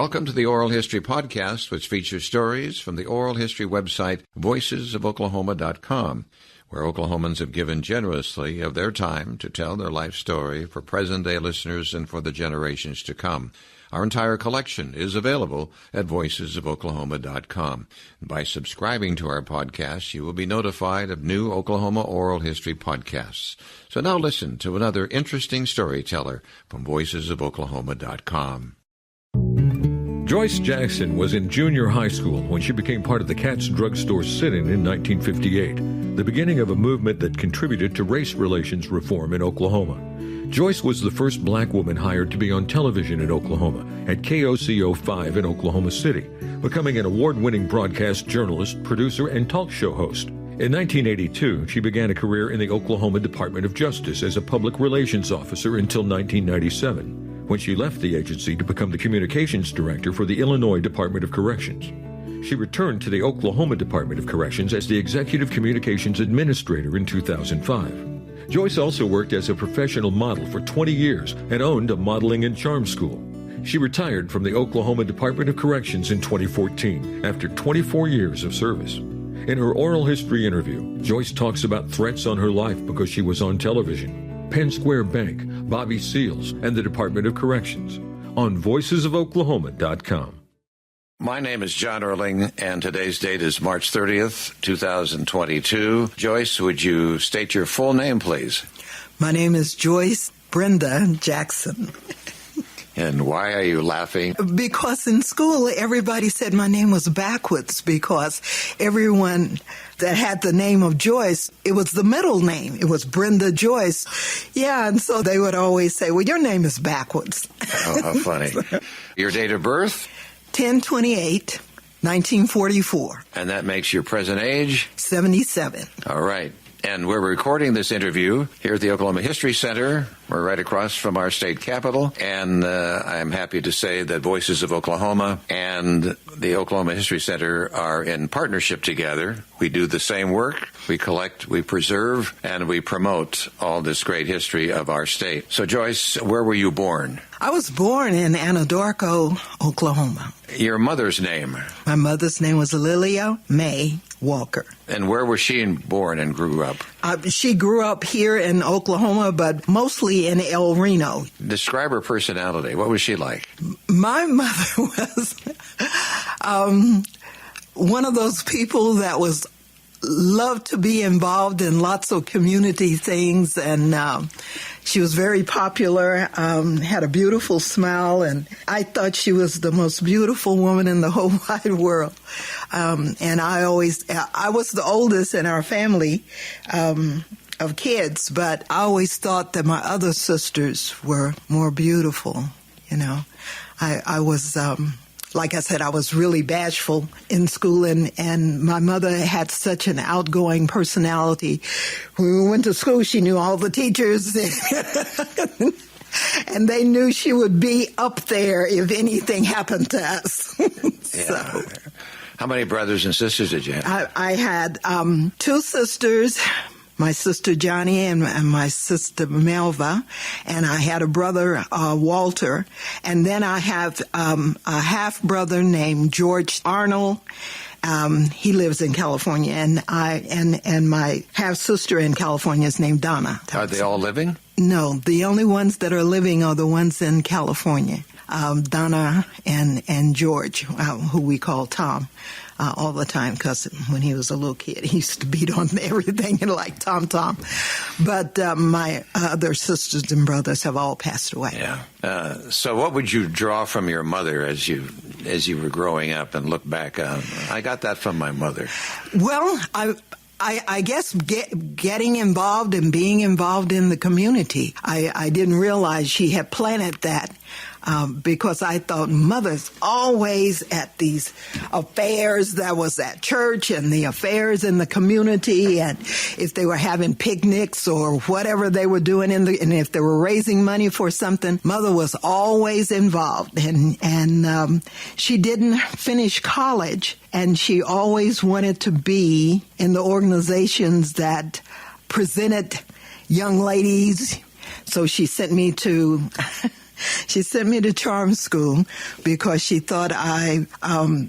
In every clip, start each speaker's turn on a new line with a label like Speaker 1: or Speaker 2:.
Speaker 1: Welcome to the Oral History Podcast, which features stories from the oral history website voicesofoklahoma.com, where Oklahomans have given generously of their time to tell their life story for present-day listeners and for the generations to come. Our entire collection is available at voicesofoklahoma.com. By subscribing to our podcast, you will be notified of new Oklahoma oral history podcasts. So now listen to another interesting storyteller from voicesofoklahoma.com.
Speaker 2: Joyce Jackson was in junior high school when she became part of the Katz Drugstore sit-in in 1958, the beginning of a movement that contributed to race relations reform in Oklahoma. Joyce was the first black woman hired to be on television in Oklahoma at KOCO 5 in Oklahoma City, becoming an award-winning broadcast journalist, producer, and talk show host. In 1982, she began a career in the Oklahoma Department of Justice as a public relations officer until 1997, when she left the agency to become the communications director for the Illinois Department of Corrections. She returned to the Oklahoma Department of Corrections as the executive communications administrator in 2005. Joyce also worked as a professional model for 20 years and owned a modeling and charm school. She retired from the Oklahoma Department of Corrections in 2014 after 24 years of service. In her oral history interview, Joyce talks about threats on her life because she was on television, Penn Square Bank, Bobby Seals, and the Department of Corrections on voicesofoklahoma.com.
Speaker 1: My name is John Erling, and today's date is March 30th, 2022. Joyce, would you state your full name, please?
Speaker 3: My name is Joyce Brenda Jackson.
Speaker 1: And why are you laughing?
Speaker 3: Because in school, everybody said my name was backwards because everyone that had the name of Joyce, it was the middle name. It was Brenda Joyce. Yeah, and so they would always say, well, your name is backwards.
Speaker 1: Oh, how funny. Your date of birth?
Speaker 3: 10/28, 1944.
Speaker 1: And that makes your present age?
Speaker 3: 77.
Speaker 1: All right. And we're recording this interview here at the Oklahoma History Center. We're right across from our state capitol. And I'm happy to say that Voices of Oklahoma and the Oklahoma History Center are in partnership together. We do the same work. We collect, we preserve, and we promote all this great history of our state. So, Joyce, where were you born?
Speaker 3: I was born in Anadarko, Oklahoma.
Speaker 1: Your mother's name?
Speaker 3: My mother's name was Lilia Mae Walker.
Speaker 1: And where was she born and grew up?
Speaker 3: She grew up here in Oklahoma, but mostly in El Reno.
Speaker 1: Describe her personality. What was she like?
Speaker 3: My mother was one of those people that was loved to be involved in lots of community things, and she was very popular, had a beautiful smile, and I thought she was the most beautiful woman in the whole wide world. And I was the oldest in our family of kids, but I always thought that my other sisters were more beautiful, you know. I was... like I said, I was really bashful in school, and my mother had such an outgoing personality. When we went to school, she knew all the teachers, and they knew she would be up there if anything happened to us.
Speaker 1: Yeah. How many brothers and sisters did you have?
Speaker 3: I had 2 sisters. My sister Johnny and my sister Melva, and I had a brother, Walter, and then I have a half-brother named George Arnold. He lives in California, and my half-sister in California is named Donna.
Speaker 1: Are they all living?
Speaker 3: No, the only ones that are living are the ones in California. Donna and George, who we call Tom. All the time, because when he was a little kid, he used to beat on everything and like Tom. But my other sisters and brothers have all passed away.
Speaker 1: Yeah. So what would you draw from your mother as you were growing up and look back? I got that from my mother.
Speaker 3: Well, I guess getting involved and being involved in the community. I didn't realize she had planted that. Because I thought mother's always at these affairs that was at church and the affairs in the community, and if they were having picnics or whatever they were doing and if they were raising money for something, mother was always involved. And she didn't finish college, and she always wanted to be in the organizations that presented young ladies. So she sent me to She sent me to charm school because she thought I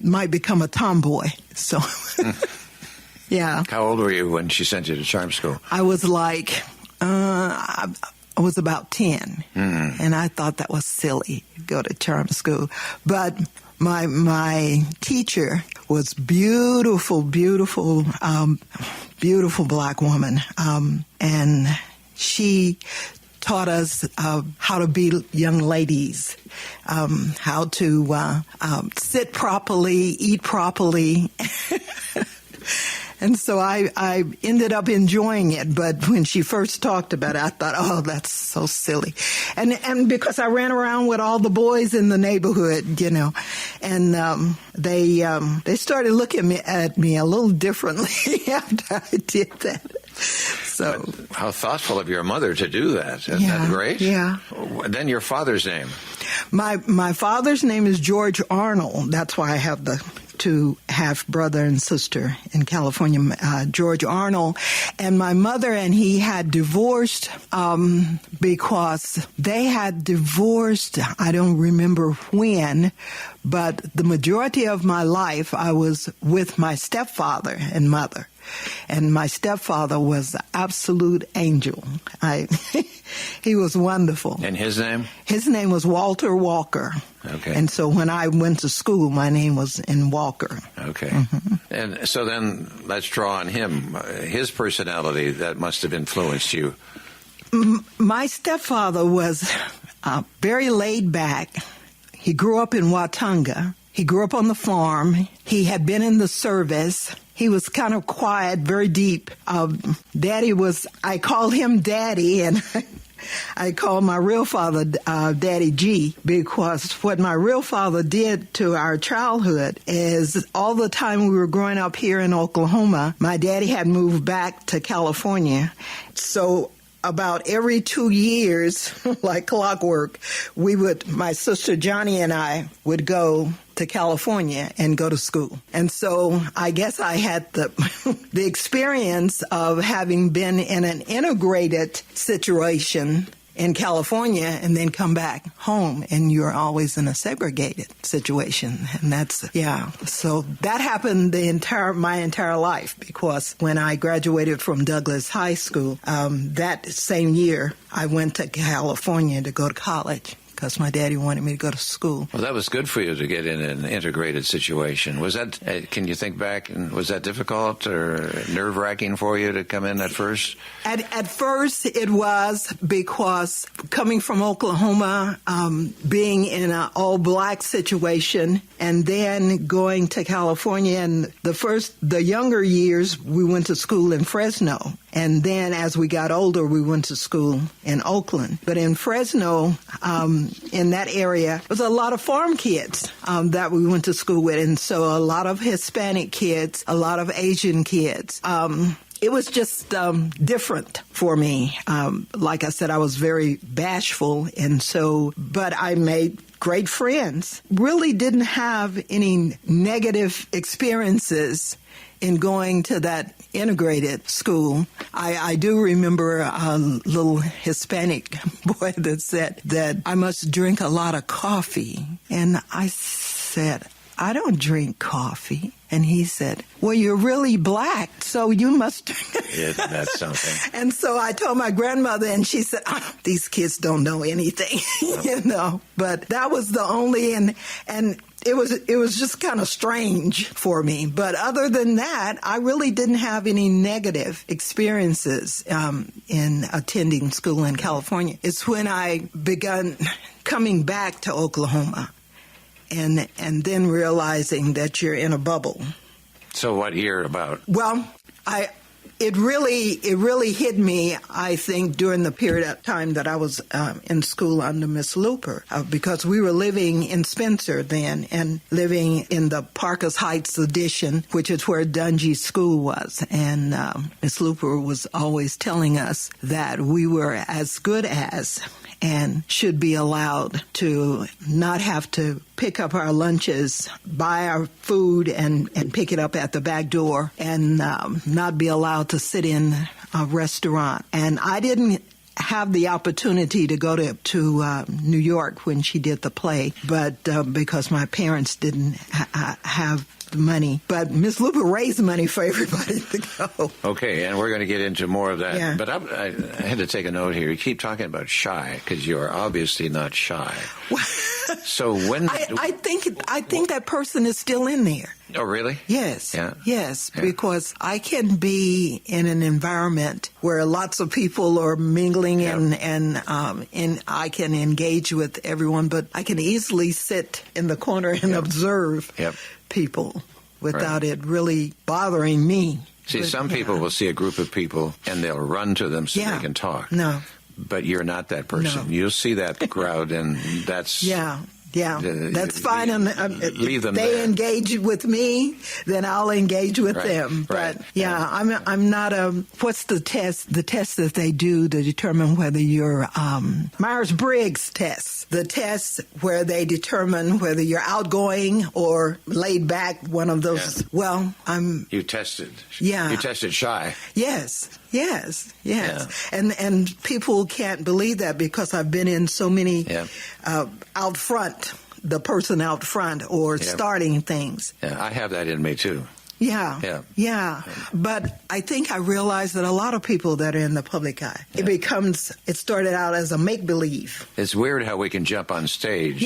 Speaker 3: might become a tomboy. So, yeah.
Speaker 1: How old were you when she sent you to charm school?
Speaker 3: I was like, I was about 10, and I thought that was silly, go to charm school. But my teacher was beautiful black woman, and she taught us how to be young ladies, how to sit properly, eat properly. And so I ended up enjoying it. But when she first talked about it, I thought, oh, that's so silly. And because I ran around with all the boys in the neighborhood, you know, and they started looking at me a little differently after I did that. So
Speaker 1: how thoughtful of your mother to do that. Isn't that great?
Speaker 3: Yeah.
Speaker 1: Then your father's name.
Speaker 3: My father's name is George Arnold. That's why I have the two half brother and sister in California, George Arnold. And my mother and he had divorced because they had divorced, I don't remember when, but the majority of my life I was with my stepfather and mother. And my stepfather was an absolute angel. He was wonderful.
Speaker 1: And his name?
Speaker 3: His name was Walter Walker.
Speaker 1: Okay.
Speaker 3: And so when I went to school, my name was in Walker.
Speaker 1: Okay. Mm-hmm. And so then let's draw on him. His personality, that must have influenced you.
Speaker 3: My stepfather was very laid back. He grew up in Watonga. He grew up on the farm. He had been in the service. He was kind of quiet, very deep. Daddy was, I called him Daddy, and I called my real father Daddy G, because what my real father did to our childhood is all the time we were growing up here in Oklahoma, my daddy had moved back to California. So about every 2 years, like clockwork, my sister Johnny and I would go to California and go to school. And so I guess I had the experience of having been in an integrated situation in California and then come back home, and you're always in a segregated situation. And so that happened my entire life, because when I graduated from Douglas High School, that same year I went to California to go to college, because my daddy wanted me to go to school.
Speaker 1: Well, that was good for you to get in an integrated situation. Was that, can you think back, was that difficult or nerve-wracking for you to come in at first?
Speaker 3: At first it was, because coming from Oklahoma, being in an all-black situation, and then going to California, and the younger years we went to school in Fresno. And then as we got older, we went to school in Oakland. But in Fresno, in that area, there was a lot of farm kids that we went to school with. And so a lot of Hispanic kids, a lot of Asian kids. It was just different for me. Like I said, I was very bashful. But I made great friends. Really didn't have any negative experiences in going to that integrated school. I do remember a little Hispanic boy that said that I must drink a lot of coffee. And I said, I don't drink coffee. And he said, well, you're really black, so you must drink.
Speaker 1: Yeah, that's something.
Speaker 3: And so I told my grandmother, and she said, these kids don't know anything, you know. But that was the only, and it was just kind of strange for me. But other than that, I really didn't have any negative experiences in attending school in California. It's when I begun coming back to Oklahoma and then realizing that you're in a bubble.
Speaker 1: So what year about?
Speaker 3: Well, it really hit me, I think, during the period of time that I was in school under Miss Luper, because we were living in Spencer then and living in the Parkers Heights addition, which is where Dungy's school was. And Miss Luper was always telling us that we were as good as and should be allowed to not have to pick up our lunches, buy our food, and pick it up at the back door, and not be allowed to sit in a restaurant. And I didn't have the opportunity to go to New York when she did the play, but because my parents didn't have the money. But Miss Luper raised money for everybody to go.
Speaker 1: Okay, and we're going to get into more of that.
Speaker 3: Yeah.
Speaker 1: But I had to take a note here. You keep talking about shy because you are obviously not shy. So when
Speaker 3: I think that person is still in there.
Speaker 1: Oh, really?
Speaker 3: Yes.
Speaker 1: Yeah.
Speaker 3: Yes,
Speaker 1: Yeah.
Speaker 3: because I can be in an environment where lots of people are mingling and I can engage with everyone, but I can easily sit in the corner and observe people without it really bothering me.
Speaker 1: See,
Speaker 3: But,
Speaker 1: some people will see a group of people and they'll run to them so they can talk.
Speaker 3: No.
Speaker 1: But you're not that person.
Speaker 3: No.
Speaker 1: You'll see that crowd, and that's...
Speaker 3: Yeah, that's fine.
Speaker 1: Leave them
Speaker 3: if they
Speaker 1: there.
Speaker 3: engage with me, then I'll engage with
Speaker 1: Right,
Speaker 3: them.
Speaker 1: right.
Speaker 3: But I'm not a. What's the test? The test that they do to determine whether you're Myers-Briggs test. The test where they determine whether you're outgoing or laid back. One of those.
Speaker 1: Yeah.
Speaker 3: Well, I'm.
Speaker 1: You tested.
Speaker 3: Yeah.
Speaker 1: You tested shy.
Speaker 3: Yes.
Speaker 1: Yeah.
Speaker 3: And people can't believe that because I've been in so many out front, the person out front or starting things.
Speaker 1: Yeah, I have that in me too.
Speaker 3: Yeah. But I think I realized that a lot of people that are in the public eye, it started out as a make-believe.
Speaker 1: It's weird how we can jump on stage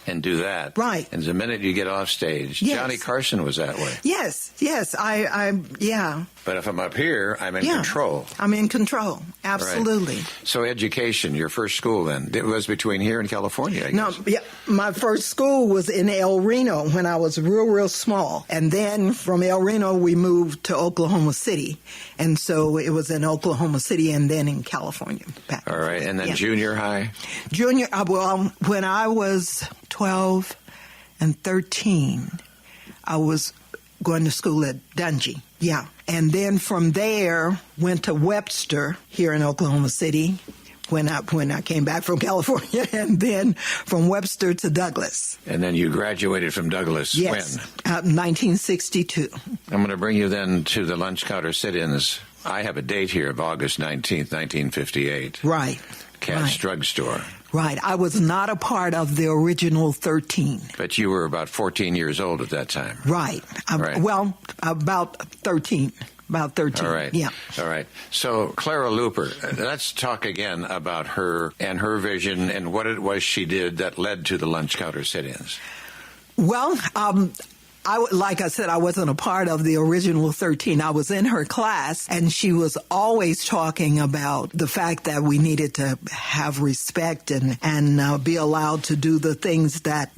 Speaker 1: and do that.
Speaker 3: Right.
Speaker 1: And the minute you get off stage, Johnny Carson was that way.
Speaker 3: Yes.
Speaker 1: But if I'm up here, I'm in control.
Speaker 3: I'm in control. Absolutely.
Speaker 1: Right. So education, your first school then, it was between here and California, I guess.
Speaker 3: No, my first school was in El Reno when I was real small. And then from El Reno, we moved to Oklahoma City. And so it was in Oklahoma City and then in California.
Speaker 1: All right. And then junior high?
Speaker 3: When I was 12 and 13, I was going to school at Dungy. Yeah. And then from there, went to Webster here in Oklahoma City when I came back from California, and then from Webster to Douglas.
Speaker 1: And then you graduated from Douglas when?
Speaker 3: 1962.
Speaker 1: I'm going to bring you then to the lunch counter sit-ins. I have a date here of August 19th, 1958.
Speaker 3: Right.
Speaker 1: Cat's Drugstore.
Speaker 3: Right. I was not a part of the original 13.
Speaker 1: But you were about 14 years old at that time.
Speaker 3: Right. Well, about 13. About 13.
Speaker 1: All right.
Speaker 3: Yeah.
Speaker 1: All right. So, Clara Luper, let's talk again about her and her vision and what it was she did that led to the lunch counter sit-ins.
Speaker 3: Well, like I said, I wasn't a part of the original 13. I was in her class, and she was always talking about the fact that we needed to have respect and be allowed to do the things that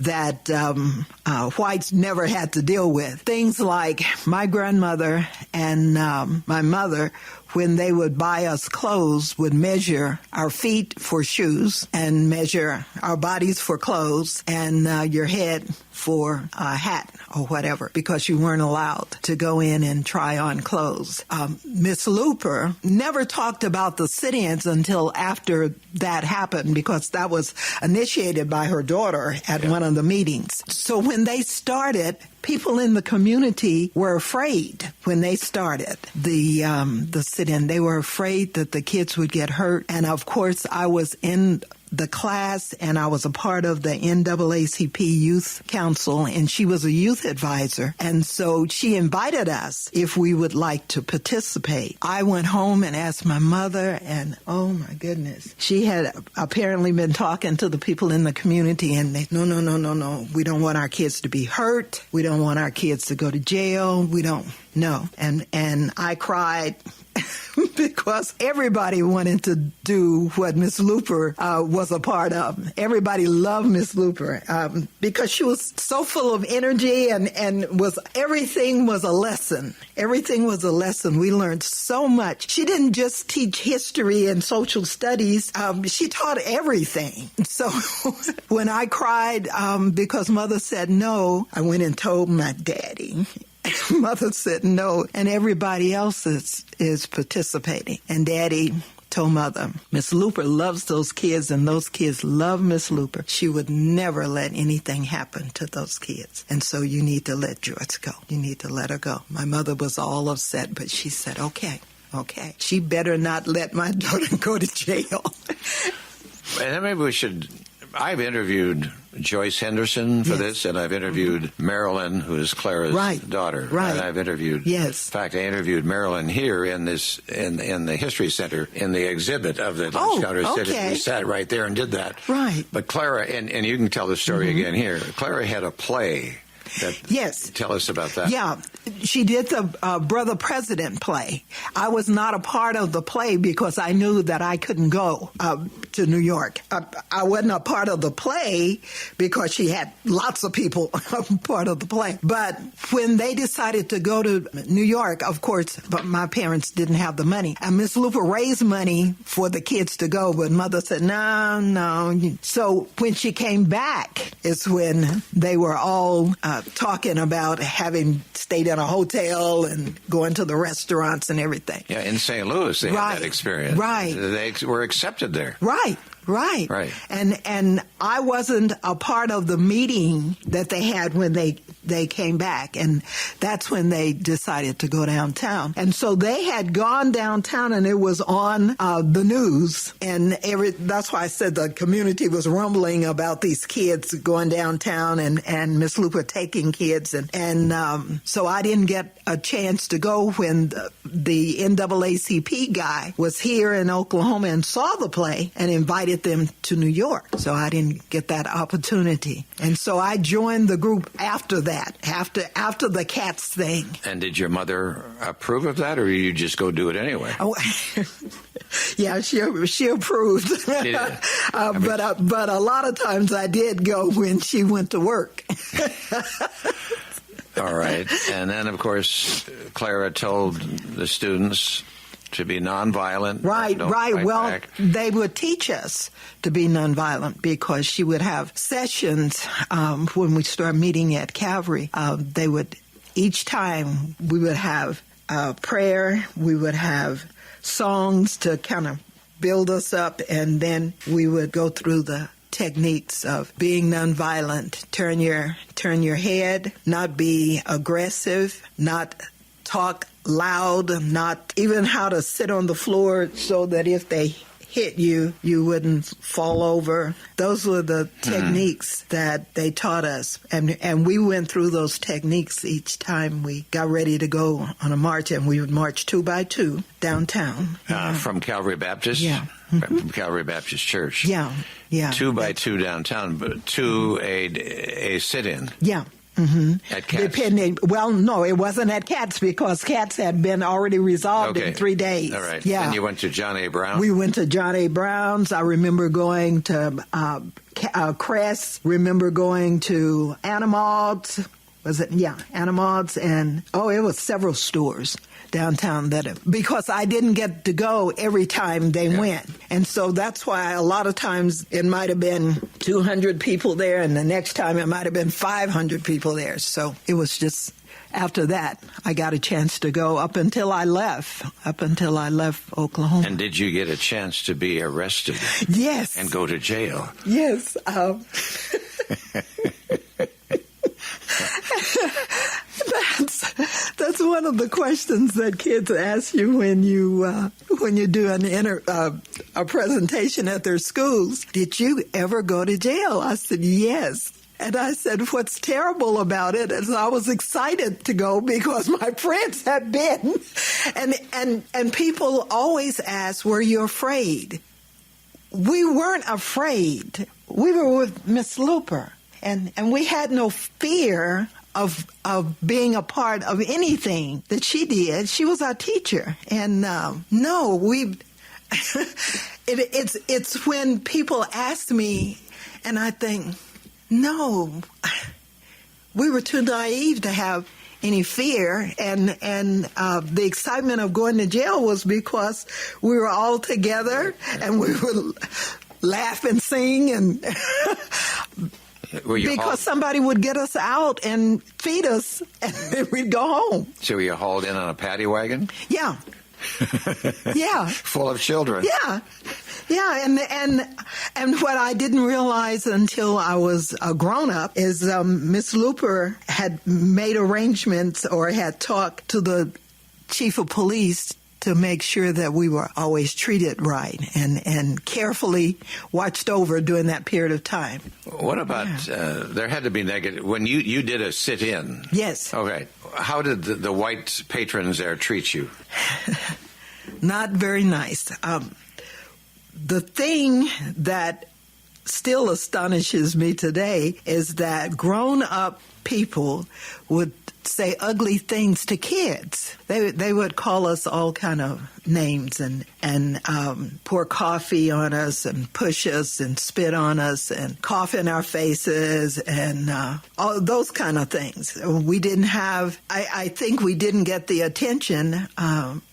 Speaker 3: whites never had to deal with. Things like my grandmother and my mother, when they would buy us clothes, would measure our feet for shoes and measure our bodies for clothes and your head for a hat or whatever, because you weren't allowed to go in and try on clothes. Miss Luper never talked about the sit-ins until after that happened, because that was initiated by her daughter at one of the meetings. So when they started, people in the community were afraid when they started the sit-in. They were afraid that the kids would get hurt. And of course, I was in the class, and I was a part of the NAACP Youth Council, and she was a youth advisor. And so she invited us if we would like to participate. I went home and asked my mother, and oh my goodness, she had apparently been talking to the people in the community, and they, no, we don't want our kids to be hurt. We don't want our kids to go to jail. We don't, no. And I cried because everybody wanted to do what Miss Luper was a part of. Everybody loved Miss Luper because she was so full of energy and everything was a lesson. Everything was a lesson. We learned so much. She didn't just teach history and social studies. She taught everything. So when I cried because Mother said no, I went and told my daddy. Mother said no, and everybody else is participating. And Daddy told Mother, Miss Luper loves those kids, and those kids love Miss Luper. She would never let anything happen to those kids. And so you need to let Joyce go. You need to let her go. My mother was all upset, but she said, okay. Okay, she better not let my daughter go to jail.
Speaker 1: And maybe we should... I've interviewed Joyce Henderson for this, and I've interviewed Marilyn, who is Clara's daughter.
Speaker 3: Right.
Speaker 1: And I've interviewed...
Speaker 3: Yes.
Speaker 1: In fact, I interviewed Marilyn here in the History Center, in the exhibit of the Scouter City. We sat right there and did that.
Speaker 3: Right.
Speaker 1: But Clara, and you can tell the story again here, Clara had a play. Tell us about that.
Speaker 3: Yeah, she did the Brother President play. I was not a part of the play because I knew that I couldn't go to New York. I wasn't a part of the play because she had lots of people part of the play. But when they decided to go to New York, of course, but my parents didn't have the money. And Miss Luper raised money for the kids to go, but Mother said, no. So when she came back is when they were all talking about having stayed in a hotel and going to the restaurants and everything.
Speaker 1: Yeah, in St. Louis they had that experience.
Speaker 3: Right.
Speaker 1: They were accepted there.
Speaker 3: Right. And I wasn't a part of the meeting that they had when they came back, and that's when they decided to go downtown. And so they had gone downtown, and it was on the news, and that's why I said the community was rumbling about these kids going downtown and Miss Luper taking kids, and so I didn't get a chance to go when the NAACP guy was here in Oklahoma and saw the play and invited them to New York. So I didn't get that opportunity. And so I joined the group after that, after the Cats thing.
Speaker 1: And did your mother approve of that, or did you just go do it anyway?
Speaker 3: Oh, yeah, she approved. But a lot of times I did go when she went to work.
Speaker 1: All right. And then, of course, Clara told the students to be nonviolent.
Speaker 3: Right. Well,
Speaker 1: back.
Speaker 3: They would teach us to be nonviolent because she would have sessions when we started meeting at Calvary. They would, each time we would have prayer, we would have songs to kind of build us up, and then we would go through the techniques of being nonviolent. Turn your head, not be aggressive, not talk loud, not even how to sit on the floor so that if they hit you, you wouldn't fall over. Those were the techniques that they taught us. And we went through those techniques each time we got ready to go on a march, and we would march 2 by 2 downtown.
Speaker 1: From Calvary Baptist?
Speaker 3: Yeah.
Speaker 1: From Calvary Baptist Church?
Speaker 3: Yeah.
Speaker 1: 2 by 2 downtown, but to a sit-in?
Speaker 3: Yeah. Mm-hmm.
Speaker 1: At Cats?
Speaker 3: No, it wasn't at Cats because Cats had been already resolved in 3 days.
Speaker 1: All right.
Speaker 3: Yeah.
Speaker 1: And you went to John A. Brown?
Speaker 3: We went to John A. Brown's. I remember going to Crest. Remember going to Animod's. Was it? Yeah, Animod's. And, it was several stores downtown because I didn't get to go every time they went. And so that's why a lot of times it might have been 200 people there, and the next time it might have been 500 people there. So it was just after that I got a chance to go up until I left Oklahoma.
Speaker 1: And did you get a chance to be arrested?
Speaker 3: Yes.
Speaker 1: And go to jail?
Speaker 3: Yes. That's one of the questions that kids ask you when you do a presentation at their schools. Did you ever go to jail? I said, yes. And I said, what's terrible about it is I was excited to go because my friends had been. And people always ask, were you afraid? We weren't afraid. We were with Miss Luper. And we had no fear of being a part of anything that she did. She was our teacher. And it's when people ask me, and I think, no, we were too naive to have any fear. And the excitement of going to jail was because we were all together and we would laugh and sing and because somebody would get us out and feed us, and then we'd go home.
Speaker 1: So were you hauled in on a paddy wagon?
Speaker 3: Yeah. Yeah.
Speaker 1: Full of children.
Speaker 3: Yeah. Yeah, and what I didn't realize until I was a grown-up is Miss Luper had made arrangements or had talked to the chief of police to make sure that we were always treated right and carefully watched over during that period of time.
Speaker 1: What about, there had to be negative, when you did a sit-in.
Speaker 3: Yes.
Speaker 1: Okay. How did the white patrons there treat you?
Speaker 3: Not very nice. The thing that still astonishes me today is that grown-up people would say ugly things to kids. They would call us all kind of names and pour coffee on us and push us and spit on us and cough in our faces and all those kind of things. We didn't have, I think we didn't get the attention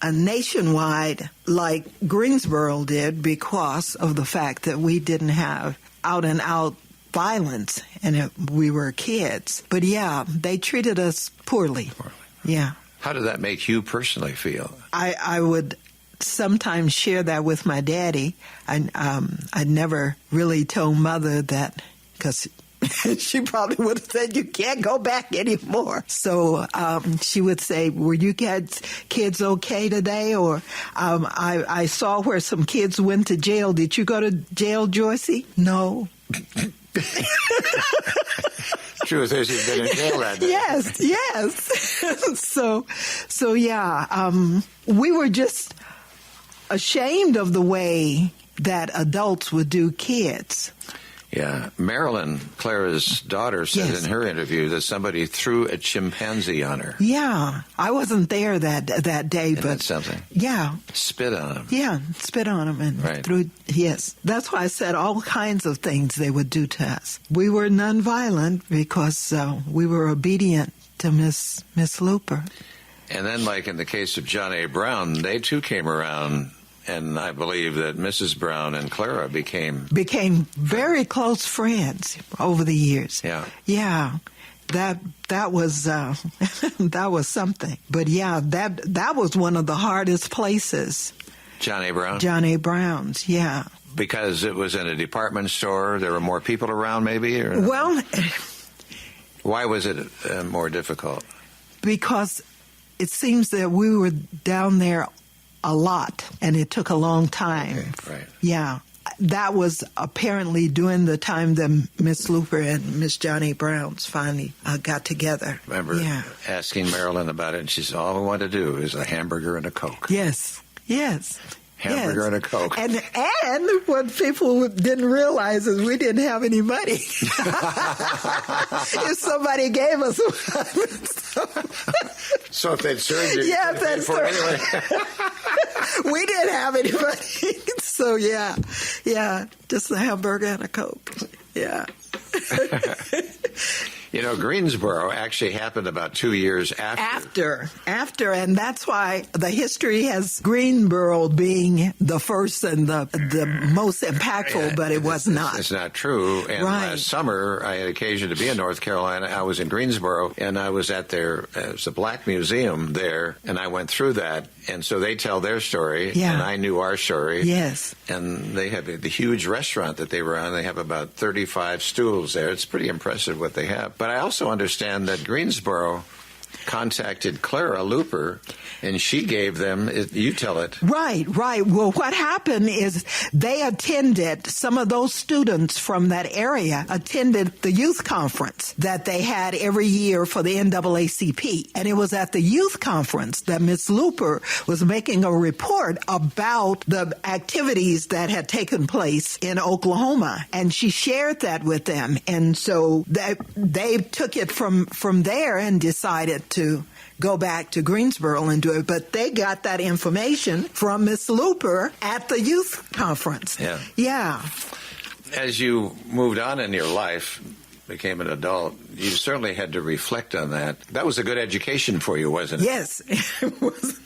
Speaker 3: nationwide like Greensboro did because of the fact that we didn't have out and out violence, and we were kids. But yeah, they treated us poorly. Yeah.
Speaker 1: How did that make you personally feel?
Speaker 3: I would sometimes share that with my daddy. I never really told Mother that because she probably would have said, you can't go back anymore. So she would say, were you kids okay today? Or I saw where some kids went to jail. Did you go to jail, Joyce? No.
Speaker 1: Truth is, you've been in jail that day.
Speaker 3: Yes. So yeah, we were just ashamed of the way that adults would do kids.
Speaker 1: Yeah. Marilyn, Clara's daughter, said in her interview that somebody threw a chimpanzee on her.
Speaker 3: Yeah. I wasn't there that day,
Speaker 1: Isn't
Speaker 3: but
Speaker 1: that something?
Speaker 3: Yeah.
Speaker 1: Spit on him.
Speaker 3: Yeah, spit on him and threw. Yes. That's why I said all kinds of things they would do to us. We were nonviolent because we were obedient to Miss Luper.
Speaker 1: And then, like in the case of John A. Brown, they too came around. And I believe that Mrs. Brown and Clara became
Speaker 3: very close friends over the years.
Speaker 1: Yeah.
Speaker 3: Yeah. That was that was something. But yeah, that was one of the hardest places.
Speaker 1: John A. Brown?
Speaker 3: John A. Brown's, yeah.
Speaker 1: Because it was in a department store, there were more people around maybe? Or
Speaker 3: well,
Speaker 1: why was it more difficult?
Speaker 3: Because it seems that we were down there a lot, and it took a long time.
Speaker 1: Okay, right.
Speaker 3: Yeah. That was apparently during the time that Miss Luper and Miss Johnny Browns finally got together.
Speaker 1: Remember asking Marilyn about it, and she said, all we want to do is a hamburger and a Coke.
Speaker 3: Yes.
Speaker 1: Hamburger and a Coke.
Speaker 3: And what people didn't realize is we didn't have any money. If somebody gave us money.
Speaker 1: So if they'd served you,
Speaker 3: yes, that's right. Anyway. We didn't have any money. So yeah, just a hamburger and a Coke. Yeah.
Speaker 1: You know, Greensboro actually happened about 2 years after.
Speaker 3: After, and that's why the history has Greensboro being the first and the most impactful, but it was not.
Speaker 1: It's not true. And last summer, I had occasion to be in North Carolina. I was in Greensboro, and I was at there's a black museum there, and I went through that. And so they tell their story, and I knew our story.
Speaker 3: Yes.
Speaker 1: And they have the huge restaurant that they were on. They have about 35 stools there. It's pretty impressive what they have. But I also understand that Greensboro contacted Clara Luper, and she gave them, you tell it.
Speaker 3: Right. Well, what happened is some of those students from that area attended the youth conference that they had every year for the NAACP. And it was at the youth conference that Miss Luper was making a report about the activities that had taken place in Oklahoma. And she shared that with them. And so they took it from there and decided to go back to Greensboro and do it. But they got that information from Miss Luper at the youth conference. Yeah.
Speaker 1: As you moved on in your life, became an adult, you certainly had to reflect on that. That was a good education for you, wasn't it?
Speaker 3: Yes, it was.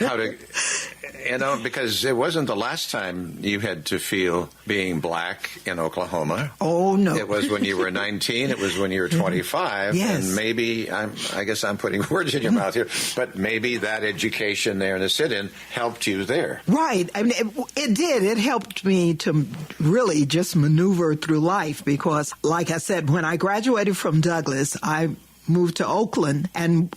Speaker 1: Because it wasn't the last time you had to feel being black in Oklahoma.
Speaker 3: Oh, no.
Speaker 1: It was when you were 19. It was when you were 25.
Speaker 3: Yes.
Speaker 1: And maybe, I guess I'm putting words in your mouth here, but maybe that education there in the sit-in helped you there.
Speaker 3: Right. I mean, it did. It helped me to really just maneuver through life because, like I said, when I graduated from Douglas, I moved to Oakland and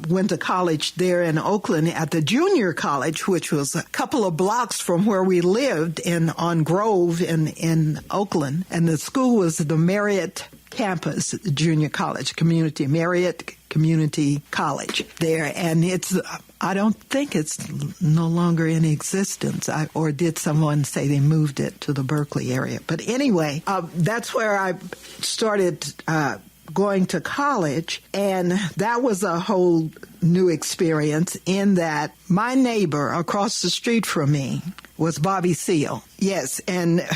Speaker 3: went to college there in Oakland at the junior college, which was a couple of blocks from where we lived on Grove in Oakland. And the school was the Marriott campus, junior college, Marriott Community College there. And I don't think it's no longer in existence. Or did someone say they moved it to the Berkeley area? But anyway, that's where I started going to college, and that was a whole new experience in that my neighbor across the street from me was Bobby Seale. Yes, and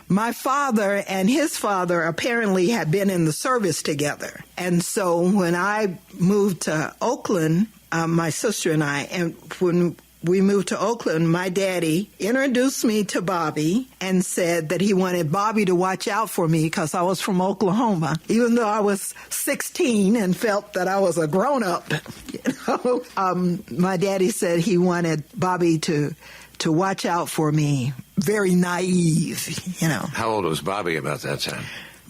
Speaker 3: my father and his father apparently had been in the service together. And so when I moved to Oakland, my sister and I, and when we moved to Oakland, my daddy introduced me to Bobby and said that he wanted Bobby to watch out for me because I was from Oklahoma, even though I was 16 and felt that I was a grown-up. My daddy said he wanted Bobby to watch out for me. Very naive,
Speaker 1: How old was Bobby about that time?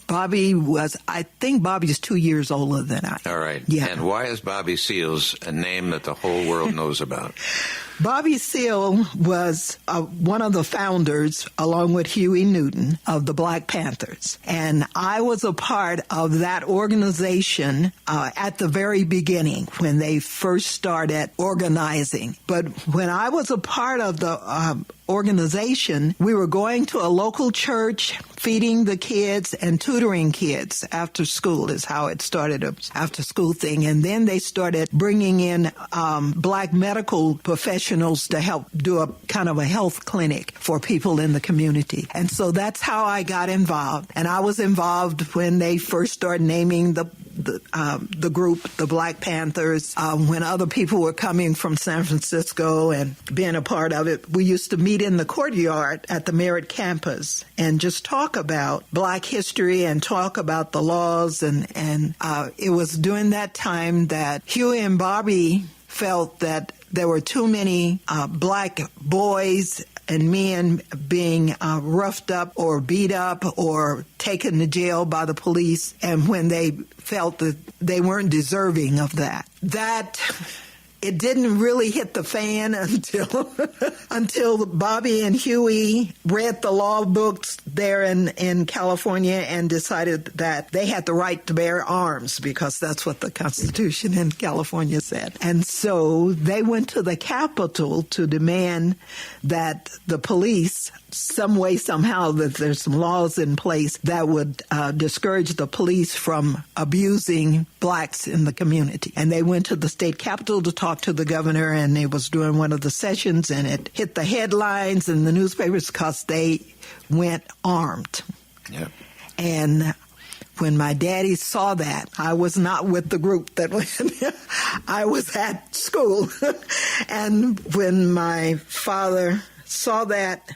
Speaker 3: I think Bobby's 2 years older than I.
Speaker 1: All right.
Speaker 3: Yeah.
Speaker 1: And why is Bobby Seale's a name that the whole world knows about?
Speaker 3: Bobby Seale was one of the founders, along with Huey Newton, of the Black Panthers. And I was a part of that organization at the very beginning when they first started organizing. But when I was a part of the organization, we were going to a local church, feeding the kids and tutoring kids after school is how it started, an after school thing. And then they started bringing in black medical professionals to help do a kind of a health clinic for people in the community. And so that's how I got involved. And I was involved when they first started naming the group, the Black Panthers, when other people were coming from San Francisco and being a part of it. We used to meet in the courtyard at the Merritt campus and just talk about Black history and talk about the laws. And it was during that time that Huey and Bobby felt that there were too many Black boys and men being roughed up or beat up or taken to jail by the police, and when they felt that they weren't deserving of that. It didn't really hit the fan until Bobby and Huey read the law books there in California and decided that they had the right to bear arms because that's what the Constitution in California said. And so they went to the Capitol to demand that the police, some way, somehow, that there's some laws in place that would discourage the police from abusing blacks in the community. And they went to the state capitol to talk to the governor, and it was during one of the sessions, and it hit the headlines in the newspapers because they went armed.
Speaker 1: Yep.
Speaker 3: And when my daddy saw that, I was not with the group that went. I was at school. And when my father saw that,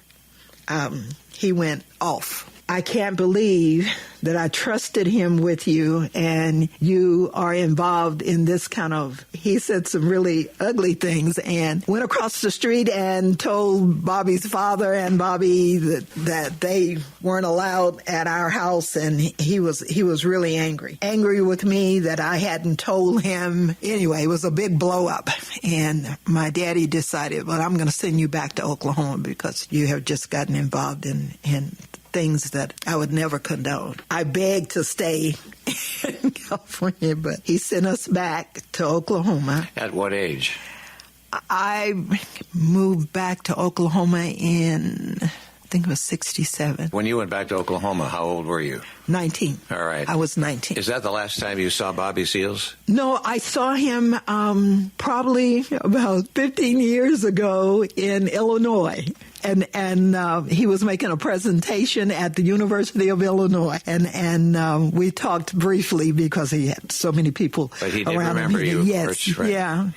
Speaker 3: he went off. I can't believe that I trusted him with you and you are involved in this kind of, he said some really ugly things and went across the street and told Bobby's father and Bobby that they weren't allowed at our house, and he was really angry with me that I hadn't told him. Anyway, it was a big blow up, and my daddy decided, well, I'm going to send you back to Oklahoma because you have just gotten involved in things that I would never condone. I begged to stay in California, but he sent us back to Oklahoma.
Speaker 1: At what age?
Speaker 3: I moved back to Oklahoma in, I think it was 1967.
Speaker 1: When you went back to Oklahoma, how old were you?
Speaker 3: 19.
Speaker 1: All right.
Speaker 3: I was 19.
Speaker 1: Is that the last time you saw Bobby Seals?
Speaker 3: No, I saw him probably about 15 years ago in Illinois. And he was making a presentation at the University of Illinois, and we talked briefly because he had so many people
Speaker 1: but he did
Speaker 3: around
Speaker 1: remember
Speaker 3: him.
Speaker 1: you,
Speaker 3: Yes,
Speaker 1: of course, right?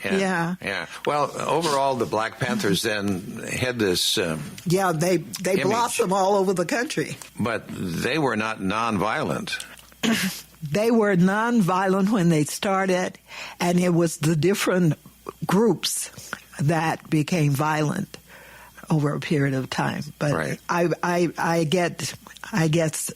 Speaker 3: Yeah.
Speaker 1: Well, overall, the Black Panthers then had this.
Speaker 3: They blossomed all over the country.
Speaker 1: But they were not nonviolent.
Speaker 3: They were nonviolent when they started, and it was the different groups that became violent. a period of time. But
Speaker 1: right.
Speaker 3: I get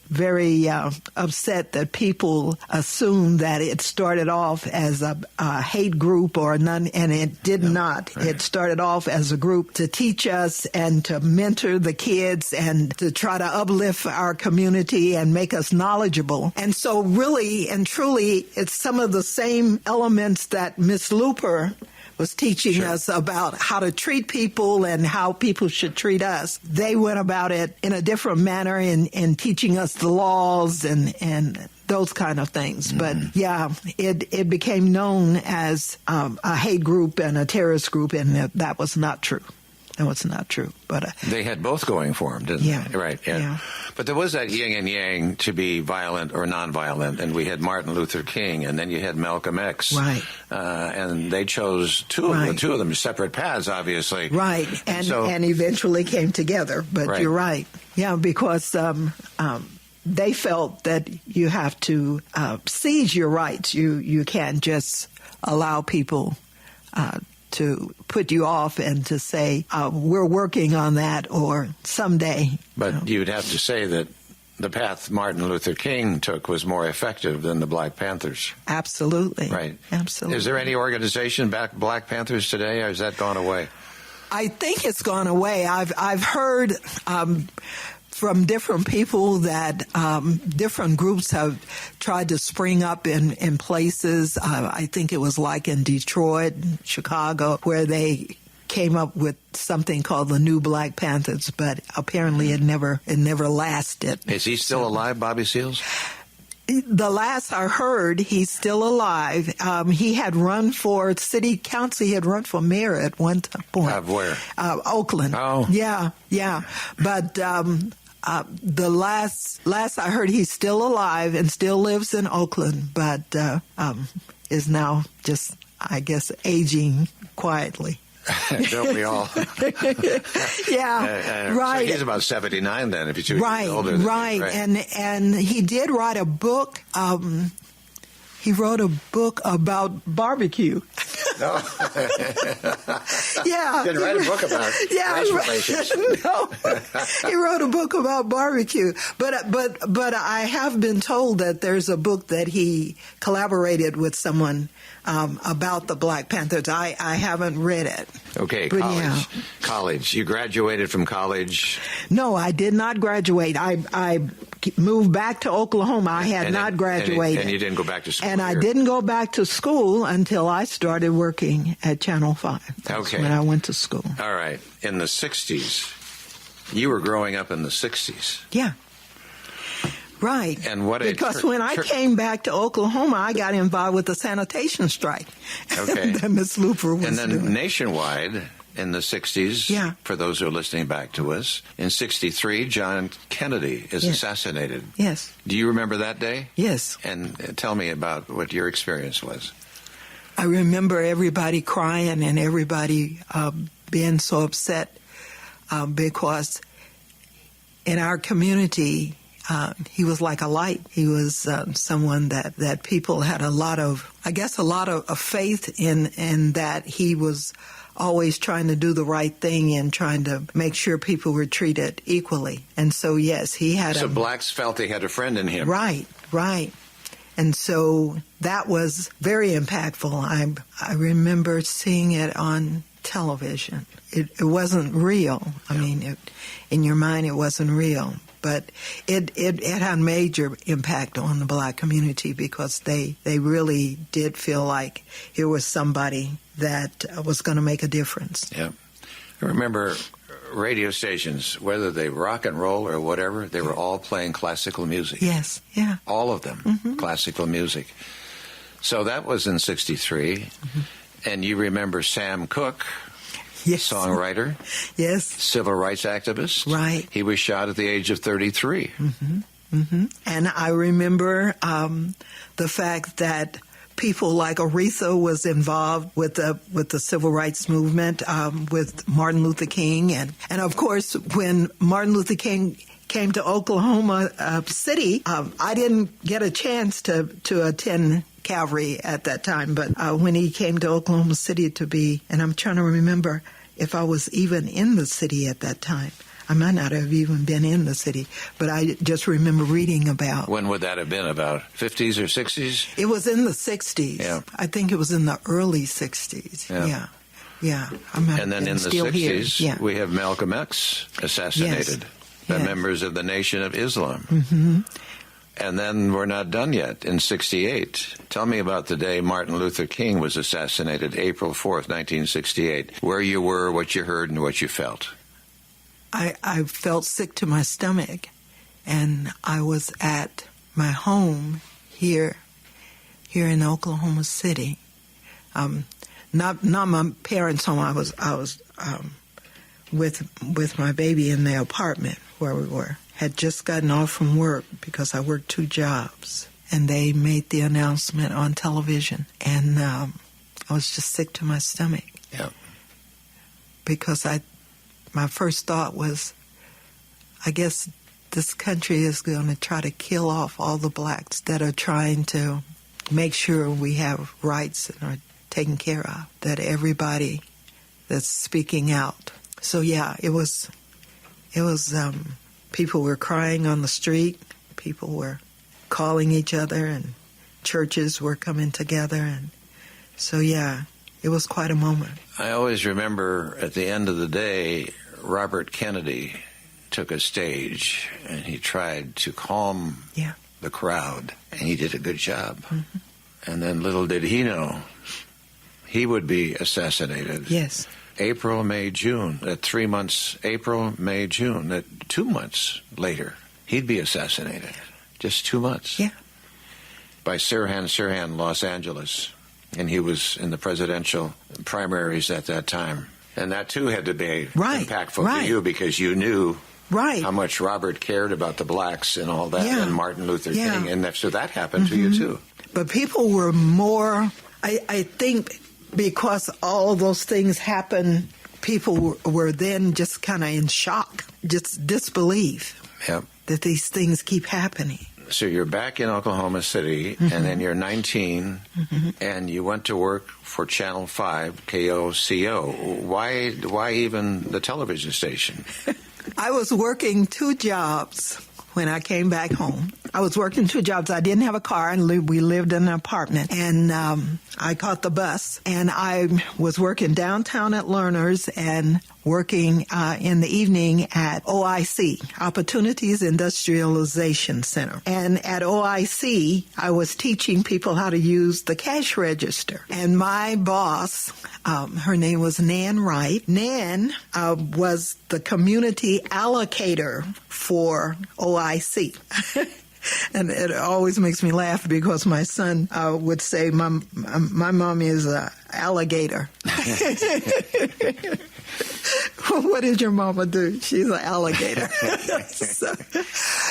Speaker 3: very upset that people assume that it started off as a hate group or none, and it did not. Right. It started off as a group to teach us and to mentor the kids and to try to uplift our community and make us knowledgeable. And so really and truly, it's some of the same elements that Miss Luper was teaching sure. us about how to treat people and how people should treat us. They went about it in a different manner in teaching us the laws and those kind of things. But yeah, it became known as a hate group and a terrorist group, and that was not true. That was not true. But
Speaker 1: they had both going for them, didn't they? Right. Yeah. But there was that yin and yang to be violent or nonviolent, and we had Martin Luther King, and then you had Malcolm X.
Speaker 3: Right.
Speaker 1: And they chose two of them separate paths, obviously.
Speaker 3: Right. And eventually came together. But right. You're right. Yeah, because they felt that you have to seize your rights. You can't just allow people to put you off and to say, we're working on that or someday.
Speaker 1: But you'd have to say that the path Martin Luther King took was more effective than the Black Panthers.
Speaker 3: Absolutely.
Speaker 1: Right.
Speaker 3: Absolutely.
Speaker 1: Is there any organization back Black Panthers today, or has that gone away?
Speaker 3: I think it's gone away. I've heard from different people that different groups have tried to spring up in places. I think it was like in Detroit, Chicago, where they came up with something called the New Black Panthers, but apparently it never lasted.
Speaker 1: Is he still alive, Bobby Seals?
Speaker 3: The last I heard, he's still alive. He had run for city council. He had run for mayor at one point.
Speaker 1: Where?
Speaker 3: Oakland.
Speaker 1: Oh.
Speaker 3: Yeah. But the last I heard, he's still alive and still lives in Oakland, but is now just, I guess, aging quietly.
Speaker 1: Don't we all?
Speaker 3: Yeah, right.
Speaker 1: So he's about 79 then, if he's
Speaker 3: right,
Speaker 1: older than
Speaker 3: right.
Speaker 1: You, right.
Speaker 3: And he did write a book. He wrote a book about barbecue.
Speaker 1: No.
Speaker 3: Yeah.
Speaker 1: Didn't write a book about race relations.
Speaker 3: No. He wrote a book about barbecue. But I have been told that there's a book that he collaborated with someone about the Black Panthers. I haven't read it.
Speaker 1: Okay,
Speaker 3: but
Speaker 1: college.
Speaker 3: Yeah.
Speaker 1: College. You graduated from college?
Speaker 3: No, I did not graduate. I moved back to Oklahoma. I had not graduated.
Speaker 1: And you didn't go back to school?
Speaker 3: And I didn't go back to school until I started working at Channel 5. That's when I went to school.
Speaker 1: All right. In the 60s. You were growing up in the 60s.
Speaker 3: Yeah. Right.
Speaker 1: And
Speaker 3: because when I came back to Oklahoma, I got involved with the sanitation strike.
Speaker 1: Okay.
Speaker 3: that Miss Luper was
Speaker 1: And then
Speaker 3: doing.
Speaker 1: Nationwide in the 60s,
Speaker 3: yeah.
Speaker 1: For those who are listening back to us, in 63, John Kennedy is assassinated.
Speaker 3: Yes.
Speaker 1: Do you remember that day?
Speaker 3: Yes.
Speaker 1: And tell me about what your experience was.
Speaker 3: I remember everybody crying and everybody being so upset because in our community, he was like a light. He was someone that people had a lot of faith in, that he was always trying to do the right thing and trying to make sure people were treated equally. And so, yes, he had
Speaker 1: So blacks felt they had a friend in him.
Speaker 3: Right. And so that was very impactful. I remember seeing it on television. It wasn't real. I mean, in your mind, it wasn't real. But it had a major impact on the black community because they really did feel like here was somebody that was going to make a difference.
Speaker 1: Yeah. I remember radio stations, whether they rock and roll or whatever, they were all playing classical music.
Speaker 3: Yes, yeah.
Speaker 1: All of them, classical music. So that was in 63. And you remember Sam Cooke,
Speaker 3: yes.
Speaker 1: Songwriter.
Speaker 3: Yes.
Speaker 1: Civil rights activist.
Speaker 3: Right.
Speaker 1: He was shot at the age of 33.
Speaker 3: And I remember the fact that people like Aretha was involved with the civil rights movement, with Martin Luther King. And of course, when Martin Luther King came to Oklahoma City, I didn't get a chance to attend Calvary at that time. But when he came to Oklahoma City to be, and I'm trying to remember, if I was even in the city at that time. I might not have even been in the city, but I just remember reading about.
Speaker 1: When would that have been? About 50s or 60s?
Speaker 3: It was in the 60s.
Speaker 1: Yeah.
Speaker 3: I think it was in the early 60s. Yeah.
Speaker 1: And then in the 60s, we have Malcolm X assassinated by members of the Nation of Islam.
Speaker 3: Mm-hmm.
Speaker 1: And then we're not done yet. In 68, tell me about the day Martin Luther King was assassinated, April 4th, 1968. Where you were, what you heard, and what you felt.
Speaker 3: I felt sick to my stomach, and I was at my home here in Oklahoma City. Not my parents' home. I was with my baby in the apartment where we were. Had just gotten off from work because I worked 2 jobs, and they made the announcement on television, and I was just sick to my stomach.
Speaker 1: Yeah.
Speaker 3: Because my first thought was, I guess this country is going to try to kill off all the blacks that are trying to make sure we have rights and are taken care of, that everybody that's speaking out. So yeah, it was people were crying on the street, people were calling each other, and churches were coming together, and so yeah, it was quite a moment.
Speaker 1: I always remember at the end of the day, Robert Kennedy took a stage and he tried to calm the crowd, and he did a good job.
Speaker 3: Mm-hmm.
Speaker 1: And then little did he know, he would be assassinated.
Speaker 3: Yes.
Speaker 1: April, May, June. At 3 months, April, May, June. At 2 months later, he'd be assassinated. Just 2 months.
Speaker 3: Yeah.
Speaker 1: By Sirhan, Los Angeles. And he was in the presidential primaries at that time. And that, too, had to be impactful to you because you knew how much Robert cared about the blacks and all that, and Martin Luther King. And so that happened to you, too.
Speaker 3: But people were more, I think, because all those things happened, people were then just kind of in shock, just disbelief that these things keep happening.
Speaker 1: So you're back in Oklahoma City, and then you're 19, and you went to work for Channel 5, KOCO. Why even the television station?
Speaker 3: I was working 2 jobs when I came back home. I was working 2 jobs. I didn't have a car, and we lived in an apartment. And I caught the bus, and I was working downtown at Lerner's and working in the evening at OIC, Opportunities Industrialization Center. And at OIC, I was teaching people how to use the cash register. And my boss, her name was Nan Wright. Nan was the community allocator for OIC. And it always makes me laugh because my son would say, my mommy is an alligator. What did your mama do? She's an alligator.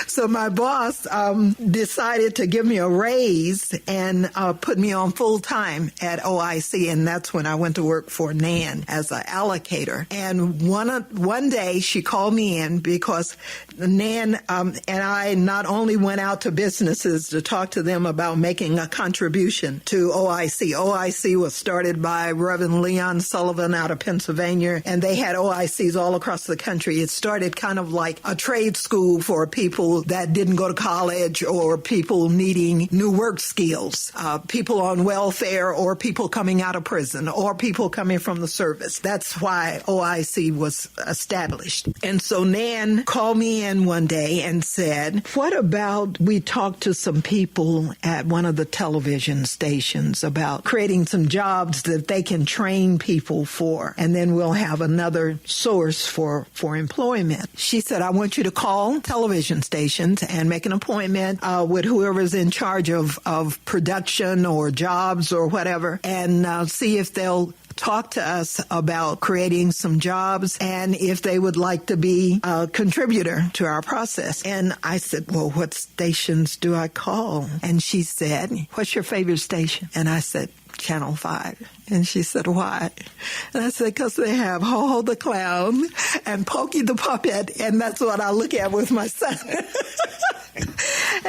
Speaker 3: So my boss decided to give me a raise and put me on full time at OIC, and that's when I went to work for Nan as an allocator. And one day she called me in because Nan and I not only went out to businesses to talk to them about making a contribution to OIC. OIC was started by Reverend Leon Sullivan out of Pennsylvania, and they had OICs all across the country. It started kind of like a trade school for people that didn't go to college or people needing new work skills, people on welfare or people coming out of prison or people coming from the service. That's why OIC was established. And so Nan called me in one day and said, what about we talk to some people at one of the television stations about creating some jobs that they can train people for, and then we'll have another source for employment. She said, I want you to call television stations and make an appointment with whoever's in charge of production or jobs or whatever, and see if they'll talk to us about creating some jobs and if they would like to be a contributor to our process. And I said, well, what stations do I call? And she said, what's your favorite station? And I said, Channel 5. And she said, why? And I said, because they have Ho-Ho the Clown and Pokey the Puppet, and that's what I look at with my son.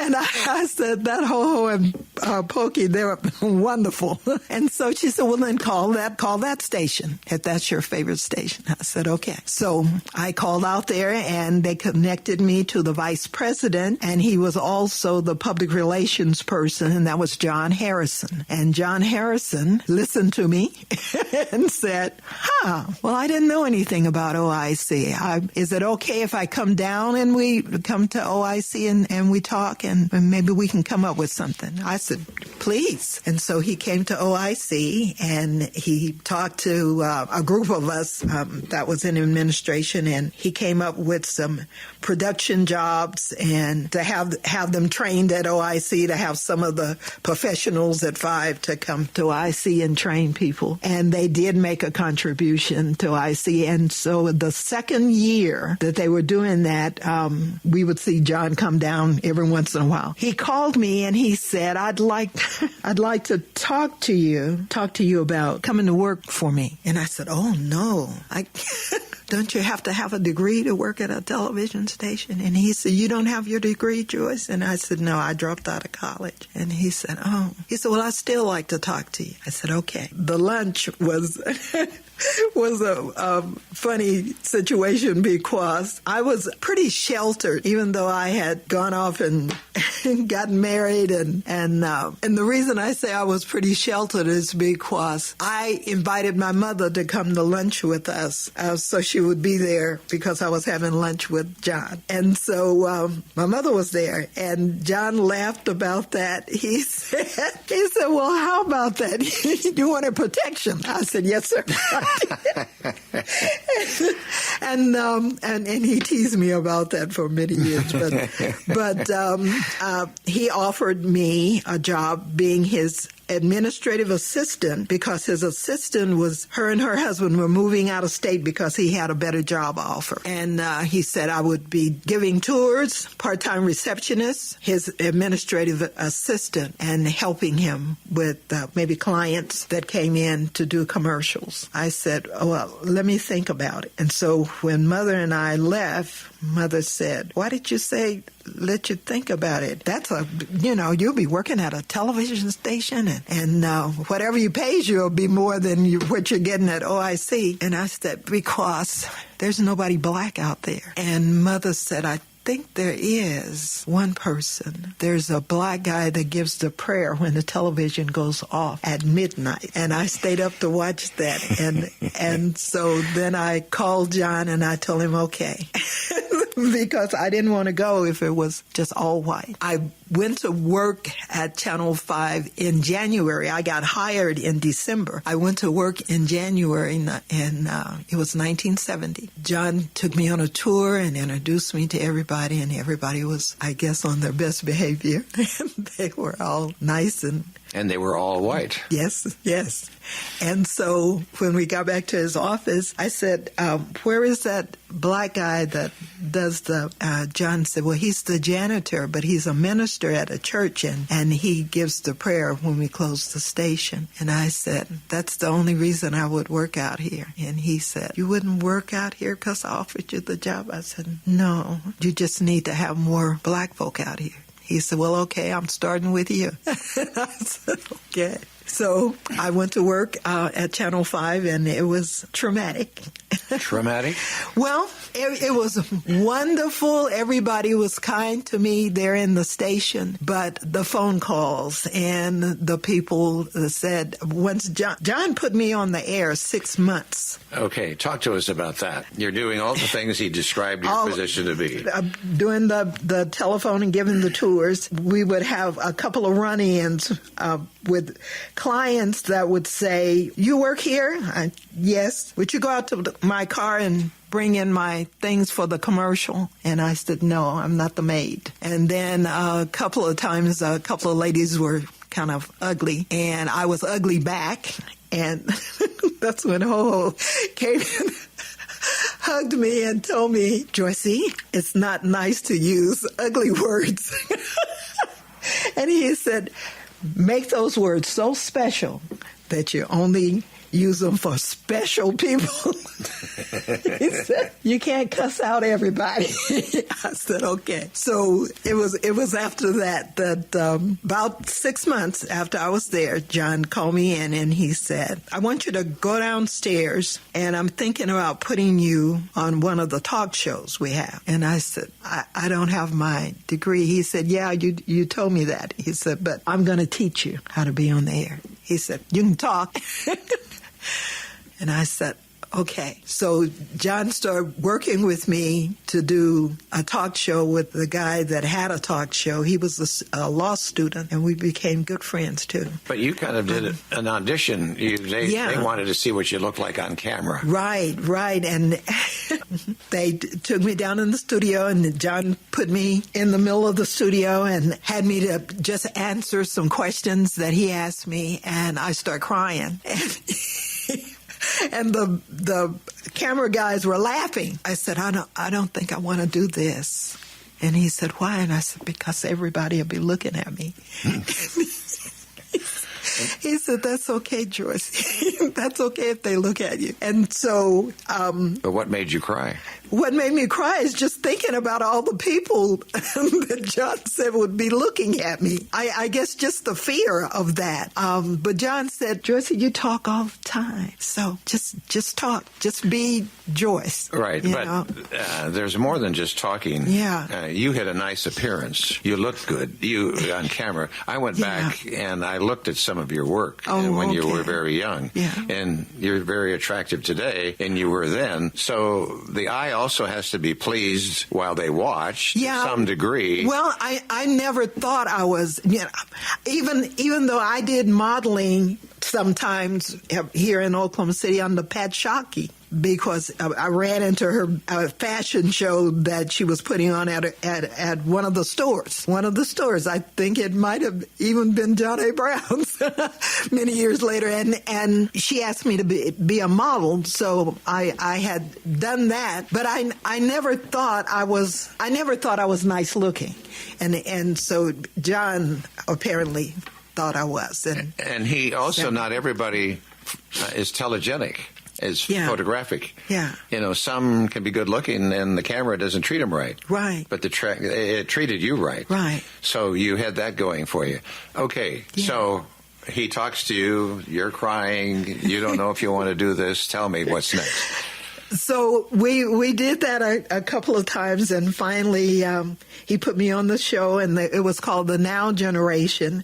Speaker 3: And I said, that Ho-Ho and Pokey, they're wonderful. And so she said, well, then call that station, if that's your favorite station. I said, okay. So I called out there, and they connected me to the vice president, and he was also the public relations person, and that was John Harrison. And John Harrison listened to me and said, well, I didn't know anything about OIC. Is it okay if I come down and we come to OIC and we talk and maybe we can come up with something? I said, please. And so he came to OIC and he talked to a group of us that was in administration, and he came up with some production jobs and to have them trained at OIC, to have some of the professionals at 5 to come to OIC and train people. And they did make a contribution to OIC. And so the second year that they were doing that, we would see John come down every once in a while. He called me and he said, I'd like to talk to you about coming to work for me. And I said, oh no, don't you have to have a degree to work at a television station? And he said, you don't have your degree, Joyce? And I said, no, I dropped out of college. And he said, well, I'd still like to talk to you. I said, okay. The lunch was a funny situation because I was pretty sheltered, even though I had gone off and gotten married. And the reason I say I was pretty sheltered is because I invited my mother to come to lunch with us, so she would be there because I was having lunch with John. And so my mother was there, and John laughed about that. He said, well, how about that? You wanted protection? I said, yes, sir. and he teased me about that for many years, but he offered me a job being his administrative assistant because his assistant her and her husband were moving out of state because he had a better job offer. And he said I would be giving tours, part-time receptionist, his administrative assistant, and helping him with maybe clients that came in to do commercials. I said, well, let me think about it. And so when Mother and I left, Mother said, why did you say let you think about it? That's you'll be working at a television station and whatever you pays you will be more than what you're getting at OIC. And I said, because there's nobody black out there. And Mother said, I think there is one person. There's a black guy that gives the prayer when the television goes off at midnight. And I stayed up to watch that. And so then I called John and I told him, okay. Because I didn't want to go if it was just all white. I went to work at Channel 5 in January. I got hired in December. I went to work in January, and it was 1970. John took me on a tour and introduced me to everybody, and everybody was, I guess, on their best behavior. They were all nice
Speaker 1: and they were all white.
Speaker 3: Yes, yes. And so when we got back to his office, I said, where is that black guy that does John said, well, he's the janitor, but he's a minister at a church, and he gives the prayer when we close the station. And I said, that's the only reason I would work out here. And he said, you wouldn't work out here because I offered you the job? I said, no, you just need to have more black folk out here. He said, well, okay, I'm starting with you. I said, okay. So I went to work at Channel 5, and it was traumatic.
Speaker 1: Traumatic?
Speaker 3: Well, it was wonderful. Everybody was kind to me there in the station. But the phone calls and the people said, once John put me on the air 6 months.
Speaker 1: Okay, talk to us about that. You're doing all the things he described your position to be.
Speaker 3: Doing the telephone and giving the tours. We would have a couple of run-ins with clients that would say, you work here? Yes. Would you go out to my car and bring in my things for the commercial? And I said, no, I'm not the maid. And then a couple of times, a couple of ladies were kind of ugly, and I was ugly back. And that's when Ho-Ho came in, hugged me and told me, Joyce, it's not nice to use ugly words. And he said, make those words so special that you only use them for special people. He said, you can't cuss out everybody. I said, okay. So it was after that about 6 months after I was there, John called me in and he said, I want you to go downstairs and I'm thinking about putting you on one of the talk shows we have. And I said, I don't have my degree. He said, yeah, you told me that. He said, but I'm going to teach you how to be on the air. He said, you can talk. And I said, okay. So John started working with me to do a talk show with the guy that had a talk show. He was a law student, and we became good friends, too.
Speaker 1: But you kind of did an audition. They wanted to see what you looked like on camera.
Speaker 3: Right. And they took me down in the studio, and John put me in the middle of the studio and had me to just answer some questions that he asked me, and I started crying. And the camera guys were laughing. I said, I don't think I want to do this. And he said, why? And I said, because everybody will be looking at me. He said, that's okay, Joyce. That's okay if they look at you. And so...
Speaker 1: but what made you cry?
Speaker 3: What made me cry is just thinking about all the people that John said would be looking at me. I guess just the fear of that. But John said, Joyce, you talk all the time. So just talk. Just be Joyce.
Speaker 1: Right. But there's more than just talking.
Speaker 3: Yeah.
Speaker 1: You had a nice appearance. You looked good. You on camera. I went back and I looked at some of your work when you were very young.
Speaker 3: Yeah.
Speaker 1: And you're very attractive today, and you were then. So the eye also has to be pleased while they watch to some degree.
Speaker 3: Well, I never thought I was, even though I did modeling sometimes here in Oklahoma City under Pat Shockey, because I ran into her fashion show that she was putting on at one of the stores. One of the stores. I think it might have even been John A. Brown's many years later. And she asked me to be a model, so I had done that. But I never thought I was nice looking, and so John apparently thought I was.
Speaker 1: And he also, not everybody is telegenic. Is photographic.
Speaker 3: Yeah.
Speaker 1: Some can be good looking and the camera doesn't treat them right.
Speaker 3: Right.
Speaker 1: But it treated you right.
Speaker 3: Right.
Speaker 1: So you had that going for you. Okay. Yeah. So he talks to you, you're crying, you don't know if you want to do this. Tell me what's next.
Speaker 3: So we did that a couple of times, and finally he put me on the show, and it was called The Now Generation.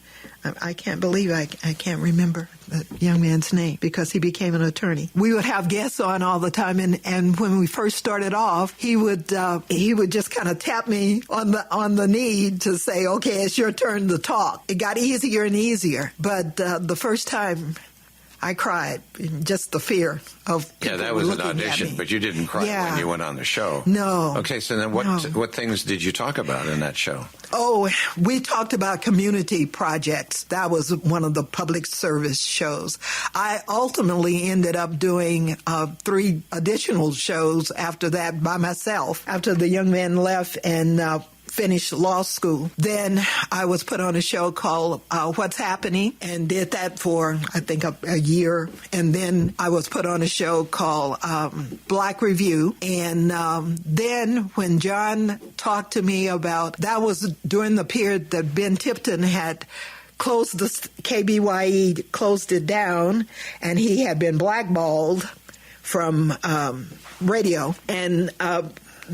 Speaker 3: I can't believe I can't remember the young man's name because he became an attorney. We would have guests on all the time, and when we first started off, he would just kind of tap me on the knee to say, "Okay, it's your turn to talk." It got easier and easier, but the first time I cried, just the fear of people
Speaker 1: that was an
Speaker 3: looking
Speaker 1: audition, but you didn't cry when you went on the show.
Speaker 3: No.
Speaker 1: Okay, so then what things did you talk about in that show?
Speaker 3: Oh, we talked about community projects. That was one of the public service shows. I ultimately ended up doing 3 additional shows after that by myself, after the young man left and finished law school. Then I was put on a show called What's Happening, and did that for, I think, a year. And then I was put on a show called Black Review. And then when John talked to me about, that was during the period that Ben Tipton had closed the KBYE, closed it down, and he had been blackballed from radio. And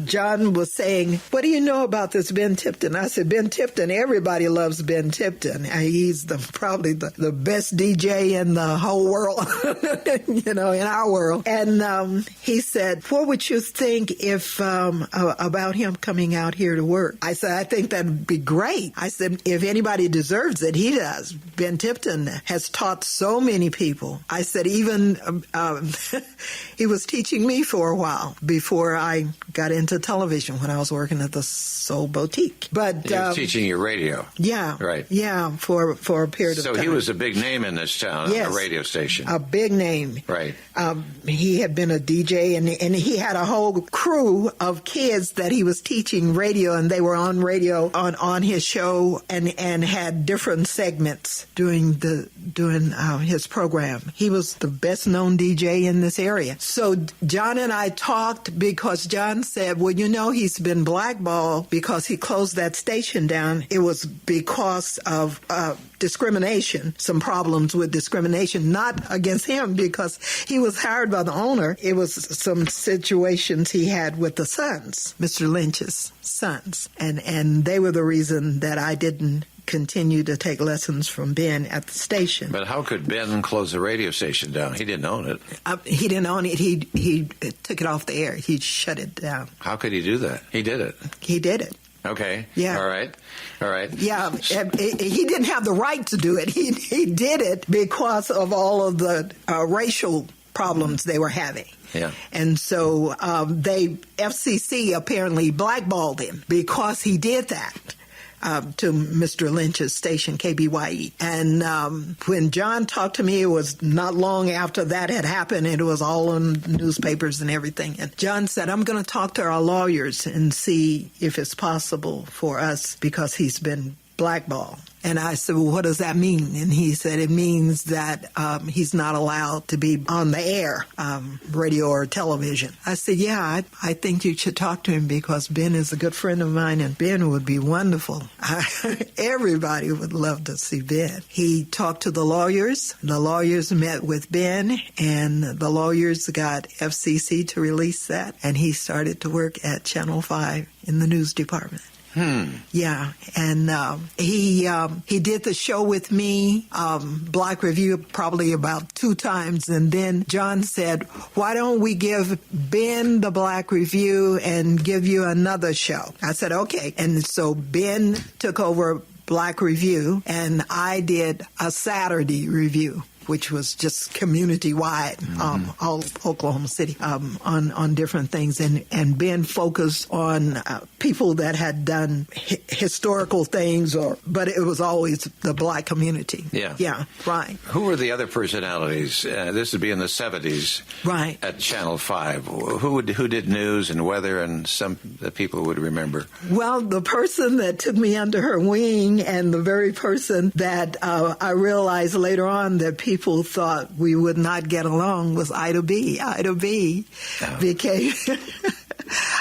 Speaker 3: John was saying, what do you know about this Ben Tipton? I said, Ben Tipton, everybody loves Ben Tipton. He's probably the best DJ in the whole world, in our world. And he said, what would you think if about him coming out here to work? I said, I think that'd be great. I said, if anybody deserves it, he does. Ben Tipton has taught so many people. I said, even he was teaching me for a while before I got into into television when I was working at the Soul Boutique. But
Speaker 1: he was teaching you radio.
Speaker 3: Yeah.
Speaker 1: Right.
Speaker 3: Yeah, for a period of time.
Speaker 1: So he was a big name in this town,
Speaker 3: yes,
Speaker 1: a radio station.
Speaker 3: A big name.
Speaker 1: Right.
Speaker 3: He had been a DJ, and he had a whole crew of kids that he was teaching radio, and they were on radio on his show and had different segments during his program. He was the best known DJ in this area. So John and I talked because John said, well, he's been blackballed because he closed that station down. It was because of discrimination, some problems with discrimination, not against him because he was hired by the owner. It was some situations he had with the sons, Mr. Lynch's sons. And they were the reason that I didn't continue to take lessons from Ben at the station.
Speaker 1: But how could Ben close the radio station down? He didn't own it.
Speaker 3: He didn't own it. He took it off the air. He shut it down.
Speaker 1: How could he do that? He did it.
Speaker 3: He did it.
Speaker 1: Okay.
Speaker 3: Yeah.
Speaker 1: All right.
Speaker 3: Yeah. He didn't have the right to do it. He did it because of all of the racial problems they were having.
Speaker 1: Yeah. And
Speaker 3: so FCC apparently blackballed him because he did that. To Mr. Lynch's station, KBYE. And when John talked to me, it was not long after that had happened. It was all in newspapers and everything. And John said, I'm going to talk to our lawyers and see if it's possible for us because he's been blackballed. And I said, well, what does that mean? And he said, it means that he's not allowed to be on the air, radio or television. I said, yeah, I think you should talk to him because Ben is a good friend of mine and Ben would be wonderful. Everybody would love to see Ben. He talked to the lawyers. The lawyers met with Ben and the lawyers got FCC to release that. And he started to work at Channel 5 in the news department. Yeah, and he did the show with me, Black Review, probably about 2 times, and then John said, why don't we give Ben the Black Review and give you another show? I said, okay, and so Ben took over Black Review, and I did a Saturday Review, which was just community-wide, all of Oklahoma City, on different things. And Ben focused on people that had done historical things, but it was always the Black community.
Speaker 1: Yeah.
Speaker 3: Yeah, right.
Speaker 1: Who were the other personalities? This would be in the 70s.
Speaker 3: Right. At
Speaker 1: Channel 5. Who did news and weather and some that people would remember?
Speaker 3: Well, the person that took me under her wing and the very person that I realized later on that people thought we would not get along was Ida B. Ida B. became...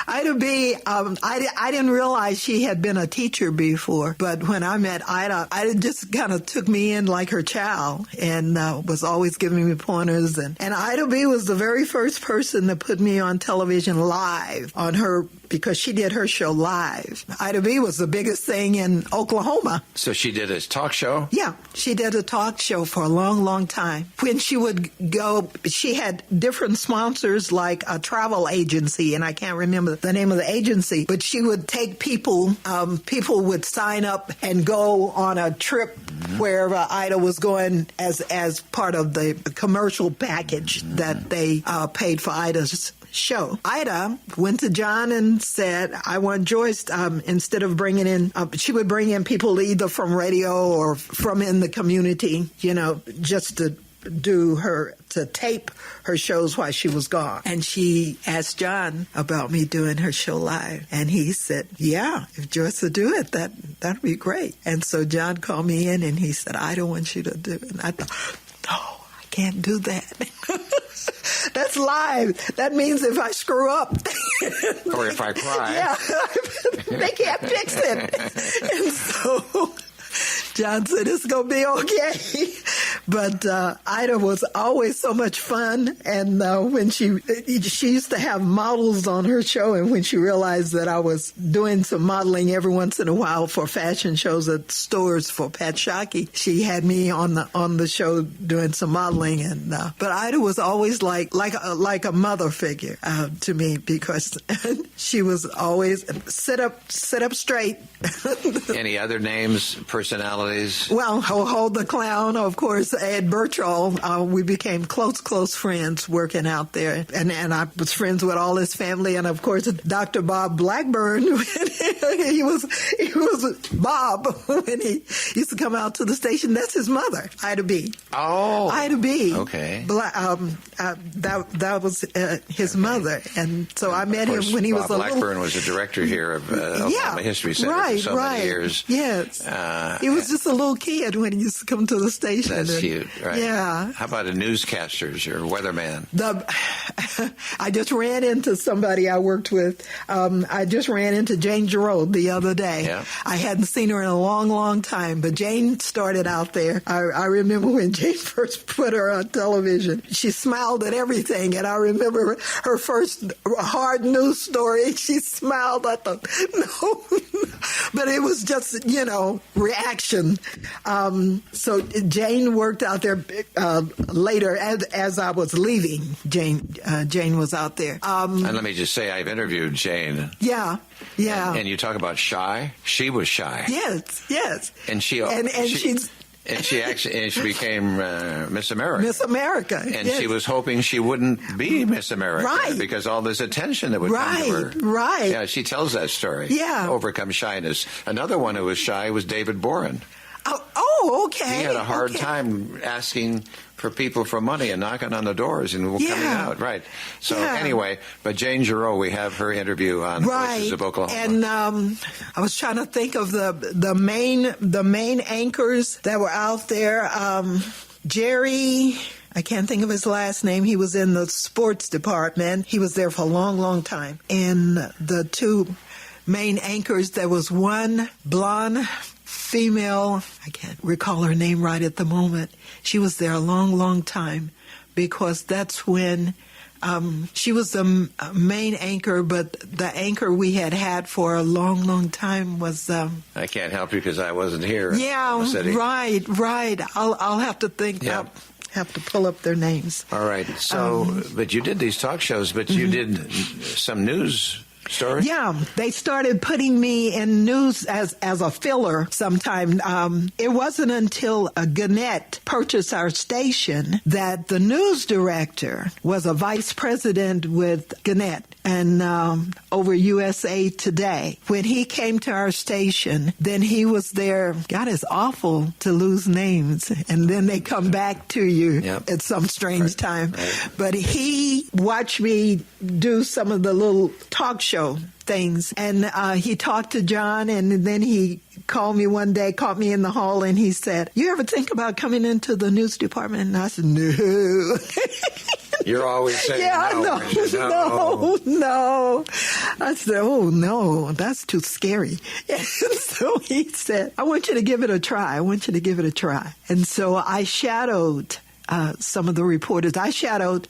Speaker 3: Ida B., I didn't realize she had been a teacher before, but when I met Ida just kind of took me in like her child and was always giving me pointers. And Ida B. was the very first person that put me on television live on her, because she did her show live. Ida B. was the biggest thing in Oklahoma.
Speaker 1: So she did a talk show?
Speaker 3: Yeah, she did a talk show for a long, long time. When she would go, she had different sponsors like a travel agency, and I can't remember the name of the agency, but she would take people, people would sign up and go on a trip wherever Ida was going as part of the commercial package that they paid for Ida's show. Ida went to John and said, I want Joyce, instead of bringing in, she would bring in people either from radio or from in the community, just to tape her shows while she was gone. And she asked John about me doing her show live. And he said, yeah, if Joyce would do it, that'd be great. And so John called me in and he said, I don't want you to do it. And I thought, no, I can't do that. That's live. That means if I screw up.
Speaker 1: Or if I cry.
Speaker 3: Yeah, they can't fix it. And so John said, it's going to be okay. But Ida was always so much fun. And when she used to have models on her show, and when she realized that I was doing some modeling every once in a while for fashion shows at stores for Pat Shockey, she had me on the show doing some modeling. And but Ida was always like a mother figure to me, because she was always sit up straight. Any
Speaker 1: other names, personalities?
Speaker 3: Well, Hold the Clown, of course. was at Birchall. We became close friends working out there. And I was friends with all his family. And, of course, Dr. Bob Blackburn, he was Bob when he used to come out to the station. That's his mother, Ida B.
Speaker 1: Oh.
Speaker 3: Ida B.
Speaker 1: Okay.
Speaker 3: That was his mother. And so I met him when he was
Speaker 1: Bob Blackburn was the director here of Oklahoma History Center for so many years.
Speaker 3: Yes. He was just a little kid when he used to come to the station.
Speaker 1: That's cute, right?
Speaker 3: Yeah.
Speaker 1: How about a newscasters or weatherman?
Speaker 3: I just ran into somebody I worked with. I just ran into Jane Giroux the other day.
Speaker 1: Yeah.
Speaker 3: I hadn't seen her in a long time, but Jane started out there. I remember when Jane first put her on television. She smiled at everything, and I remember her first hard news story. She smiled at the no, but it was just reaction. So Jane worked out there later as I was leaving. Jane was out there.
Speaker 1: And let me just say, I've interviewed Jane.
Speaker 3: Yeah.
Speaker 1: And you talk about shy. She was shy.
Speaker 3: Yes.
Speaker 1: And she became Miss America.
Speaker 3: Miss America.
Speaker 1: And she was hoping she wouldn't be Miss America.
Speaker 3: Right.
Speaker 1: Because all this attention that would come to her.
Speaker 3: Right.
Speaker 1: Yeah, she tells that story.
Speaker 3: Yeah.
Speaker 1: Overcome shyness. Another one who was shy was David Boren.
Speaker 3: Oh, okay.
Speaker 1: He had a hard time asking for people for money and knocking on the doors and coming out. Right. So anyway, but Jane Giroux, we have her interview on Voices of Oklahoma.
Speaker 3: And I was trying to think of the main anchors that were out there. Jerry, I can't think of his last name. He was in the sports department. He was there for a long time. And the two main anchors, there was one blonde female, I can't recall her name right at the moment. She was there a long time because that's when she was the main anchor, but the anchor we had for a long time was...
Speaker 1: I can't help you because I wasn't here.
Speaker 3: Yeah, right. I'll have to think.
Speaker 1: Yeah.
Speaker 3: Have to pull up their names.
Speaker 1: All right. So, but you did these talk shows, but you did some news story?
Speaker 3: Yeah, they started putting me in news as a filler sometime. It wasn't until Gannett purchased our station that the news director was a vice president with Gannett and over USA Today. When he came to our station, then he was there. God, it's awful to lose names, and then they come back to you at some strange time. Right. But he watched me do some of the little talk show things, and he talked to John, and then he called me one day, caught me in the hall, and he said, "You ever think about coming into the news department?" And I said, "No."
Speaker 1: You're always saying
Speaker 3: no. I said, "Oh, no, that's too scary." And so he said, "I want you to give it a try. And so I shadowed some of the reporters. I shadowed,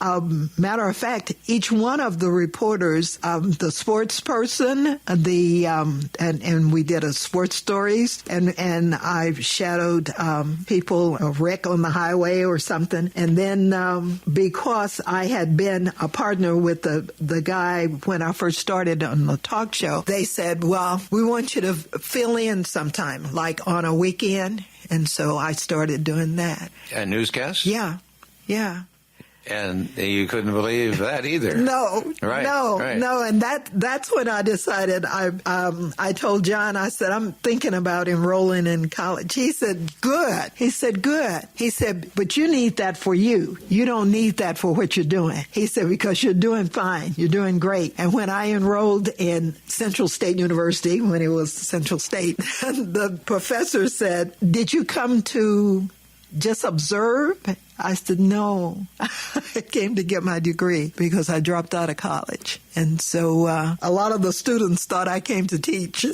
Speaker 3: matter of fact, each one of the reporters, the sports person, and we did a sports stories, and I shadowed people, a wreck on the highway or something. And then because I had been a partner with the guy when I first started on the talk show, they said, "Well, we want you to fill in sometime, like on a weekend." And so I started doing that.
Speaker 1: A newscast?
Speaker 3: Yeah.
Speaker 1: And you couldn't believe that either.
Speaker 3: No. And that's when I decided. I told John, I said, "I'm thinking about enrolling in college." He said, "Good." He said, "But you need that for you. You don't need that for what you're doing." He said, "Because you're doing fine. You're doing great." And when I enrolled in Central State University, when it was Central State, the professor said, "Did you come to just observe?" I said, "No, I came to get my degree because I dropped out of college." And so a lot of the students thought I came to teach.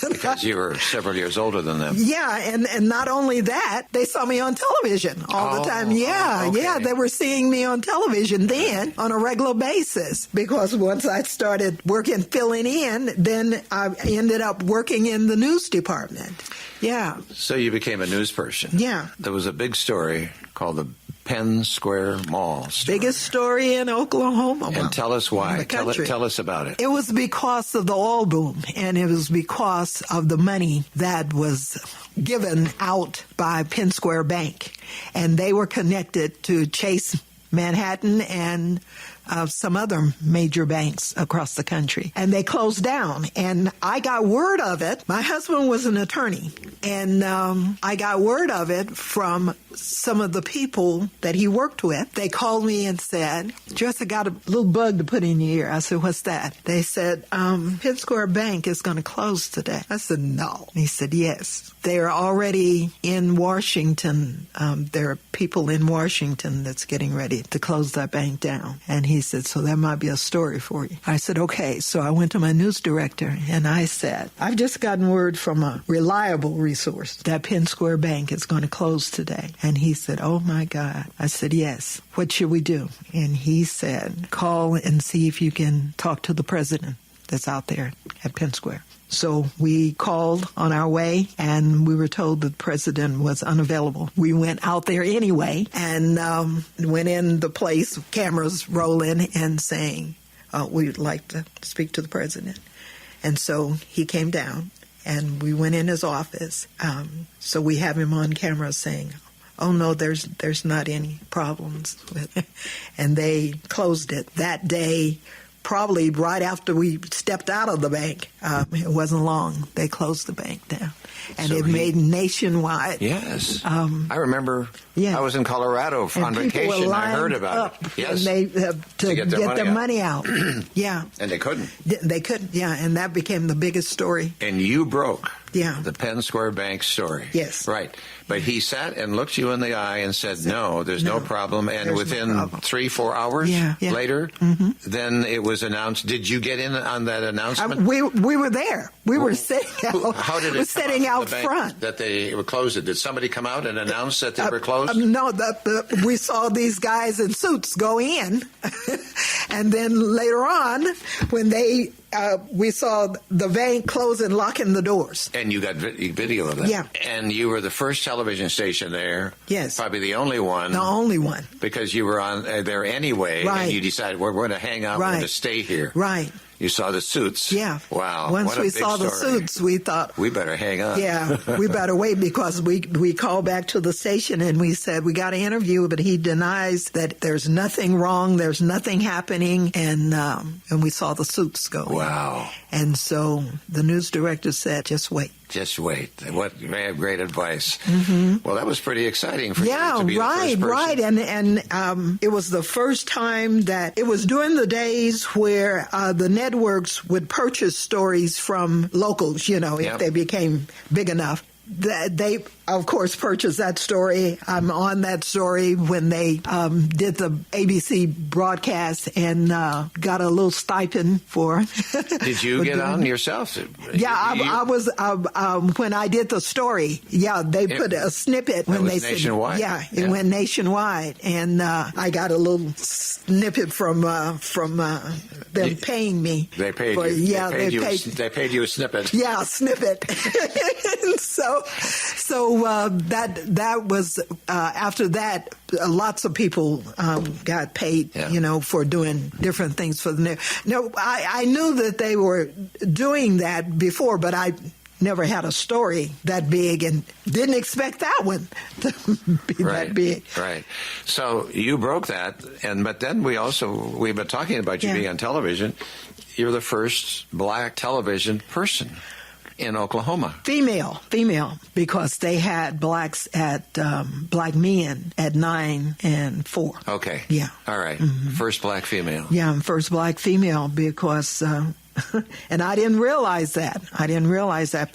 Speaker 1: Because you were several years older than them.
Speaker 3: Yeah, and not only that, they saw me on television all the time. Yeah, they were seeing me on television then on a regular basis. Because once I started working, filling in, then I ended up working in the news department. Yeah.
Speaker 1: So you became a news person.
Speaker 3: Yeah.
Speaker 1: There was a big story called the Penn Square Mall story.
Speaker 3: Biggest story in Oklahoma.
Speaker 1: And tell us why. Tell us about it.
Speaker 3: It was because of the oil boom, and it was because of the money that was given out by Penn Square Bank. And they were connected to Chase Manhattan and some other major banks across the country. And they closed down. And I got word of it. My husband was an attorney. And I got word of it from some of the people that he worked with. They called me and said, Joyce, I got a little bug to put in your ear. I said, what's that? They said, Penn Square Bank is going to close today. I said, no. And he said, yes. They're already in Washington. There are people in Washington that's getting ready to close that bank down. And he said, so that might be a story for you. I said, okay. So I went to my news director and I said, I've just gotten word from a reliable resource that Penn Square Bank is going to close today. And he said, oh my God. I said, yes. What should we do? And he said, call and see if you can talk to the president that's out there at Penn Square. So we called on our way, and we were told the president was unavailable. We went out there anyway and went in the place, cameras rolling and saying, we'd like to speak to the president. And so he came down, and we went in his office. So we have him on camera saying, oh, no, there's not any problems with it. And they closed it that day. Probably right after we stepped out of the bank. It wasn't long. They closed the bank down. And so it made nationwide.
Speaker 1: Yes. I remember I was in Colorado on vacation. I heard about it. Yes.
Speaker 3: And they, to get their money out. Yeah.
Speaker 1: And they couldn't.
Speaker 3: They couldn't, yeah. And that became the biggest story.
Speaker 1: And you broke
Speaker 3: the
Speaker 1: Penn Square Bank story.
Speaker 3: Yes.
Speaker 1: Right. But he sat and looked you in the eye and said, no, there's no problem. And within 3-4 hours later, then it was announced. Did you get in on that announcement?
Speaker 3: We were there. We were sitting out.
Speaker 1: How did it
Speaker 3: sitting out front.
Speaker 1: That they were closed? Did somebody come out and announce that they were closed?
Speaker 3: No, we saw these guys in suits go in. And then later on, when we saw the bank close and locking the doors.
Speaker 1: And you got video of that?
Speaker 3: Yeah.
Speaker 1: And you were the first television station there.
Speaker 3: Yes.
Speaker 1: Probably the only one.
Speaker 3: The only one.
Speaker 1: Because you were on there anyway.
Speaker 3: Right.
Speaker 1: And you decided, we're going to hang out. We're going to stay here.
Speaker 3: Right.
Speaker 1: You saw the suits.
Speaker 3: Yeah.
Speaker 1: Wow.
Speaker 3: Once we saw the suits, we thought,
Speaker 1: we better hang on.
Speaker 3: Yeah, we better wait, because we called back to the station and we said, we got to interview, but he denies that there's nothing wrong, there's nothing happening, and we saw the suits go.
Speaker 1: Wow.
Speaker 3: And so the news director said, just wait.
Speaker 1: Just wait. What great advice. Mm-hmm. Well, that was pretty exciting for you to be the first person.
Speaker 3: Right. And it was the first time that it was during the days where the networks would purchase stories from locals, if they became big enough. They, of course, purchased that story. I'm on that story when they did the ABC broadcast and got a little stipend for.
Speaker 1: Did you get on yourself?
Speaker 3: Yeah, I was. When I did the story, they put a snippet when they said
Speaker 1: nationwide.
Speaker 3: It went nationwide, and I got a little snippet from them paying me.
Speaker 1: They paid you.
Speaker 3: Yeah,
Speaker 1: they paid you a snippet.
Speaker 3: Yeah, a snippet. So that was after that. Lots of people got paid, for doing different things for the news. No, I knew that they were doing that before, but I never had a story that big and didn't expect that one to be that big.
Speaker 1: Right. So you broke that, but then we've been talking about you being on television. You're the first black television person in Oklahoma.
Speaker 3: Female, because they had blacks at black men at 9 and 4.
Speaker 1: Okay.
Speaker 3: Yeah.
Speaker 1: All right.
Speaker 3: Mm-hmm.
Speaker 1: First black female.
Speaker 3: Yeah, I'm first black female because and I didn't realize that.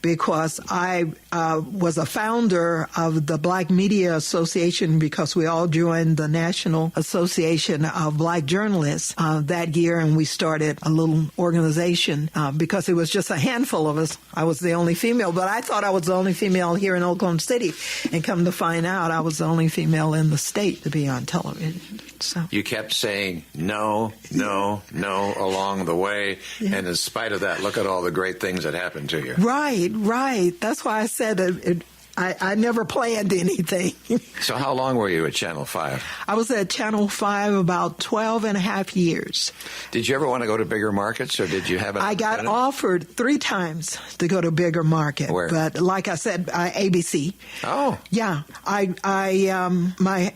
Speaker 3: Because I was a founder of the Black Media Association, because we all joined the National Association of Black Journalists that year, and we started a little organization because it was just a handful of us. I was the only female, but I thought I was the only female here in Oklahoma City, and come to find out I was the only female in the state to be on television. So
Speaker 1: you kept saying no along the way, and in spite of that, look at all the great things that happened to you.
Speaker 3: Right. That's why I said I never planned anything.
Speaker 1: So how long were you at Channel 5?
Speaker 3: I was at Channel 5 about 12 and a half years.
Speaker 1: Did you ever want to go to bigger markets, or did you have
Speaker 3: I got offered 3 times to go to bigger market.
Speaker 1: Where?
Speaker 3: But like I said, ABC.
Speaker 1: Oh.
Speaker 3: Yeah. My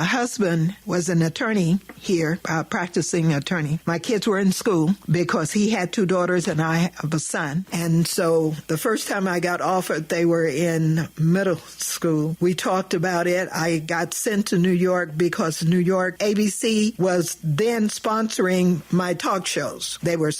Speaker 3: husband was an attorney here, practicing attorney. My kids were in school because he had 2 daughters and I have a son. And so the first time I got offered, they were in middle school. We talked about it. I got sent to New York because New York ABC was then sponsoring my talk shows. They were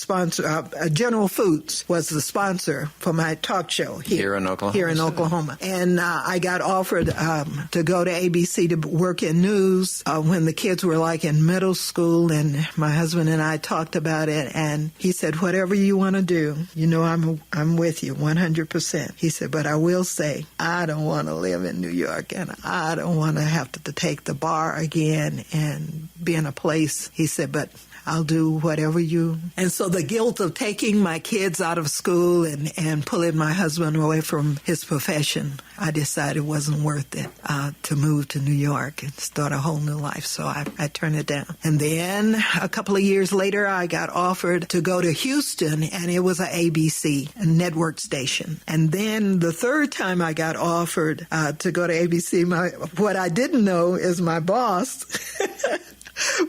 Speaker 3: General Foods was the sponsor for my talk show
Speaker 1: here in Oklahoma.
Speaker 3: Here in Oklahoma. And I got offered to go to ABC to work in news when the kids were like in middle school, and my husband and I talked about it, and he said, whatever you want to do, you know, I'm with you 100%. He said, but I will say, I don't want to live in New York, and I don't want to have to take the bar again and be in a place. He said, but I'll do whatever you. And so the guilt of taking my kids out of school and pulling my husband away from his profession, I decided it wasn't worth it to move to New York and start a whole new life. So I turned it down. And then a couple of years later, I got offered to go to Houston, and it was an ABC, a network station. And then the third time I got offered to go to ABC, what I didn't know is my boss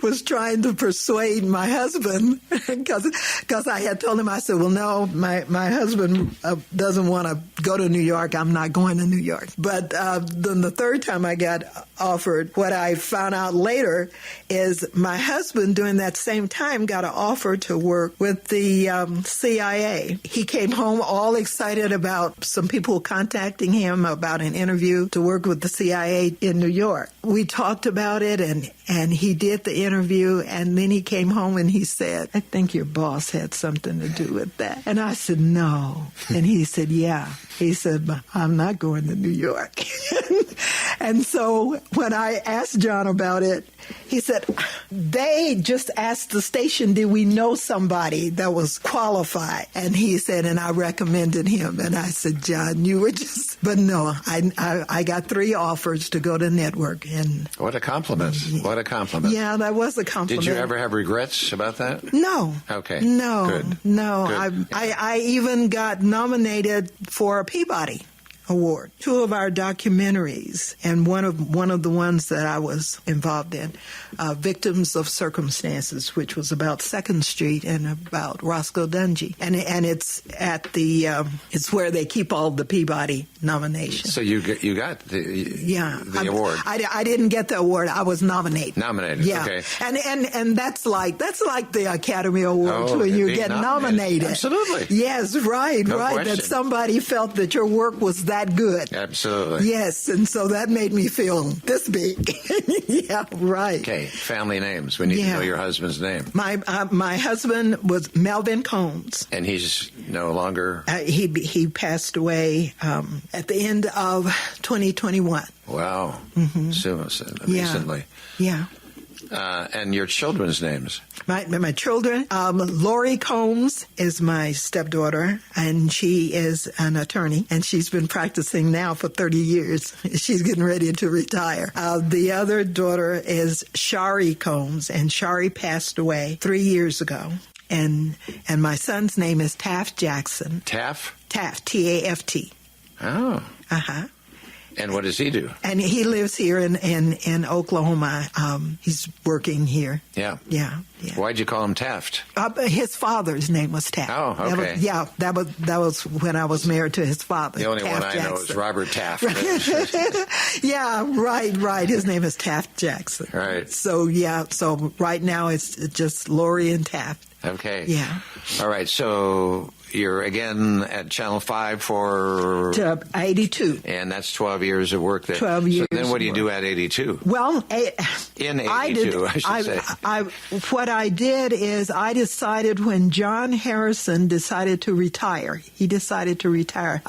Speaker 3: was trying to persuade my husband because I had told him, I said, well, no, my husband doesn't want to go to New York. I'm not going to New York. But then the third time I got offered, what I found out later is my husband during that same time got an offer to work with the CIA. He came home all excited about some people contacting him about an interview to work with the CIA in New York. We talked about it, and he did the interview, and then he came home and he said, I think your boss had something to do with that. And I said, no. And he said, yeah. He said, but I'm not going to New York. And so when I asked John about it, he said, they just asked the station, did we know somebody that was qualified? And he said, and I recommended him. And I said, John, you were just, but no, I got 3 offers to go to network. And
Speaker 1: what a compliment. What a compliment.
Speaker 3: Yeah, that was a compliment.
Speaker 1: Did you ever have regrets about that?
Speaker 3: No.
Speaker 1: Okay.
Speaker 3: No.
Speaker 1: Good.
Speaker 3: No.
Speaker 1: Good.
Speaker 3: I even got nominated for a Peabody Award. 2 of our documentaries, and one of the ones that I was involved in, Victims of Circumstances, which was about 2nd Street and about Roscoe Dungy, and it's at the it's where they keep all the Peabody nominations.
Speaker 1: So you got the award.
Speaker 3: I didn't get the award. I was nominated.
Speaker 1: Yeah. Okay.
Speaker 3: And that's like the Academy Awards when you get nominated.
Speaker 1: Absolutely.
Speaker 3: Yes. Right.
Speaker 1: No
Speaker 3: right.
Speaker 1: question.
Speaker 3: That somebody felt that your work was that good.
Speaker 1: Absolutely.
Speaker 3: Yes, and so that made me feel this big. Yeah, right.
Speaker 1: Okay, family names. We need to know your husband's name.
Speaker 3: My husband was Melvin Combs.
Speaker 1: And he's no longer...
Speaker 3: He passed away at the end of 2021.
Speaker 1: Wow. Mm-hmm. So recently.
Speaker 3: Yeah.
Speaker 1: And your children's names?
Speaker 3: My children, Lori Combs is my stepdaughter, and she is an attorney, and she's been practicing now for 30 years. She's getting ready to retire. The other daughter is Shari Combs, and Shari passed away 3 years ago. And my son's name is Taft Jackson.
Speaker 1: Taft?
Speaker 3: Taft, T-A-F-T.
Speaker 1: Oh.
Speaker 3: Uh-huh.
Speaker 1: And what does he do?
Speaker 3: And he lives here in Oklahoma. He's working here.
Speaker 1: Yeah.
Speaker 3: Yeah.
Speaker 1: Why'd you call him Taft?
Speaker 3: His father's name was Taft.
Speaker 1: Oh, okay.
Speaker 3: That was when I was married to his father.
Speaker 1: The only
Speaker 3: Taft
Speaker 1: one I
Speaker 3: Jackson.
Speaker 1: know is Robert Taft.
Speaker 3: Yeah, right. His name is Taft Jackson.
Speaker 1: Right.
Speaker 3: So right now it's just Lori and Taft.
Speaker 1: Okay.
Speaker 3: Yeah.
Speaker 1: All right. So you're again at Channel 5 for...
Speaker 3: 82.
Speaker 1: And that's 12 years of work there.
Speaker 3: 12 years.
Speaker 1: So then what do you do at 82?
Speaker 3: Well,
Speaker 1: in 82, I should say.
Speaker 3: What I did is I decided when John Harrison decided to retire, he decided to retire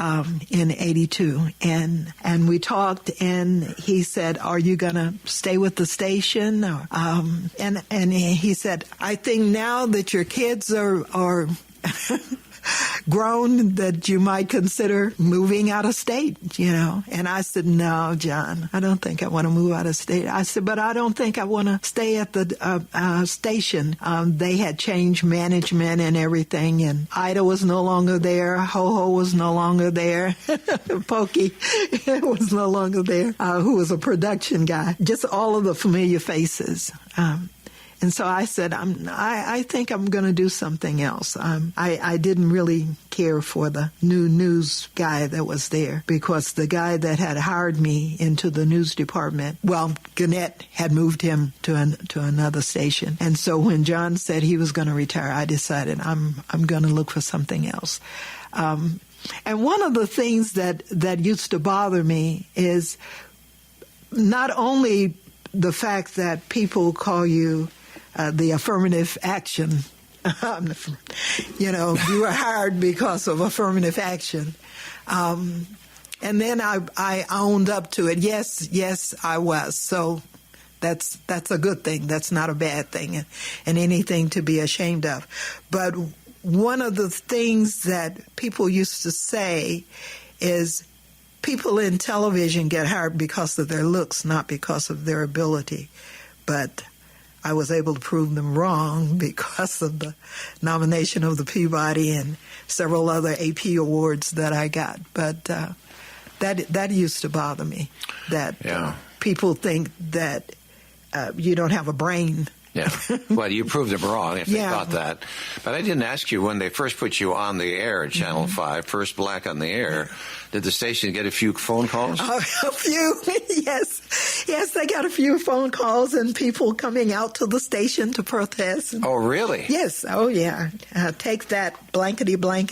Speaker 3: in 82. And we talked, and he said, are you going to stay with the station? And he said, I think now that your kids are grown that you might consider moving out of state, And I said, no, John, I don't think I want to move out of state. I said, but I don't think I want to stay at the station. They had changed management and everything, and Ida was no longer there. Ho-Ho was no longer there. Pokey was no longer there, who was a production guy. Just all of the familiar faces. And so I said, I think I'm going to do something else. I didn't really care for the new news guy that was there, because the guy that had hired me into the news department, well, Gannett had moved him to another station. And so when John said he was going to retire, I decided I'm going to look for something else. And one of the things that used to bother me is not only the fact that people call you the affirmative action. You were hired because of affirmative action. And then I owned up to it. Yes, I was. So that's a good thing. That's not a bad thing and anything to be ashamed of. But one of the things that people used to say is people in television get hired because of their looks, not because of their ability. But I was able to prove them wrong because of the nomination of the Peabody and several other AP awards that I got. But that used to bother me, that people think that you don't have a brain.
Speaker 1: Yeah. Well, you proved them wrong if they thought that. But I didn't ask you, when they first put you on the air at Channel 5, first black on the air, did the station get a few phone calls?
Speaker 3: A few, yes. Yes, they got a few phone calls and people coming out to the station to protest.
Speaker 1: Oh, really?
Speaker 3: Yes. Oh, yeah. Take that blankety blank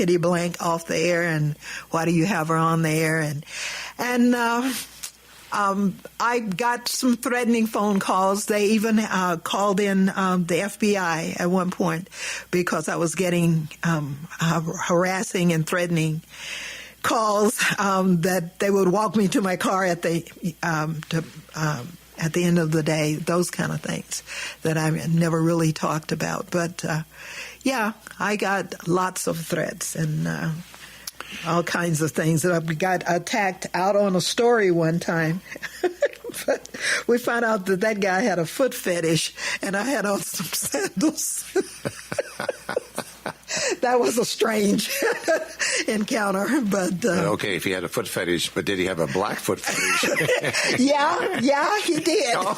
Speaker 3: off the air, and why do you have her on the air? And I got some threatening phone calls. They even called in the FBI at one point because I was getting harassing and threatening calls that they would walk me to my car at the end of the day. Those kind of things that I never really talked about. But I got lots of threats and all kinds of things. I got attacked out on a story one time. But we found out that guy had a foot fetish, and I had on some sandals. That was a strange encounter. But
Speaker 1: okay, if he had a foot fetish, but did he have a black foot fetish?
Speaker 3: yeah, he did. Oh.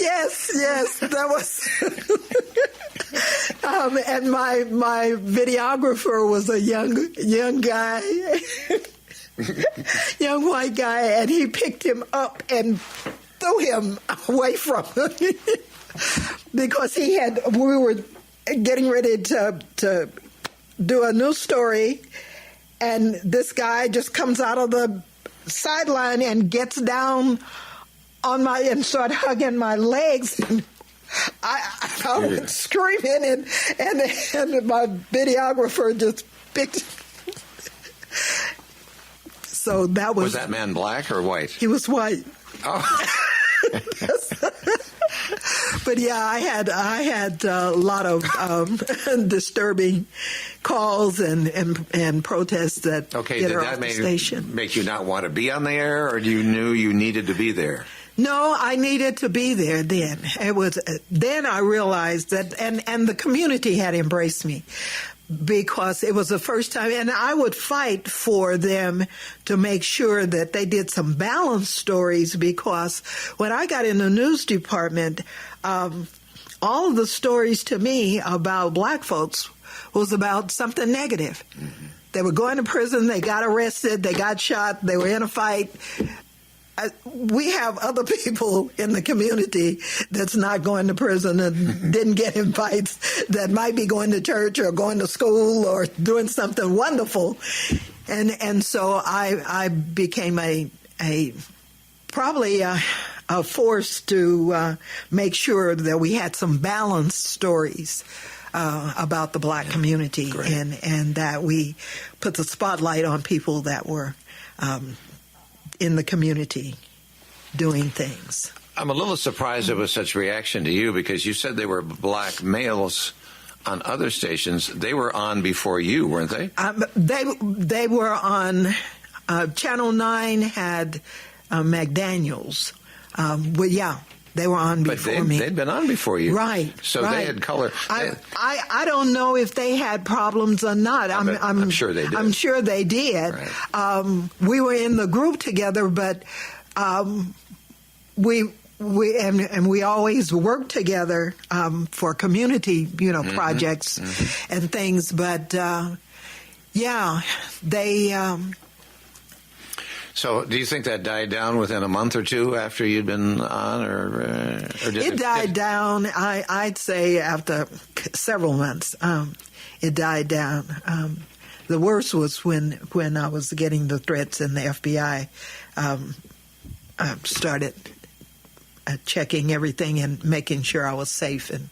Speaker 3: Yes, that was. And my videographer was a young guy, young white guy, and he picked him up and threw him away from him because we were getting ready to do a news story, and this guy just comes out of the sideline and gets down on and started hugging my legs. And I was screaming, and my videographer just picked. So that was.
Speaker 1: Was that man black or white?
Speaker 3: He was white.
Speaker 1: Oh.
Speaker 3: But yeah, I had a lot of disturbing calls and protests that get her off the station.
Speaker 1: Make you not want to be on the air, or you knew you needed to be there?
Speaker 3: No, I needed to be there then. Then I realized that, and the community had embraced me because it was the first time, and I would fight for them to make sure that they did some balanced stories, because when I got in the news department, all of the stories to me about black folks was about something negative. Mm-hmm. They were going to prison, they got arrested, they got shot, they were in a fight. We have other people in the community that's not going to prison and didn't get in fights, that might be going to church or going to school or doing something wonderful. And so I became probably a force to make sure that we had some balanced stories about the black community, and that we put the spotlight on people that were in the community doing things.
Speaker 1: I'm a little surprised there was such reaction to you, because you said they were black males on other stations. They were on before you, weren't they?
Speaker 3: They were on, Channel 9 had McDaniels. Well, yeah. They were on before me.
Speaker 1: They'd been on before you.
Speaker 3: Right.
Speaker 1: So
Speaker 3: right.
Speaker 1: they had color.
Speaker 3: I don't know if they had problems or not.
Speaker 1: I'm sure they did.
Speaker 3: I'm sure they did.
Speaker 1: Right.
Speaker 3: We were in the group together, but we always worked together for community, projects and things. But they.
Speaker 1: So, do you think that died down within a month or two after you'd been on, or did
Speaker 3: it died down? I'd say after several months, it died down. The worst was when I was getting the threats, and the FBI started checking everything and making sure I was safe, and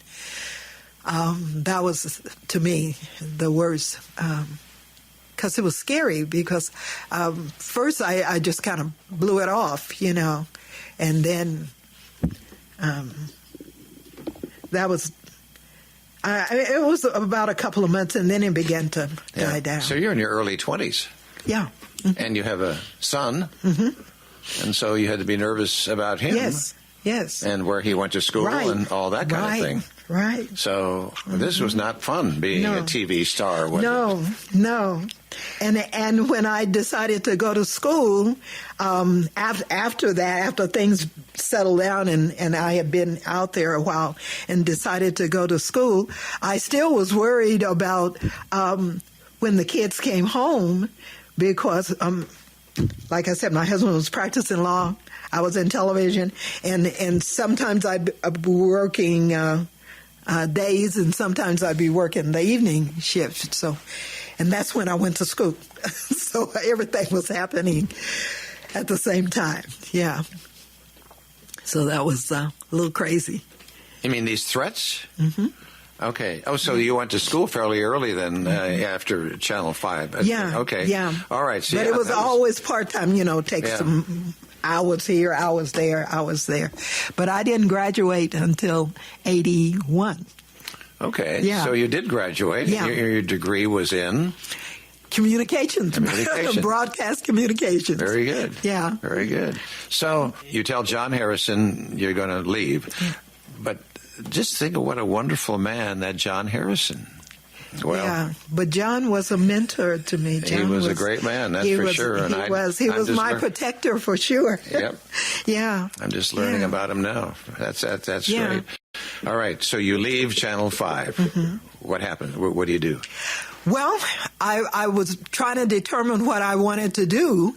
Speaker 3: that was, to me, the worst. Because it was scary, because first I just kind of blew it off, and then that was, it was about a couple of months, and then it began to die down.
Speaker 1: So you're in your early 20s.
Speaker 3: Yeah.
Speaker 1: Mm-hmm. And you have a son, and so you had to be nervous about him.
Speaker 3: Yes.
Speaker 1: And where he went to school and all that kind of thing.
Speaker 3: Right.
Speaker 1: So this was not fun, being a TV star, was it?
Speaker 3: No. And when I decided to go to school, after that, after things settled down and I had been out there a while and decided to go to school, I still was worried about when the kids came home, because, like I said, my husband was practicing law. I was in television, and sometimes I'd be working days, and sometimes I'd be working the evening shift. So, and that's when I went to school. So everything was happening at the same time. Yeah. So that was a little crazy.
Speaker 1: You mean these threats?
Speaker 3: Mm-hmm.
Speaker 1: Okay. Oh, so you went to school fairly early then, after Channel 5.
Speaker 3: Yeah.
Speaker 1: Okay.
Speaker 3: Yeah.
Speaker 1: All right. So
Speaker 3: but it was always part-time, take some hours here, hours there. But I didn't graduate until 81.
Speaker 1: Okay.
Speaker 3: Yeah.
Speaker 1: So you did graduate.
Speaker 3: Yeah.
Speaker 1: Your degree was in?
Speaker 3: Communications. Broadcast communications.
Speaker 1: Very good.
Speaker 3: Yeah.
Speaker 1: Very good. So you tell John Harrison you're going to leave.
Speaker 3: Yeah.
Speaker 1: But just think of what a wonderful man that John Harrison. Well,
Speaker 3: yeah, but John was a mentor to me.
Speaker 1: John was a great man, that's for sure.
Speaker 3: And he was my protector for sure.
Speaker 1: Yep.
Speaker 3: Yeah.
Speaker 1: I'm just learning about him now. That's great. All right, so you leave Channel 5. Mm-hmm. What happened? What do you do?
Speaker 3: Well, I was trying to determine what I wanted to do,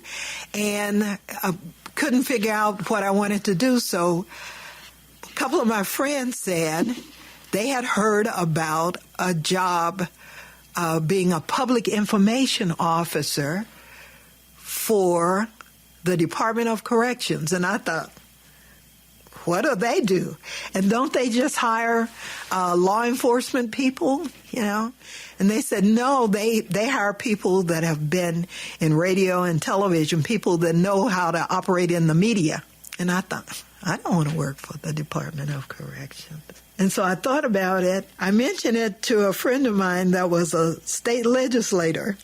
Speaker 3: and I couldn't figure out what I wanted to do. So a couple of my friends said they had heard about a job being a public information officer for the Department of Corrections. And I thought, what do they do? And don't they just hire law enforcement people, And they said, no, they hire people that have been in radio and television, people that know how to operate in the media. And I thought, I don't want to work for the Department of Corrections. And so I thought about it. I mentioned it to a friend of mine that was a state legislator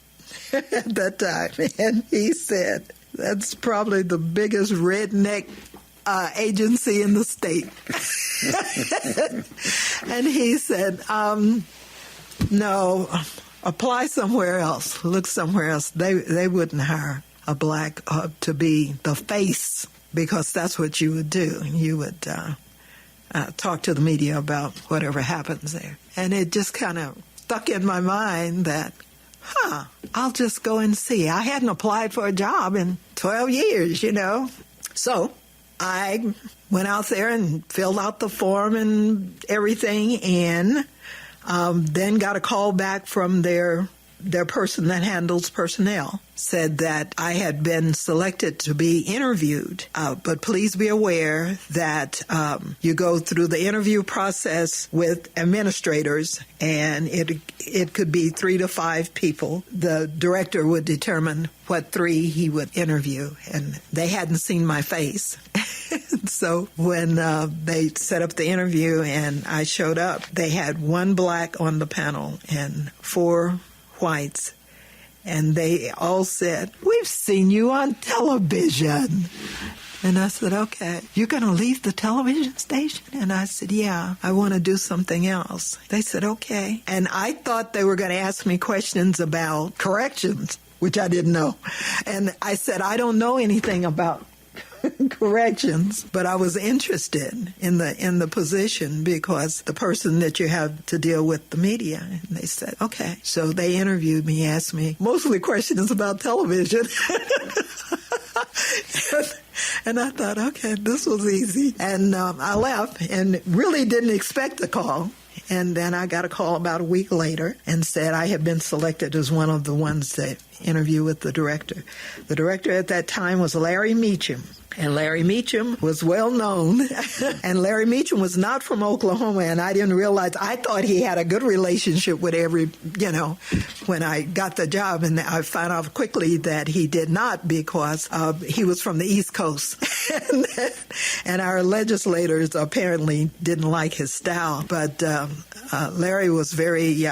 Speaker 3: at that time. And he said, that's probably the biggest redneck agency in the state. And he said, no, apply somewhere else. Look somewhere else. They wouldn't hire a black to be the face, because that's what you would do. You would talk to the media about whatever happens there. And it just kind of stuck in my mind that, I'll just go and see. I hadn't applied for a job in 12 years, So I went out there and filled out the form and everything, and then got a call back from their person that handles personnel, said that I had been selected to be interviewed, but please be aware that you go through the interview process with administrators, and it could be 3 to 5 people. The director would determine what 3 he would interview, and they hadn't seen my face. So when they set up the interview and I showed up, they had one black on the panel and 4 whites. And they all said, "We've seen you on television." And I said, "Okay, you're going to leave the television station?" And I said, "Yeah, I want to do something else." They said, "Okay." And I thought they were going to ask me questions about corrections, which I didn't know. And I said, "I don't know anything about corrections," but I was interested in the position because the person that you have to deal with the media. And they said, "Okay." So they interviewed me, asked me mostly questions about television. And I thought, okay, this was easy. And I left and really didn't expect a call. And then I got a call about a week later and said I had been selected as one of the ones that interview with the director. The director at that time was Larry Meacham. And Larry Meacham was well known. And Larry Meacham was not from Oklahoma, and I didn't realize. I thought he had a good relationship with when I got the job. And I found out quickly that he did not, because he was from the East Coast. And our legislators apparently didn't like his style. But Larry was very...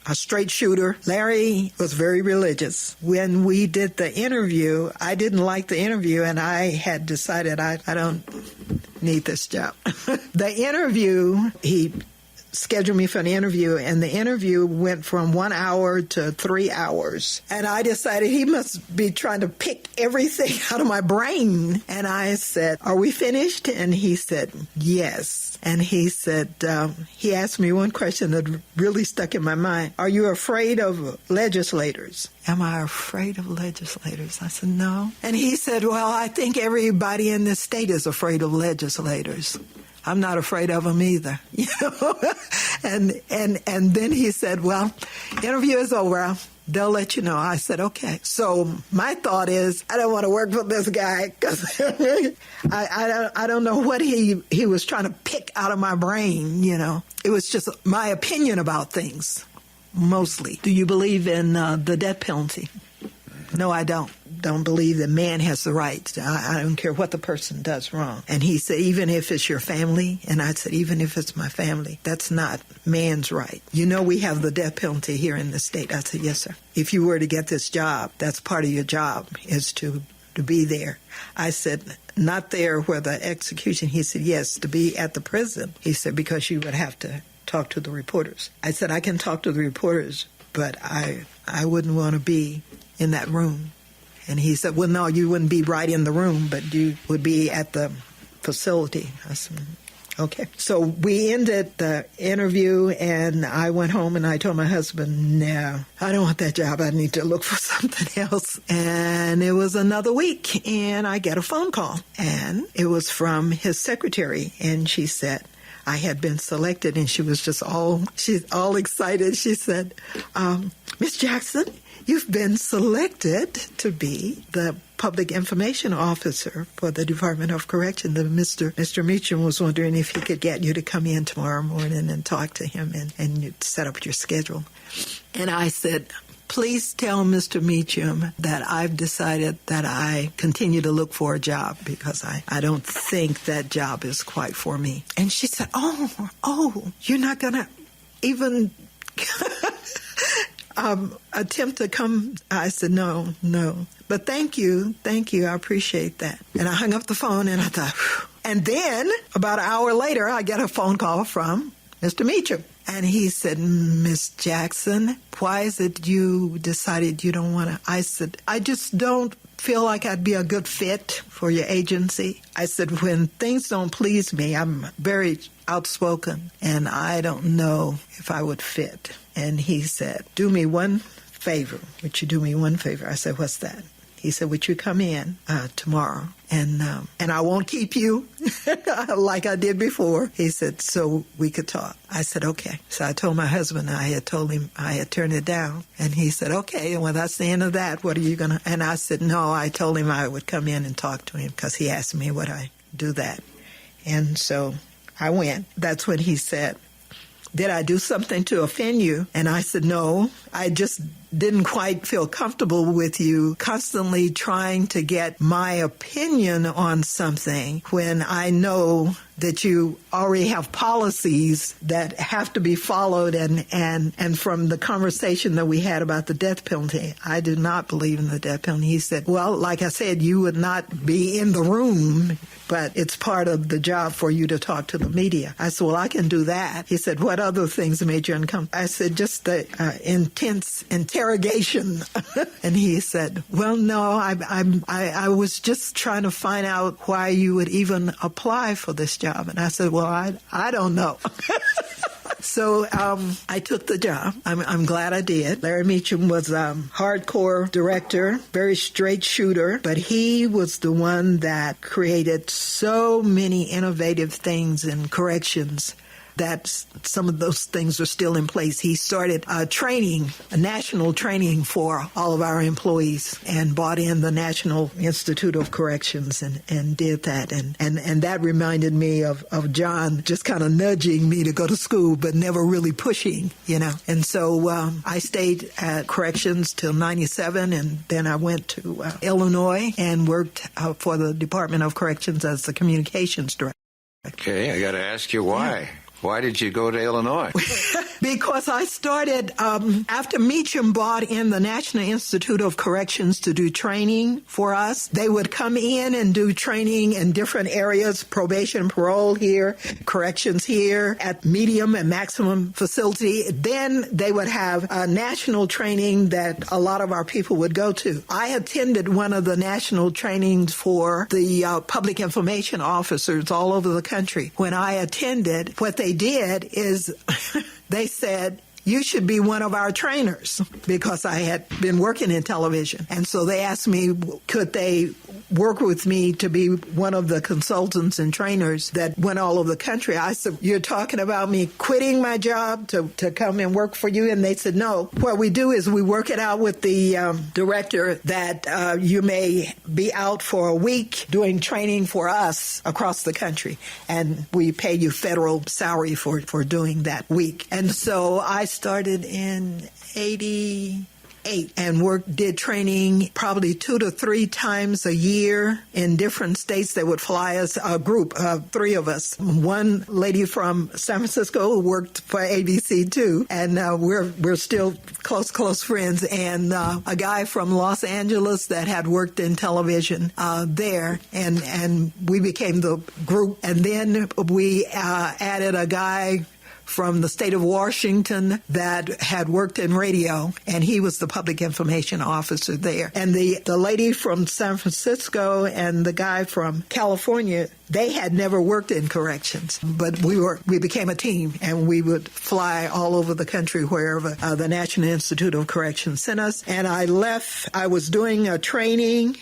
Speaker 3: a straight shooter. Larry was very religious. When we did the interview, I didn't like the interview, and I had decided I don't need this job. The interview, he scheduled me for an interview, and the interview went from 1 hour to 3 hours. And I decided he must be trying to pick everything out of my brain. And I said, "Are we finished?" And he said, "Yes." And he said, he asked me one question that really stuck in my mind. "Are you afraid of legislators?" "Am I afraid of legislators?" I said, "No." And he said, "Well, I think everybody in this state is afraid of legislators. I'm not afraid of them either." And then he said, "Well, interview is over. They'll let you know." I said, "Okay." So my thought is, I don't want to work for this guy because I don't know what he was trying to pick out of my brain, It was just my opinion about things, mostly. "Do you believe in the death penalty?" "No, I don't believe that man has the right. I don't care what the person does wrong." And he said, "Even if it's your family?" And I said, "Even if it's my family, that's not man's right. We have the death penalty here in the state." I said, "Yes, sir. If you were to get this job, that's part of your job, is to be there." I said, "Not there where the execution." He said, "Yes, to be at the prison." He said, "Because you would have to talk to the reporters." I said, "I can talk to the reporters, but I wouldn't want to be in that room." And he said, "Well, no, you wouldn't be right in the room, but you would be at the facility." I said, "Okay." So we ended the interview, and I went home, and I told my husband, "No, I don't want that job. I need to look for something else." And it was another week, and I get a phone call, and it was from his secretary, and she said, I had been selected, and she was just she's all excited. She said, "Miss Jackson, you've been selected to be the public information officer for the Department of Correction. Mr. Meacham was wondering if he could get you to come in tomorrow morning and talk to him and set up your schedule." And I said, "Please tell Mr. Meacham that I've decided that I continue to look for a job because I don't think that job is quite for me." And she said, Oh, you're not going to even attempt to come?" I said, No. "But thank you, I appreciate that." And I hung up the phone, and I thought, whew. And then about an hour later, I get a phone call from Mr. Meacham. And he said, "Miss Jackson, why is it you decided you don't want to?" I said, "I just don't feel like I'd be a good fit for your agency." I said, "When things don't please me, I'm very outspoken, and I don't know if I would fit." And he said, "Do me one favor. Would you do me one favor?" I said, "What's that?" He said, "Would you come in tomorrow? And I won't keep you like I did before." He said, "So we could talk." I said, "Okay." So I told my husband I had told him I had turned it down. And he said, "Okay, well, that's the end of that. What are you going to?" And I said, "No, I told him I would come in and talk to him because he asked me would I do that." And so I went. That's when he said, did I do something to offend you? And I said, no, I just didn't quite feel comfortable with you constantly trying to get my opinion on something when I know that you already have policies that have to be followed. And from the conversation that we had about the death penalty, I do not believe in the death penalty. He said, well, like I said, you would not be in the room, but it's part of the job for you to talk to the media. I said, well, I can do that. He said, what other things made you uncomfortable? I said, just the intense interrogation. And he said, well, no, I was just trying to find out why you would even apply for this job. And I said, well, I don't know. So I took the job. I'm glad I did. Larry Meacham was a hardcore director, very straight shooter, but he was the one that created so many innovative things in corrections that some of those things are still in place. He started a national training for all of our employees and brought in the National Institute of Corrections and did that. And that reminded me of John just kind of nudging me to go to school, but never really pushing, you know. And so I stayed at corrections till 97, and then I went to Illinois and worked for the Department of Corrections as the communications director.
Speaker 1: Okay, I got to ask you why. Why did you go to Illinois?
Speaker 3: Because I started, after Meacham brought in the National Institute of Corrections to do training for us, they would come in and do training in different areas, probation, parole here, corrections here, at medium and maximum facility. Then they would have a national training that a lot of our people would go to. I attended one of the national trainings for the public information officers all over the country. When I attended, what they did is they said, you should be one of our trainers, because I had been working in television. And so they asked me, could they work with me to be one of the consultants and trainers that went all over the country. I said, you're talking about me quitting my job to come and work for you? And they said, no. What we do is we work it out with the director that you may be out for a week doing training for us across the country. And we pay you federal salary for doing that week. And so I started in 88 and did training probably 2 to 3 times a year in different states. They would fly us, a group of 3 of us. One lady from San Francisco who worked for ABC too, and we're still close friends, and a guy from Los Angeles that had worked in television there, and we became the group. And then we added a guy from the state of Washington that had worked in radio, and he was the public information officer there. And the lady from San Francisco and the guy from California, they had never worked in corrections, but we became a team, and we would fly all over the country wherever the National Institute of Corrections sent us. And I left. I was doing a training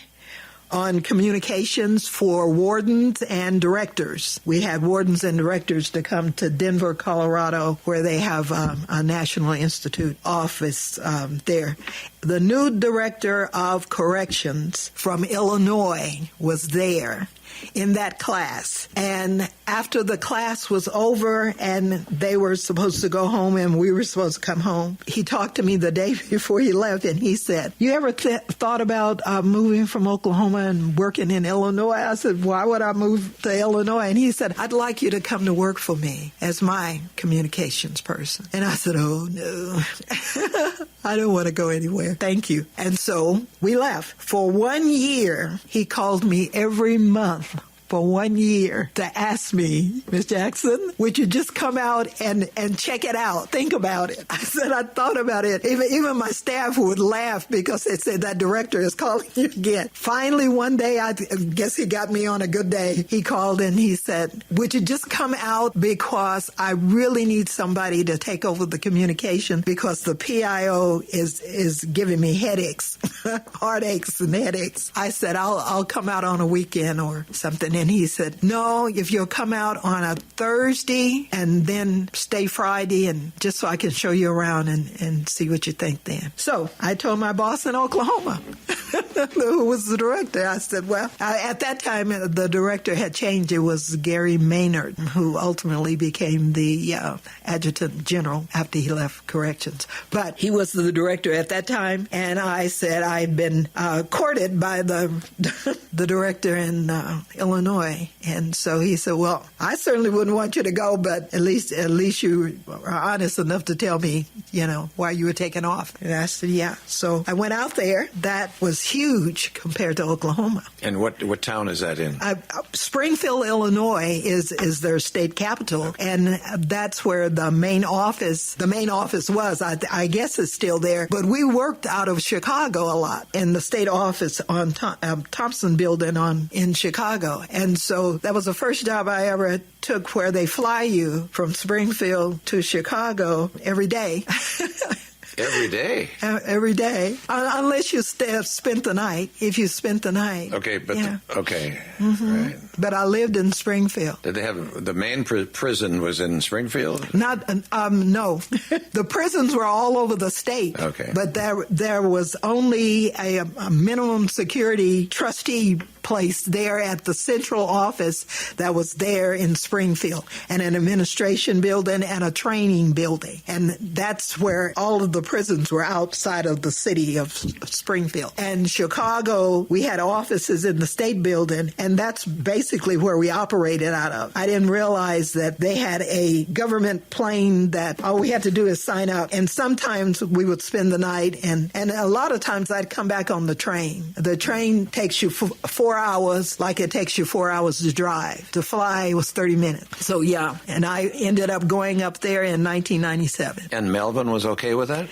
Speaker 3: on communications for wardens and directors. We had wardens and directors to come to Denver, Colorado, where they have a National Institute office there. The new director of corrections from Illinois was there in that class. And after the class was over and they were supposed to go home and we were supposed to come home, he talked to me the day before he left, and he said, you ever thought about moving from Oklahoma and working in Illinois? I said, why would I move to Illinois? And he said, I'd like you to come to work for me as my communications person. And I said, oh, no. I don't want to go anywhere. Thank you. And so we left. For 1 year, he called me every month for 1 year to ask me, Miss Jackson, would you just come out and check it out? Think about it. I said, I thought about it. Even my staff would laugh because they said, that director is calling you again. Finally, one day, I guess he got me on a good day. He called and he said, would you just come out, because I really need somebody to take over the communication, because the PIO is giving me headaches, heartaches and headaches. I said, I'll come out on a weekend or something. And he said, no, if you'll come out on a Thursday and then stay Friday, and just so I can show you around and see what you think then. So I told my boss in Oklahoma. Who was the director? I said, well, at that time, the director had changed. It was Gary Maynard, who ultimately became the adjutant general after he left corrections. But he was the director at that time, and I said I'd been courted by the director in Illinois. And so he said, well, I certainly wouldn't want you to go, but at least you are honest enough to tell me, why you were taken off. And I said, yeah. So I went out there. That was huge compared to Oklahoma.
Speaker 1: And what town is that in?
Speaker 3: Springfield, Illinois is their state capital, and that's where the main office was. I guess it's still there, but we worked out of Chicago a lot in the state office on Thompson Building in Chicago. And so that was the first job I ever took, where they fly you from Springfield to Chicago every day.
Speaker 1: Every day?
Speaker 3: Every day. Unless you spent the night. If you spent the night.
Speaker 1: Okay, but okay.
Speaker 3: Mm-hmm.
Speaker 1: Right.
Speaker 3: But I lived in Springfield.
Speaker 1: Did they have the main prison was in Springfield?
Speaker 3: No. The prisons were all over the state.
Speaker 1: Okay.
Speaker 3: But there was only a minimum security trustee place there at the central office that was there in Springfield, and an administration building and a training building. And that's where all of the prisons were outside of the city of Springfield. And Chicago, we had offices in the state building, and that's basically where we operated out of. I didn't realize that they had a government plane that all we had to do is sign up. And sometimes we would spend the night, and a lot of times I'd come back on the train. The train takes you 4 hours, like it takes you 4 hours to drive. To fly was 30 minutes. So yeah, and I ended up going up there in 1997.
Speaker 1: And Melvin was okay with that?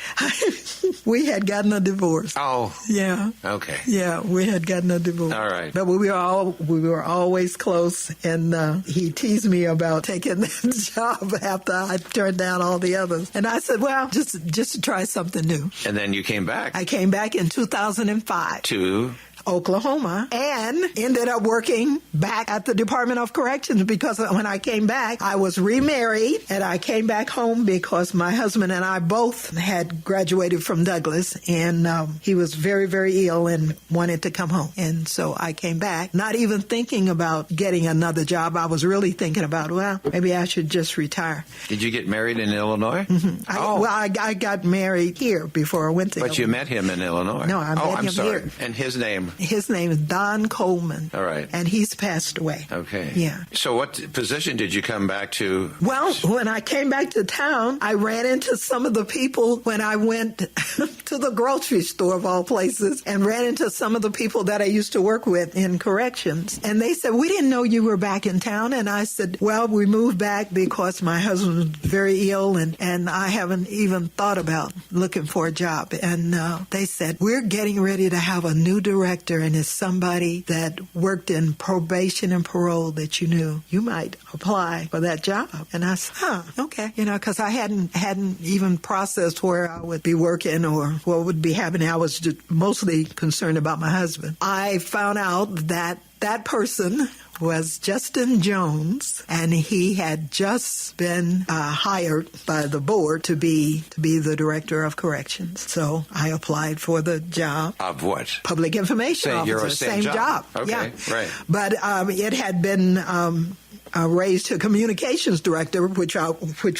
Speaker 3: We had gotten a divorce.
Speaker 1: Oh.
Speaker 3: Yeah.
Speaker 1: Okay.
Speaker 3: Yeah, we had gotten a divorce.
Speaker 1: All right.
Speaker 3: But we were always close, and he teased me about taking that job after I turned down all the others. And I said, well, just to try something new.
Speaker 1: And then you came back.
Speaker 3: I came back in 2005.
Speaker 1: To
Speaker 3: Oklahoma, and ended up working back at the Department of Corrections, because when I came back, I was remarried, and I came back home because my husband and I both had graduated from Douglas, and he was very, very ill and wanted to come home. And so I came back, not even thinking about getting another job. I was really thinking about, well, maybe I should just retire.
Speaker 1: Did you get married in Illinois?
Speaker 3: Mm-hmm. I got married here before I went to Illinois.
Speaker 1: But you met him in Illinois.
Speaker 3: No, I met him here.
Speaker 1: And his name?
Speaker 3: His name is Don Coleman.
Speaker 1: All right.
Speaker 3: And he's passed away.
Speaker 1: Okay.
Speaker 3: Yeah.
Speaker 1: So what position did you come back to?
Speaker 3: Well, when I came back to town, I ran into some of the people when I went to the grocery store, of all places, and ran into some of the people that I used to work with in corrections. And they said, we didn't know you were back in town. And I said, well, we moved back because my husband was very ill, and I haven't even thought about looking for a job. And they said, we're getting ready to have a new director, and it's somebody that worked in probation and parole that you knew. You might apply for that job. And I said, okay. Because I hadn't even processed where I would be working or what would be happening. I was just mostly concerned about my husband. I found out that person was Justin Jones, and he had just been hired by the board to be the director of corrections. So I applied for the job.
Speaker 1: Of what?
Speaker 3: Public information officer.
Speaker 1: Same job. Okay,
Speaker 3: yeah.
Speaker 1: Right.
Speaker 3: But it had been raised to communications director, which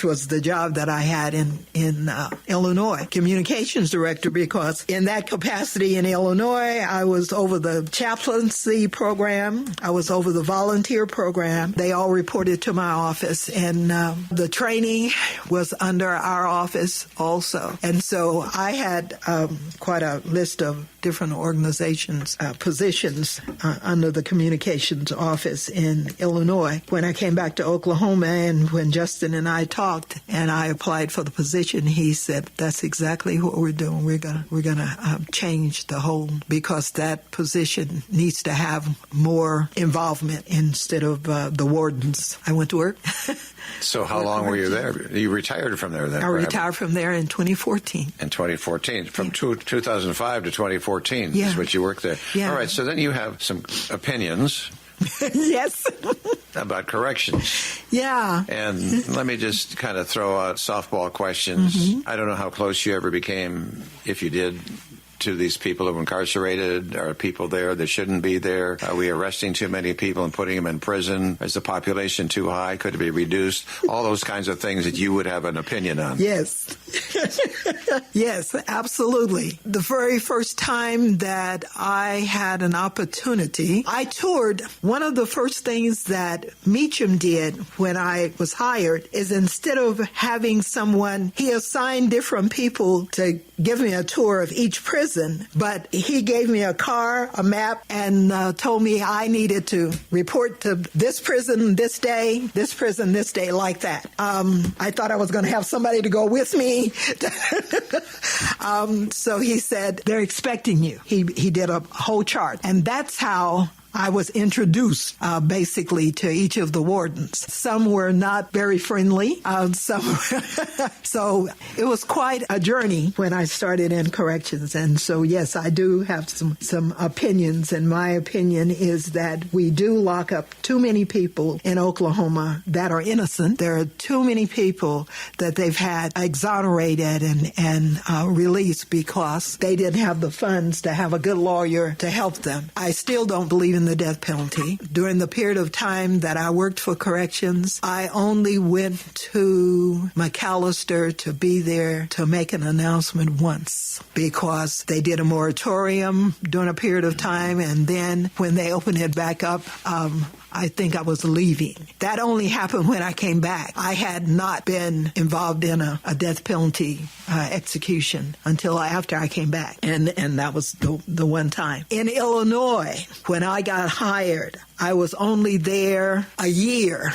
Speaker 3: was the job that I had in Illinois. Communications director, because in that capacity in Illinois, I was over the chaplaincy program. I was over the volunteer program. They all reported to my office, and the training was under our office also. And so I had quite a list of different organizations, positions under the communications office in Illinois. When I came back to Oklahoma, and when Justin and I talked and I applied for the position, he said, that's exactly what we're doing. We're gonna change the whole, because that position needs to have more involvement instead of the wardens. I went to work.
Speaker 1: So how long were you there? You retired from there then?
Speaker 3: I retired from there in 2014.
Speaker 1: In 2014. From 2005 to 2014
Speaker 3: yeah.
Speaker 1: is what you worked there.
Speaker 3: Yeah.
Speaker 1: All right, so then you have some opinions.
Speaker 3: Yes.
Speaker 1: About corrections.
Speaker 3: Yeah.
Speaker 1: And let me just kind of throw out softball questions. Mm-hmm. I don't know how close you ever became, if you did, to these people who are incarcerated? Are people there that shouldn't be there? Are we arresting too many people and putting them in prison? Is the population too high? Could it be reduced? All those kinds of things that you would have an opinion on.
Speaker 3: Yes. Yes, absolutely. The very first time that I had an opportunity, I toured. One of the first things that Meacham did when I was hired is instead of having someone, he assigned different people to give me a tour of each prison, but he gave me a car, a map, and told me I needed to report to this prison this day, this prison this day, like that. I thought I was going to have somebody to go with me. So he said, they're expecting you. He did a whole chart. And that's how I was introduced basically to each of the wardens. Some were not very friendly. So it was quite a journey when I started in corrections. And so, yes, I do have some opinions. And my opinion is that we do lock up too many people in Oklahoma that are innocent. There are too many people that they've had exonerated and released because they didn't have the funds to have a good lawyer to help them. I still don't believe in the death penalty. During the period of time that I worked for corrections, I only went to McAllister to be there to make an announcement once because they did a moratorium during a period of time, and then when they opened it back up, I think I was leaving. That only happened when I came back. I had not been involved in a death penalty execution until after I came back. And that was the one time. In Illinois, when I got hired, I was only there a year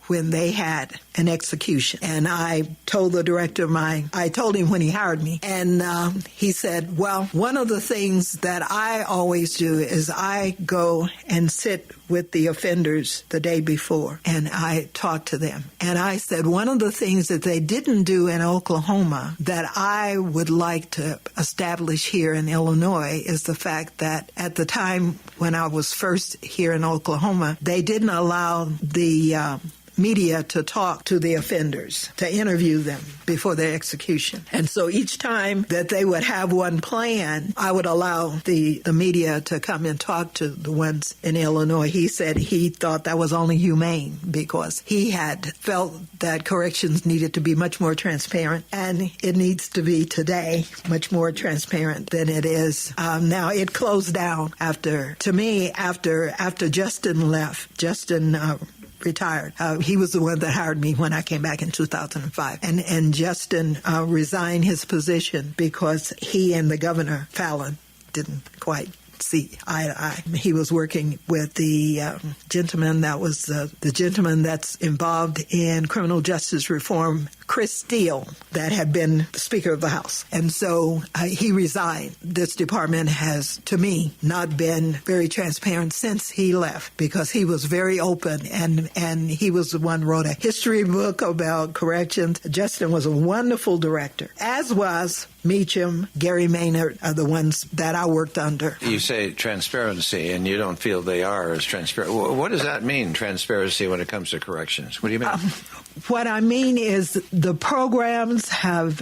Speaker 3: when they had an execution. And I told the director I told him when he hired me, and he said, well, one of the things that I always do is I go and sit with the offenders the day before, and I talk to them. And I said, one of the things that they didn't do in Oklahoma that I would like to establish here in Illinois is the fact that at the time when I was first here in Oklahoma, they didn't allow the media to talk to the offenders, to interview them before their execution. And so each time that they would have one planned, I would allow the media to come and talk to the ones in Illinois. He said he thought that was only humane because he had felt that corrections needed to be much more transparent, and it needs to be today much more transparent than it is now. It closed down after Justin left. Justin retired. He was the one that hired me when I came back in 2005. And Justin resigned his position because he and the governor, Fallon, didn't quite see eye to eye. He was working with the gentleman that was the gentleman that's involved in criminal justice reform, Chris Steele, that had been the Speaker of the House. And so he resigned. This department has, to me, not been very transparent since he left because he was very open, and he was the one who wrote a history book about corrections. Justin was a wonderful director, as was Meacham, Gary Maynard are the ones that I worked under.
Speaker 1: You say transparency, and you don't feel they are as transparent. What does that mean, transparency, when it comes to corrections? What do you mean?
Speaker 3: What I mean is the programs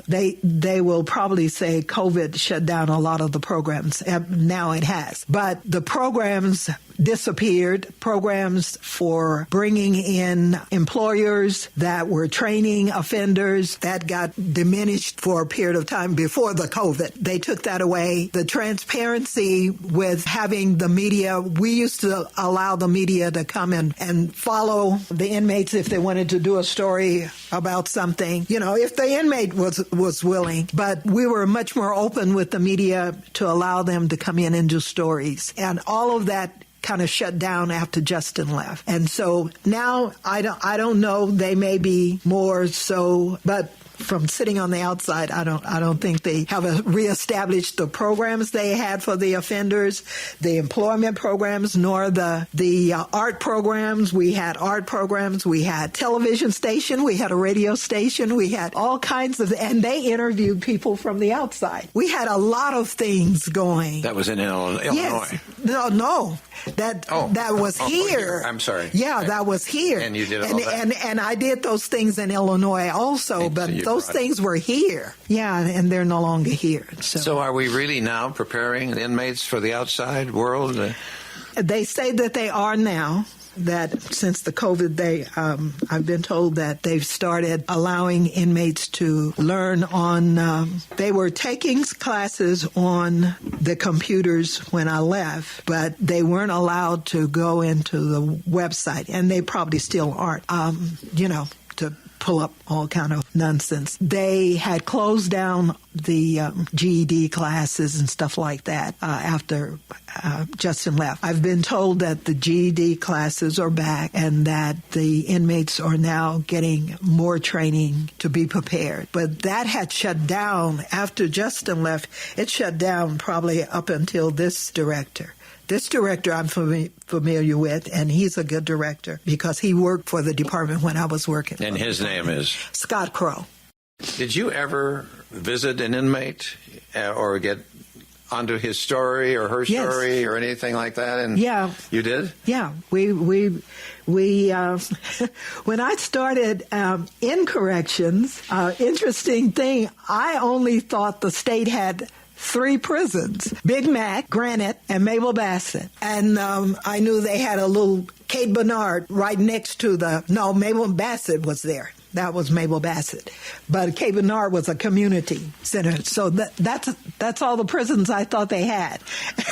Speaker 3: they will probably say COVID shut down a lot of the programs. Now it has. But the programs disappeared, programs for bringing in employers that were training offenders, that got diminished for a period of time before the COVID. They took that away. The transparency with having the media, we used to allow the media to come in and follow the inmates if they wanted to do a story about something, if the inmate was willing. But we were much more open with the media to allow them to come in and do stories. And all of that kind of shut down after Justin left. And so now I don't know, they may be more so, but from sitting on the outside, I don't think they have reestablished the programs they had for the offenders, the employment programs, nor the art programs. We had art programs, we had television station, we had a radio station, we had all kinds of, and they interviewed people from the outside. We had a lot of things going.
Speaker 1: That was in Illinois.
Speaker 3: Yes. No. That was here.
Speaker 1: I'm sorry.
Speaker 3: Yeah, that was here.
Speaker 1: And you did all that?
Speaker 3: And I did those things in Illinois also, but those things were here. Yeah, and they're no longer here.
Speaker 1: So are we really now preparing the inmates for the outside world?
Speaker 3: They say that they are now. That since the COVID, I've been told that they've started allowing inmates to learn on, they were taking classes on the computers when I left, but they weren't allowed to go into the website, and they probably still aren't, to pull up all kind of nonsense. They had closed down the GED classes and stuff like that after Justin left. I've been told that the GED classes are back and that the inmates are now getting more training to be prepared. But that had shut down after Justin left. It shut down probably up until this director. This director I'm familiar with, and he's a good director because he worked for the department when I was working.
Speaker 1: And his name is?
Speaker 3: Scott Crow.
Speaker 1: Did you ever visit an inmate or get onto his story or her story or anything like that? And
Speaker 3: yeah.
Speaker 1: You did?
Speaker 3: Yeah. We when I started in corrections, interesting thing, I only thought the state had 3 prisons, Big Mac, Granite, and Mabel Bassett. And I knew they had a little Kate Bernard right next to Mabel Bassett was there. That was Mabel Bassett. But Kate Bernard was a community center. So that's all the prisons I thought they had.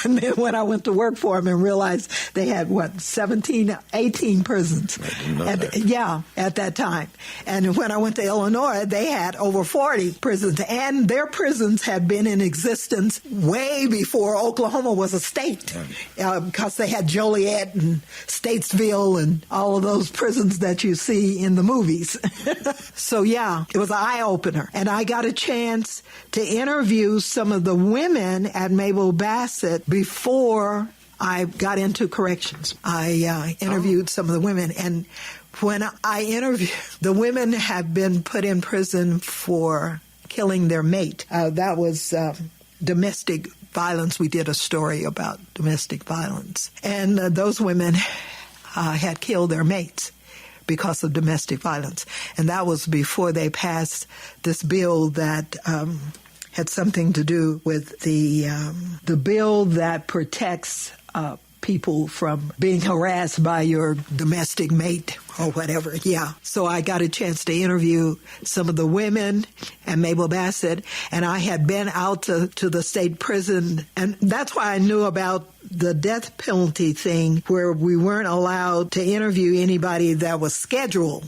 Speaker 3: And then when I went to work for them and realized they had, 17, 18 prisons. At that time. And when I went to Illinois, they had over 40 prisons. And their prisons had been in existence way before Oklahoma was a state. Because they had Joliet and Statesville and all of those prisons that you see in the movies. So, yeah, it was an eye-opener. And I got a chance to interview some of the women at Mabel Bassett before I got into corrections. I interviewed some of the women. And when I interviewed, the women have been put in prison for killing their mate. That was domestic violence. We did a story about domestic violence. And those women had killed their mates because of domestic violence. And that was before they passed this bill that had something to do with the bill that protects people from being harassed by your domestic mate or whatever. Yeah. So I got a chance to interview some of the women at Mabel Bassett, and I had been out to the state prison, and that's why I knew about the death penalty thing, where we weren't allowed to interview anybody that was scheduled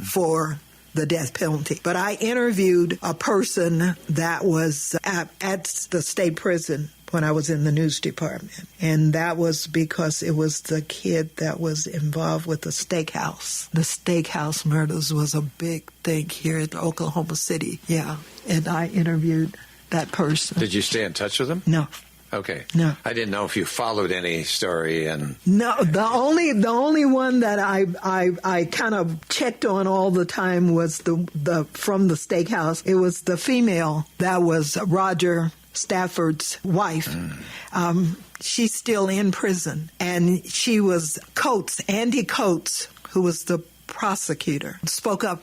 Speaker 3: for the death penalty. But I interviewed a person that was at the state prison when I was in the news department. And that was because it was the kid that was involved with the steakhouse. The steakhouse murders was a big thing here in Oklahoma City. Yeah. And I interviewed that person.
Speaker 1: Did you stay in touch with him?
Speaker 3: No.
Speaker 1: Okay.
Speaker 3: No.
Speaker 1: I didn't know if you followed any story. And
Speaker 3: no, the only one that I kind of checked on all the time was the from the steakhouse. It was the female that was Roger Stafford's wife. She's still in prison, and she was Andy Coates, who was the prosecutor, spoke up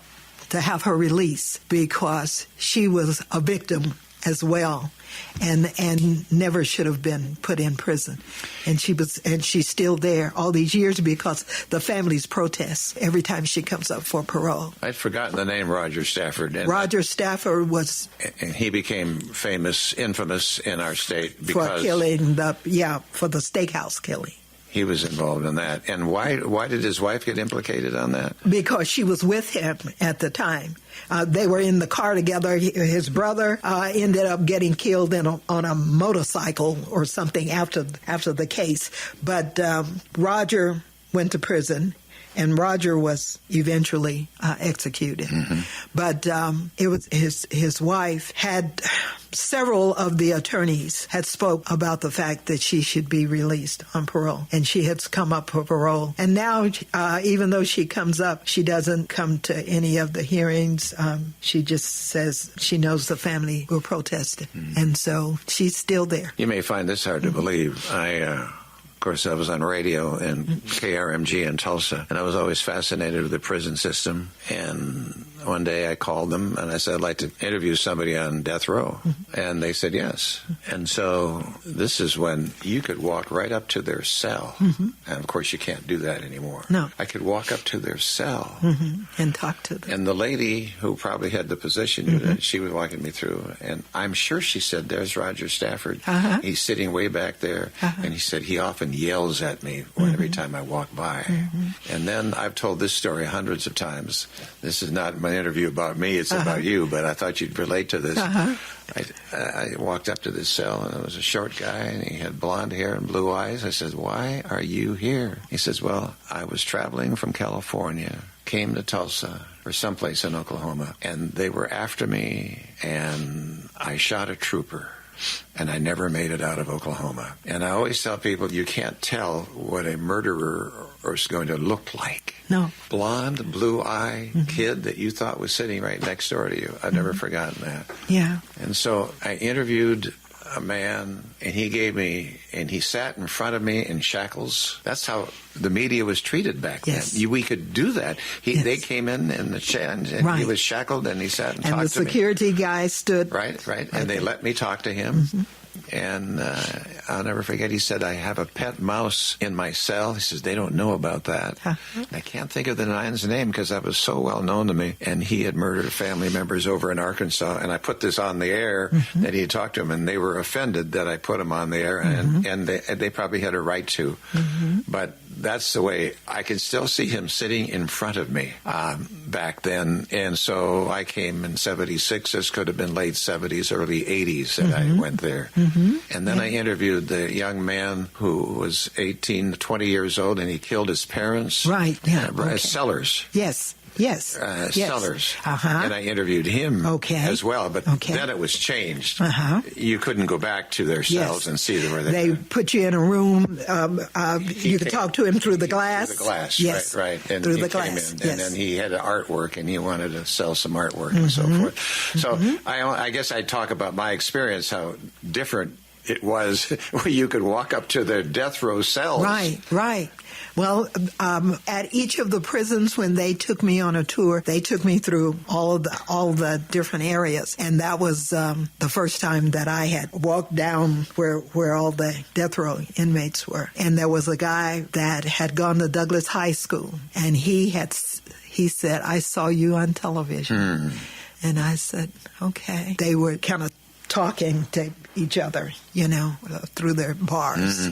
Speaker 3: to have her released because she was a victim as well, and never should have been put in prison. And she's still there all these years because the family's protests every time she comes up for parole.
Speaker 1: I'd forgotten the name Roger Stafford.
Speaker 3: Roger Stafford was...
Speaker 1: And he became infamous in our state because...
Speaker 3: For killing for the steakhouse killing.
Speaker 1: He was involved in that. And why did his wife get implicated on that?
Speaker 3: Because she was with him at the time. They were in the car together. His brother ended up getting killed on a motorcycle or something after the case. But Roger went to prison, and Roger was eventually executed. Mm-hmm. But it was his wife had... Several of the attorneys had spoke about the fact that she should be released on parole, and she had come up for parole. And now, even though she comes up, she doesn't come to any of the hearings. She just says she knows the family will protest it, and so she's still there.
Speaker 1: You may find this hard to believe. Of course, I was on radio in KRMG in Tulsa, and I was always fascinated with the prison system. And one day I called them and I said, I'd like to interview somebody on death row. And they said yes. And so this is when you could walk right up to their cell. And of course you can't do that anymore.
Speaker 3: No.
Speaker 1: I could walk up to their cell
Speaker 3: and talk to them.
Speaker 1: and the lady who probably had the position, she was walking me through, and I'm sure she said, there's Roger Stafford. He's sitting way back there. And he said he often yells at me every time I walk by. And then I've told this story hundreds of times. This is not my interview about me, it's about you, but I thought you'd relate to this. I walked up to this cell, and it was a short guy, and he had blonde hair and blue eyes. I said, why are you here? He says, well, I was traveling from California, came to Tulsa or someplace in Oklahoma, and they were after me, and I shot a trooper. And I never made it out of Oklahoma. And I always tell people, you can't tell what a murderer is going to look like.
Speaker 3: No.
Speaker 1: Blonde, blue-eye kid that you thought was sitting right next door to you. I've never forgotten that.
Speaker 3: Yeah.
Speaker 1: And so I interviewed a man, and he sat in front of me in shackles. That's how the media was treated back then. We could do that. They came in the chair, and he was shackled, and he sat and talked to me.
Speaker 3: And the security guy stood.
Speaker 1: Right. And they let me talk to him. And I'll never forget, he said, I have a pet mouse in my cell. He says, they don't know about that. And I can't think of the man's name because that was so well known to me. And he had murdered family members over in Arkansas. And I put this on the air that he had talked to him, and they were offended that I put him on the air. And they probably had a right to. But that's the way. I can still see him sitting in front of me back then. And so I came in 76. This could have been late 70s, early 80s that I went there. And then I interviewed the young man who was 18, 20 years old, and he killed his parents.
Speaker 3: Right, yeah.
Speaker 1: Sellers.
Speaker 3: Yes.
Speaker 1: Sellers. And I interviewed him as well, but then it was changed. You couldn't go back to their cells and see them where
Speaker 3: they put you in a room. You could talk to him through the glass.
Speaker 1: Through the glass, right. And
Speaker 3: through
Speaker 1: he
Speaker 3: the
Speaker 1: came
Speaker 3: glass.
Speaker 1: in, and then he had artwork, and he wanted to sell some artwork and so forth. So I guess I'd talk about my experience, how different it was where you could walk up to their death row cells.
Speaker 3: Right. Well, at each of the prisons, when they took me on a tour, they took me through all the different areas, and that was the first time that I had walked down where all the death row inmates were. And there was a guy that had gone to Douglas High School, and he said, I saw you on television. And I said, okay. They were kind of talking to each other, through their bars.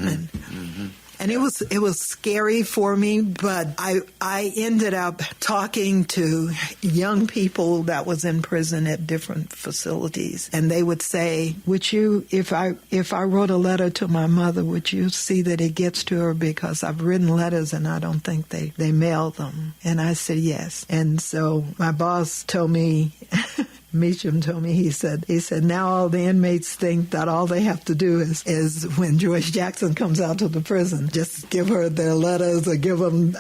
Speaker 3: And it was scary for me, but I ended up talking to young people that was in prison at different facilities, and they would say, would you, if I wrote a letter to my mother, would you see that it gets to her, because I've written letters and I don't think they mail them? And I said yes. And so my boss told me Meacham told me, he said, now all the inmates think that all they have to do is when Joyce Jackson comes out to the prison, just give her their letters or give them.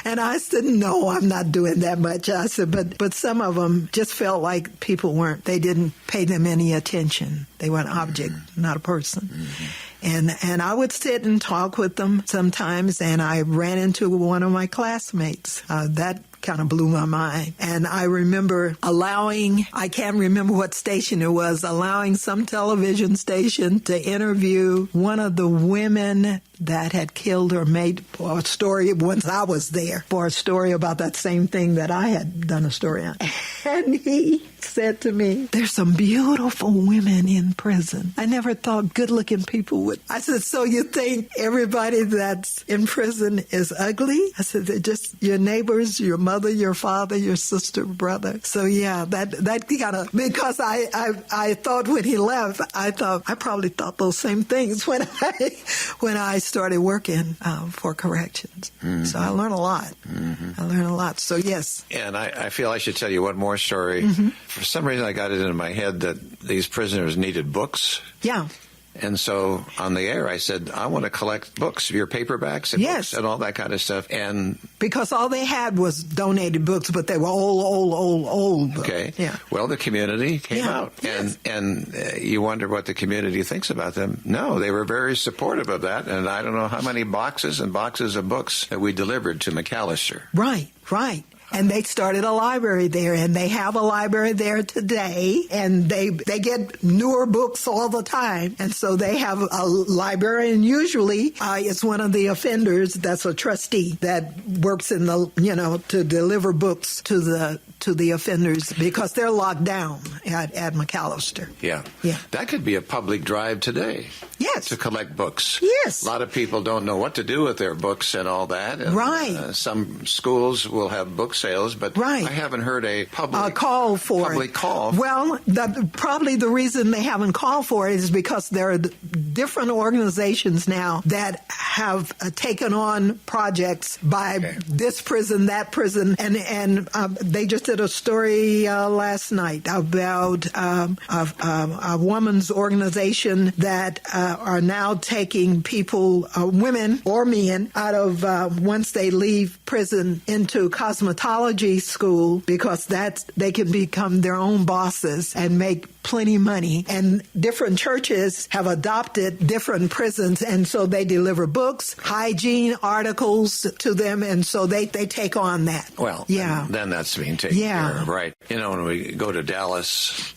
Speaker 3: And I said, no, I'm not doing that much. I said, but some of them just felt like they didn't pay them any attention. They were an object, not a person. And I would sit and talk with them sometimes, and I ran into one of my classmates. That kind of blew my mind. And I remember I can't remember what station it was, allowing some television station to interview one of the women that had killed or made for a story once I was there, for a story about that same thing that I had done a story on. And he said to me, there's some beautiful women in prison. I never thought good-looking people would. I said, so you think everybody that's in prison is ugly? I said, they're just your neighbors, your mother, your father, your sister, brother. So yeah, that kind of, because I thought when he left, I probably thought those same things when I started working for corrections. So I learned a lot. So yes.
Speaker 1: And I feel I should tell you one more story. For some reason I got it into my head that these prisoners needed books.
Speaker 3: Yeah.
Speaker 1: And so on the air, I said, I want to collect books, your paperbacks and books and all that kind of stuff. And
Speaker 3: because all they had was donated books, but they were old books.
Speaker 1: Okay.
Speaker 3: Yeah.
Speaker 1: Well, the community came out. And you wonder what the community thinks about them. No, they were very supportive of that. And I don't know how many boxes and boxes of books that we delivered to McAllister.
Speaker 3: Right. And they started a library there, and they have a library there today, and they get newer books all the time. And so they have a librarian. Usually it's one of the offenders that's a trustee that works in the, to deliver books to the offenders because they're locked down at McAllister.
Speaker 1: Yeah.
Speaker 3: Yeah.
Speaker 1: That could be a public drive today.
Speaker 3: Yes.
Speaker 1: To collect books.
Speaker 3: Yes.
Speaker 1: A lot of people don't know what to do with their books and all that. And,
Speaker 3: right.
Speaker 1: Some schools will have book sales, but
Speaker 3: right.
Speaker 1: I haven't heard a public
Speaker 3: call for
Speaker 1: public
Speaker 3: it.
Speaker 1: Call.
Speaker 3: Well, probably the reason they haven't called for it is because there are different organizations now that have taken on projects by this prison, that prison, and they just did a story last night about a woman's organization that are now taking people, women or men, out of once they leave prison into cosmetology school because they can become their own bosses and make plenty money. And different churches have adopted different prisons, and so they deliver books, hygiene articles to them, and so they take on that.
Speaker 1: Well,
Speaker 3: yeah.
Speaker 1: Then that's being taken care of, right? When we go to Dallas,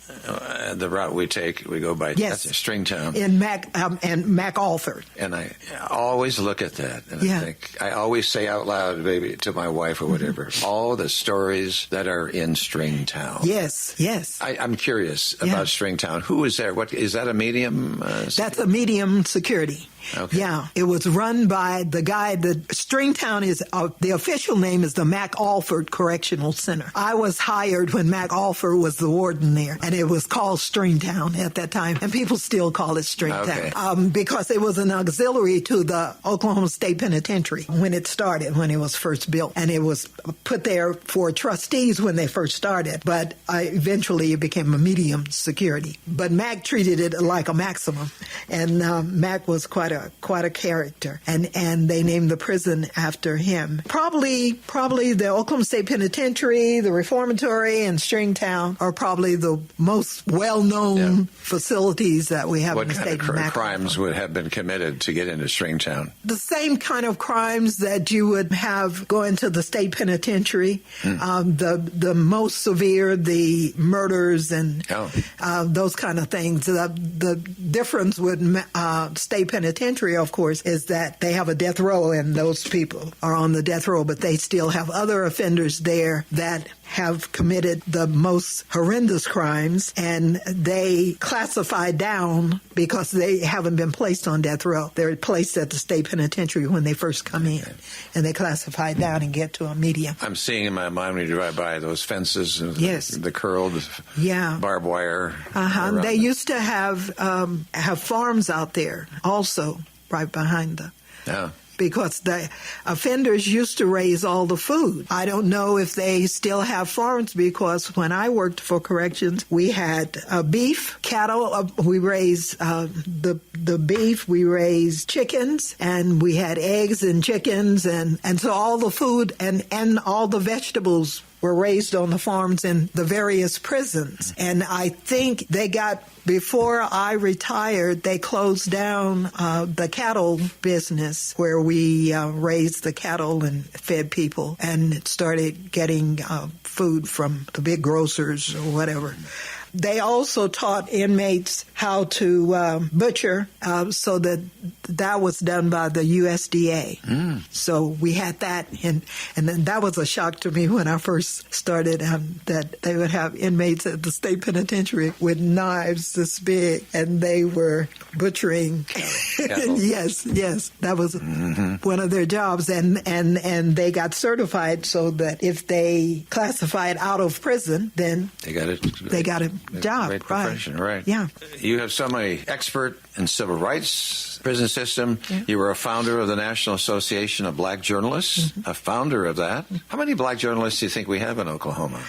Speaker 1: the route we take, we go by that's Stringtown.
Speaker 3: In MacAlford.
Speaker 1: And I always look at that, and I always say out loud, maybe to my wife or whatever, all the stories that are in Stringtown.
Speaker 3: Yes, yes.
Speaker 1: I'm curious about Stringtown. Who is there? What is that? A medium?
Speaker 3: That's a medium security.
Speaker 1: Okay.
Speaker 3: Yeah, it was run by the guy. Stringtown is the official name is the MacAlford Correctional Center. I was hired when MacAlford was the warden there, and it was called Stringtown at that time, and people still call it Stringtown because it was an auxiliary to the Oklahoma State Penitentiary when it started, when it was first built, and it was put there for trustees when they first started, but eventually it became a medium security. But Mac treated it like a maximum, and Mac was quite a character, and they named the prison after him. Probably the Oklahoma State Penitentiary, the Reformatory, and Stringtown are probably the most well-known facilities that we have in the state.
Speaker 1: What kind of crimes would have been committed to get into Stringtown?
Speaker 3: The same kind of crimes that you would have going to the state penitentiary. The most severe, the murders and those kind of things. The difference with state penitentiary, of course, is that they have a death row, and those people are on the death row, but they still have other offenders there that have committed the most horrendous crimes, and they classify down because they haven't been placed on death row. They're placed at the state penitentiary when they first come in, and they classify down and get to a medium.
Speaker 1: I'm seeing in my mind when you drive by those fences, the curled barbed wire.
Speaker 3: They used to have farms out there also, right behind because the offenders used to raise all the food. I don't know if they still have farms because when I worked for corrections, we had beef, cattle. We raised the beef. We raised chickens, and we had eggs and chickens, and so all the food and all the vegetables were raised on the farms in the various prisons. And I think before I retired, they closed down the cattle business where we raised the cattle and fed people and started getting food from the big grocers or whatever. They also taught inmates how to butcher, so that was done by the USDA. So we had that, and then that was a shock to me when I first started, that they would have inmates at the state penitentiary with knives this big, and they were butchering. Yes, that was one of their jobs, and they got certified so that if they classified out of prison, then they got a job.
Speaker 1: Great profession, right?
Speaker 3: Yeah.
Speaker 1: You have so many expert in civil rights, prison system. Yeah. You were a founder of the National Association of Black Journalists, a founder of that. How many black journalists do you think we have in Oklahoma?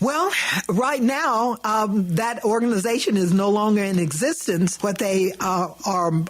Speaker 3: Well, right now, that organization is no longer in existence. What they are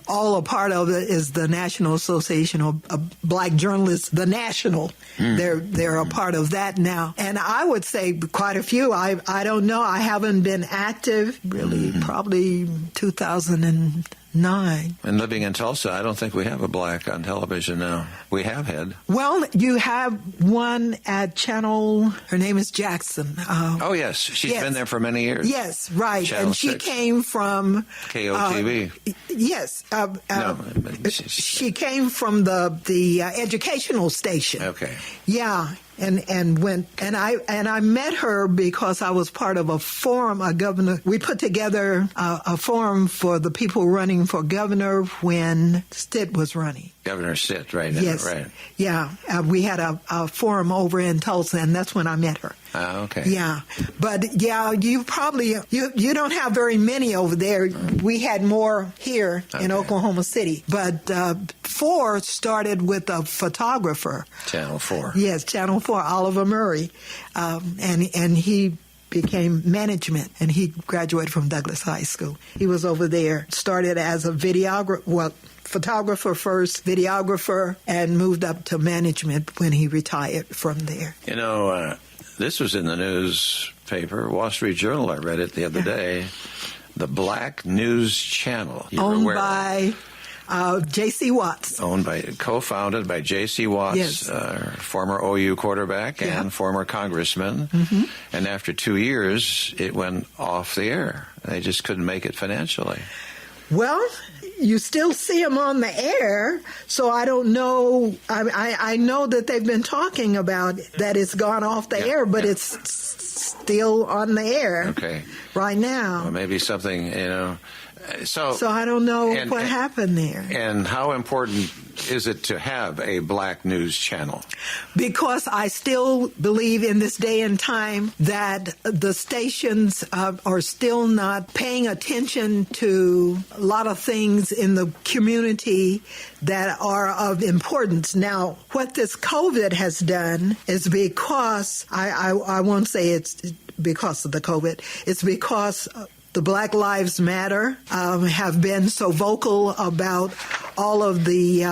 Speaker 3: all a part of is the National Association of Black Journalists, the National. They're a part of that now. And I would say quite a few. I don't know. I haven't been active really probably 2009 9.
Speaker 1: And living in Tulsa, I don't think we have a black on television now. We have had.
Speaker 3: Well, you have one at Channel, her name is Jackson.
Speaker 1: Oh, yes. She's been there for many years.
Speaker 3: Yes, right.
Speaker 1: Channel
Speaker 3: and she
Speaker 1: 6.
Speaker 3: Came from...
Speaker 1: KOTV.
Speaker 3: Yes.
Speaker 1: No,
Speaker 3: she came from the educational station.
Speaker 1: Okay.
Speaker 3: Yeah. And went and I met her because I was part of a forum. We put together a forum for the people running for governor when Stitt was running.
Speaker 1: Governor Stitt, right?
Speaker 3: Yes,
Speaker 1: right.
Speaker 3: Yeah, we had a forum over in Tulsa, and that's when I met her.
Speaker 1: Okay.
Speaker 3: Yeah, but yeah, you probably you don't have very many over there. We had more here in Oklahoma City, but 4 started with a photographer.
Speaker 1: Channel 4.
Speaker 3: Yes, Channel 4, Oliver Murray, and he became management, and he graduated from Douglas High School. He was over there, started as a photographer first, videographer, and moved up to management when he retired from there.
Speaker 1: You know, this was in the newspaper, Wall Street Journal. I read it the other day. The Black News Channel.
Speaker 3: Owned by J.C. Watts.
Speaker 1: Co-founded by J.C. Watts,
Speaker 3: yes.
Speaker 1: Former OU quarterback and former congressman. Mm-hmm. And after 2 years, it went off the air. They just couldn't make it financially.
Speaker 3: Well, you still see them on the air, so I don't know. I know that they've been talking about that it's gone off the air, but it's still on the air right now.
Speaker 1: Well, maybe something, So
Speaker 3: I don't know what happened there.
Speaker 1: And how important is it to have a black news channel?
Speaker 3: Because I still believe in this day and time that the stations are still not paying attention to a lot of things in the community that are of importance. Now, what this COVID has done is because, I won't say it's because of the COVID, it's because the Black Lives Matter have been so vocal about all of the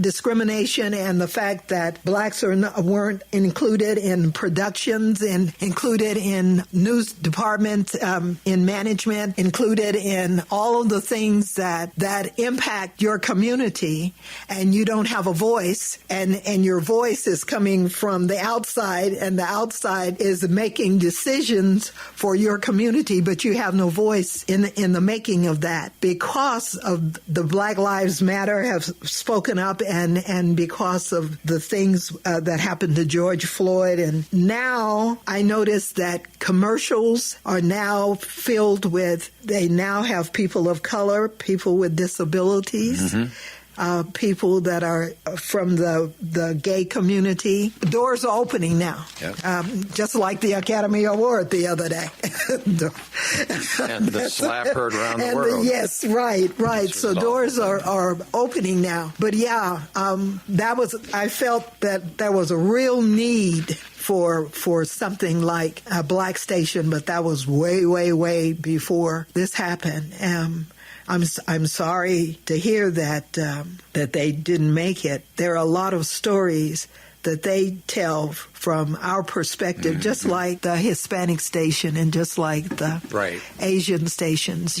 Speaker 3: discrimination and the fact that blacks weren't included in productions and included in news departments, in management, included in all of the things that impact your community, and you don't have a voice, and your voice is coming from the outside, and the outside is making decisions for your community, but you have no voice in the making of that. Because of the Black Lives Matter have spoken up, and because of the things that happened to George Floyd. And now I notice that commercials are now filled with, they now have people of color, people with disabilities, people that are from the gay community. Doors are opening now, just like the Academy Award the other day.
Speaker 1: And the slap heard around the world.
Speaker 3: Yes, right. So doors are opening now. But I felt that there was a real need for something like a black station, but that was way, way, way before this happened. I'm sorry to hear that they didn't make it. There are a lot of stories that they tell from our perspective, just like the Hispanic station and just like the Asian stations,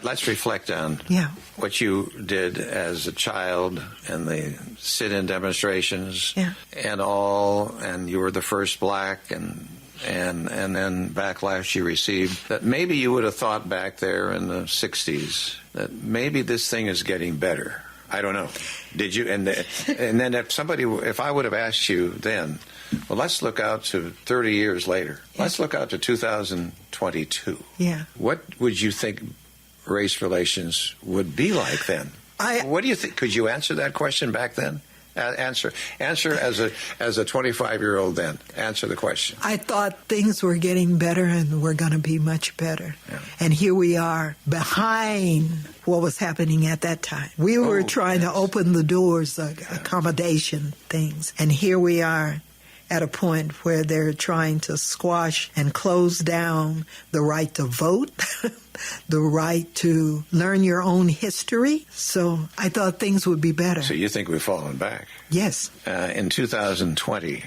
Speaker 1: Let's reflect on what you did as a child and the sit-in demonstrations and all, and you were the first black and then backlash you received, that maybe you would have thought back there in the 60s that maybe this thing is getting better. I don't know. Did you? And then if I would have asked you then, well, let's look out to 30 years later. Let's look out to 2022. Yeah. What would you think race relations would be like then? What do you think? Could you answer that question back then? Answer as a 25-year-old then. Answer the question.
Speaker 3: I thought things were getting better and were going to be much better. Yeah. And here we are behind what was happening at that time. We were trying to open the doors, accommodation things. And here we are at a point where they're trying to squash and close down the right to vote, the right to learn your own history. So I thought things would be better.
Speaker 1: So you think we've fallen back?
Speaker 3: Yes.
Speaker 1: In 2020,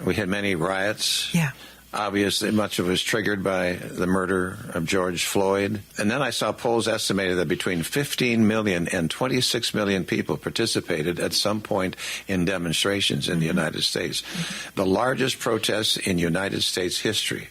Speaker 1: we had many riots.
Speaker 3: Yeah.
Speaker 1: Obviously, much of it was triggered by the murder of George Floyd. And then I saw polls estimated that between 15 million and 26 million people participated at some point in demonstrations in the United States. The largest protests in United States history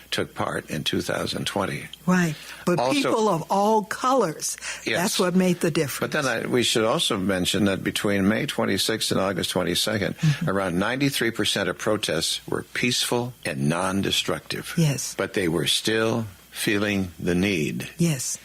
Speaker 1: took part in 2020.
Speaker 3: Right. But
Speaker 1: also, people
Speaker 3: of all colors,
Speaker 1: yes,
Speaker 3: that's what made the difference.
Speaker 1: But then we should also mention that between May 26th and August 22nd, around 93% of protests were peaceful and non-destructive.
Speaker 3: Yes.
Speaker 1: But they were still feeling the need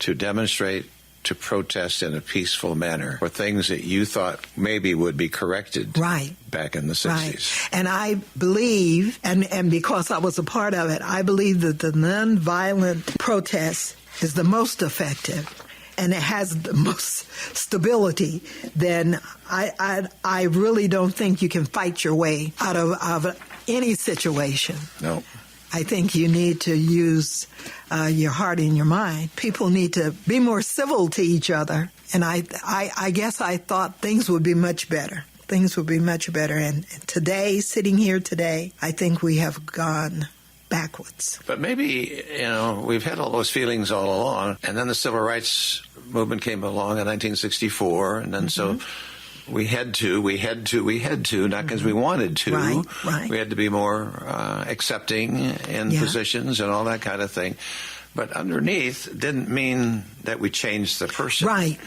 Speaker 1: to demonstrate, to protest in a peaceful manner for things that you thought maybe would be corrected back in the 60s.
Speaker 3: Right. And I believe, and because I was a part of it, I believe that the nonviolent protest is the most effective and it has the most stability. Then I really don't think you can fight your way out of any situation.
Speaker 1: No.
Speaker 3: I think you need to use your heart and your mind. People need to be more civil to each other. And I guess I thought things would be much better. Things would be much better. And today, sitting here today, I think we have gone backwards.
Speaker 1: But maybe, we've had all those feelings all along. And then the Civil Rights Movement came along in 1964. And then so we had to, not because we wanted to.
Speaker 3: Right.
Speaker 1: We had to be more accepting in positions and all that kind of thing. But underneath didn't mean that we changed the person.
Speaker 3: Right.